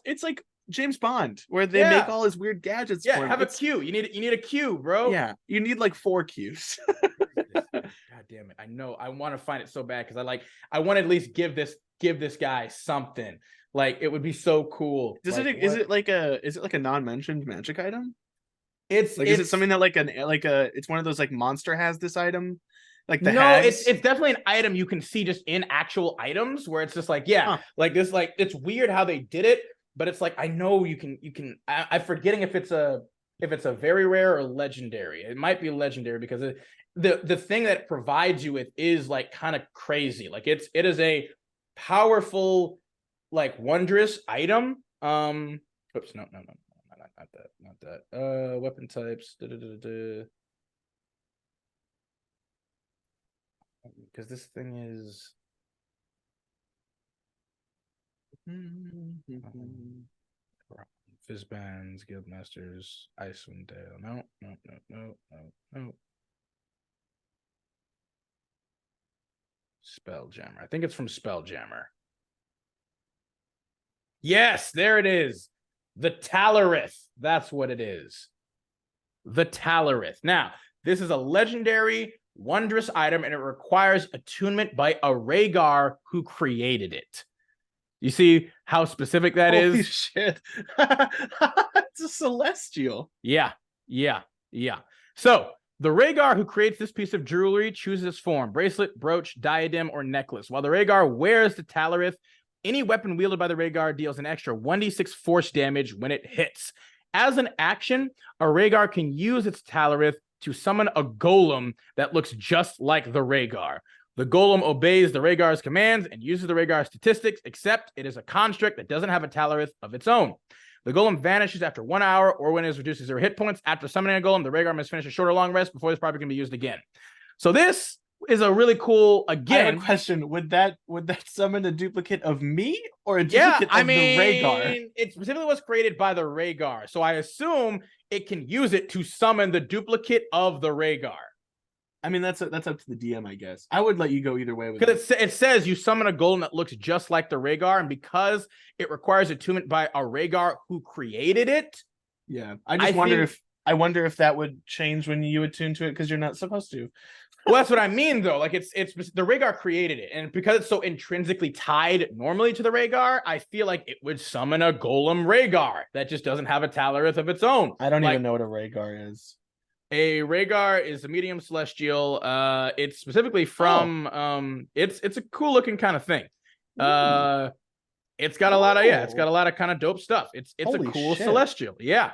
it's like James Bond, where they make all his weird gadgets. Yeah, have a queue. You need a queue, bro. Yeah, you need like 4 queues. God damn it! I know I want to find it so bad because I want to at least give this guy something. Like it would be so cool. Is it like a non-mentioned magic item? Is it something that it's one of those like Monster has this item? Like it's definitely an item you can see just in actual items where it's just like like this, like it's weird how they did it, but it's like I know you can. I'm forgetting if it's a very rare or legendary. It might be legendary because the thing that it provides you with is like kind of crazy. Like it is a powerful, like wondrous item. Oops, no, not that. Weapon types. Because this thing is. Fizzbands, Guildmasters, Icewind Dale. No. Spelljammer. I think it's from Spelljammer. Yes, there it is. The Talarith. That's what it is. The Talarith. Now, this is a legendary, wondrous item, and it requires attunement by a Rhaegar who created it. You see how specific that is? Holy shit. It's a celestial. Yeah. So, the Rhaegar who creates this piece of jewelry chooses its form: bracelet, brooch, diadem, or necklace. While the Rhaegar wears the Talarith, any weapon wielded by the Rhaegar deals an extra 1d6 force damage when it hits. As an action, a Rhaegar can use its Talarith to summon a golem that looks just like the Rhaegar. The golem obeys the Rhaegar's commands and uses the Rhaegar's statistics, except it is a construct that doesn't have a Talarith of its own. The golem vanishes after 1 hour or when it is reduced to 0 hit points. After summoning a golem, the Rhaegar must finish a short or long rest before this property can be used again. So this is a really cool, again. I have a question. Would that summon a duplicate of me or a duplicate of the Rhaegar? It specifically was created by the Rhaegar. So I assume it can use it to summon the duplicate of the Rhaegar. I mean, that's up to the DM, I guess. I would let you go either way with it. Because it says you summon a golem that looks just like the Rhaegar, and because it requires attunement by a Rhaegar who created it. Yeah, I wonder if that would change when you attune to it because you're not supposed to. Well, that's what I mean, though. Like it's the Rhaegar created it, and because it's so intrinsically tied normally to the Rhaegar, I feel like it would summon a golem Rhaegar that just doesn't have a Talorith of its own. I don't even know what a Rhaegar is. A Rhaegar is a medium celestial. It's specifically from it's a cool looking kind of thing. It's got a lot of it's got a lot of kind of dope stuff. It's a cool celestial. Yeah.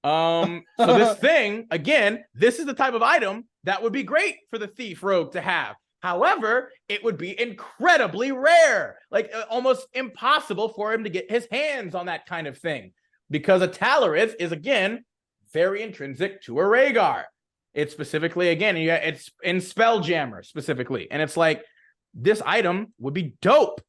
So this thing, again, this is the type of item that would be great for the thief rogue to have. However, it would be incredibly rare, like almost impossible for him to get his hands on that kind of thing, because a Talorith is, again, very intrinsic to a Rhaegar. It's specifically, again, it's in Spelljammer specifically, and it's like, this item would be dope,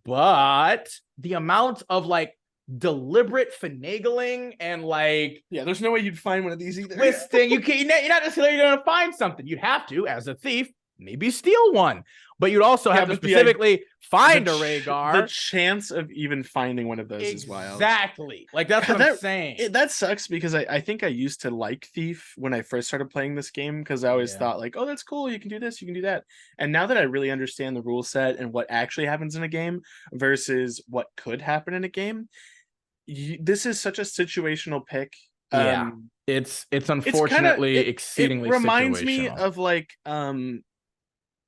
but the amount of like deliberate finagling and like, yeah, there's no way you'd find one of these either. Twisting, you're not necessarily going to find something. You'd have to, as a thief, maybe steal one, but you'd also have to specifically find a Rhaegar. The chance of even finding one of those is wild. Exactly. Like, that's what I'm saying. That sucks, because I think I used to like Thief when I first started playing this game, because I always thought like, oh, that's cool, you can do this, you can do that. And now that I really understand the rule set and what actually happens in a game versus what could happen in a game, this is such a situational pick. It's unfortunately exceedingly it reminds situational. Me of like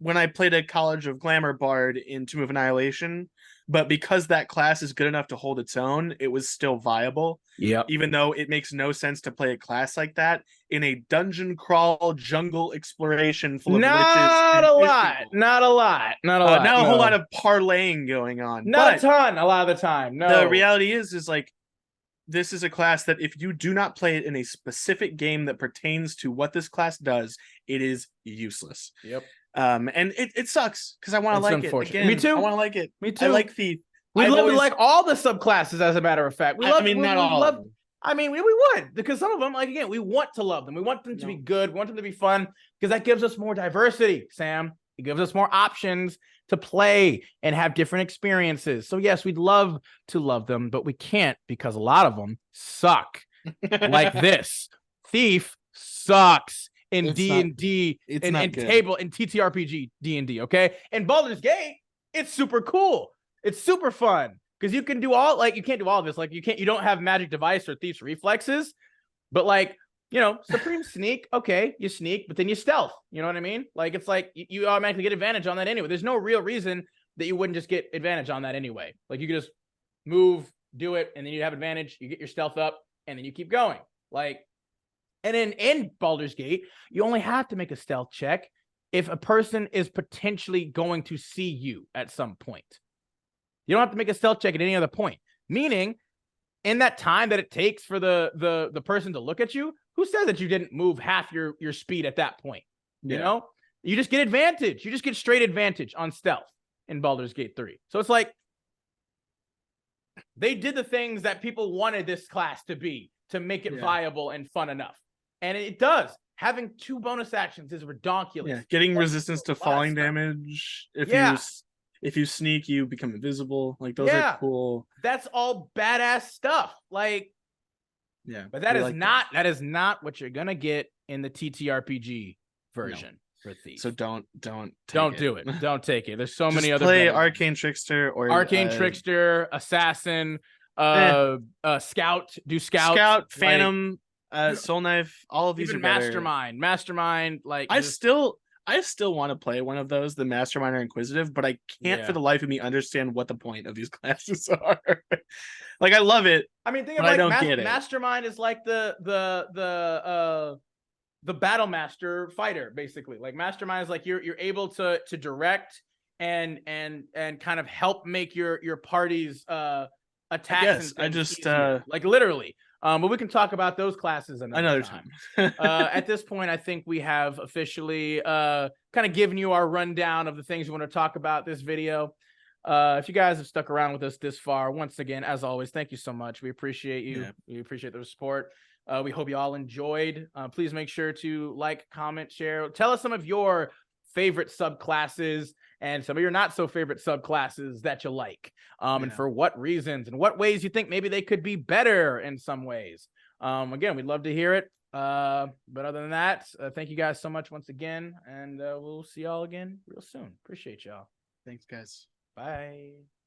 when I played a College of Glamour Bard in Tomb of Annihilation, but because that class is good enough to hold its own, it was still viable. Yeah. Even though it makes no sense to play a class like that in a dungeon crawl jungle exploration full of witches. Not a lot. Not a whole lot of parlaying going on. Not a ton a lot of the time. No. The reality is like, this is a class that if you do not play it in a specific game that pertains to what this class does, it is useless. Yep. And it sucks because I want to like it. Again, me too. I want to like it. Me too. I like Thief. We'd love to like all the subclasses, as a matter of fact. Not all of them. I mean, we would, because some of them, like, again, we want to love them. We want them to be good. We want them to be fun, because that gives us more diversity, Sam. It gives us more options to play and have different experiences. So yes, we'd love to love them, but we can't, because a lot of them suck. Like this. Thief sucks in D&D, in table, in TTRPG D&D, okay? And Baldur's Gate, it's super cool. It's super fun, because you can do all, like, you can't do all of this. Like, you don't have magic device or thief's reflexes, but like, you know, supreme sneak, okay, you sneak, but then you stealth. You know what I mean? Like, it's like you automatically get advantage on that anyway. There's no real reason that you wouldn't just get advantage on that anyway. Like, you could just move, do it, and then you have advantage. You get your stealth up, and then you keep going. Like, and in Baldur's Gate, you only have to make a stealth check if a person is potentially going to see you at some point. You don't have to make a stealth check at any other point. Meaning, in that time that it takes for the person to look at you, who says that you didn't move half your speed at that point? You know? You just get advantage. You just get straight advantage on stealth in Baldur's Gate 3. So it's like, they did the things that people wanted this class to be, to make it viable and fun enough. And it does. Having 2 bonus actions is ridiculous. Yeah, getting resistance to falling damage. If you sneak, you become invisible. Like, those are cool. That's all badass stuff. Like, but that is not what you're gonna get in the TTRPG version for Thief. So don't do it. Don't take it. There's so many other. Play Arcane Trickster or Trickster, Assassin, Scout. Do Scout, Phantom. Soul Knife, all of these are better. Mastermind. Like, I still want to play one of those, the Mastermind or Inquisitive, but I can't for the life of me understand what the point of these classes are. Like, I love it. I mean, think of, like, I don't get it. Mastermind is like the battle master fighter, basically. Like, Mastermind is like you're able to direct and kind of help make your party's attacks. I just like, literally. But we can talk about those classes another time. At this point, I think we have officially kind of given you our rundown of the things we want to talk about this video. If you guys have stuck around with us this far, once again, as always, thank you so much. We appreciate you. We appreciate the support. We hope you all enjoyed. Please make sure to like, comment, share. Tell us some of your favorite subclasses and some of your not so favorite subclasses that you like, and for what reasons and what ways you think maybe they could be better in some ways. Again, we'd love to hear it. But other than that, thank you guys so much once again, and we'll see y'all again real soon. Appreciate y'all. Thanks, guys. Bye.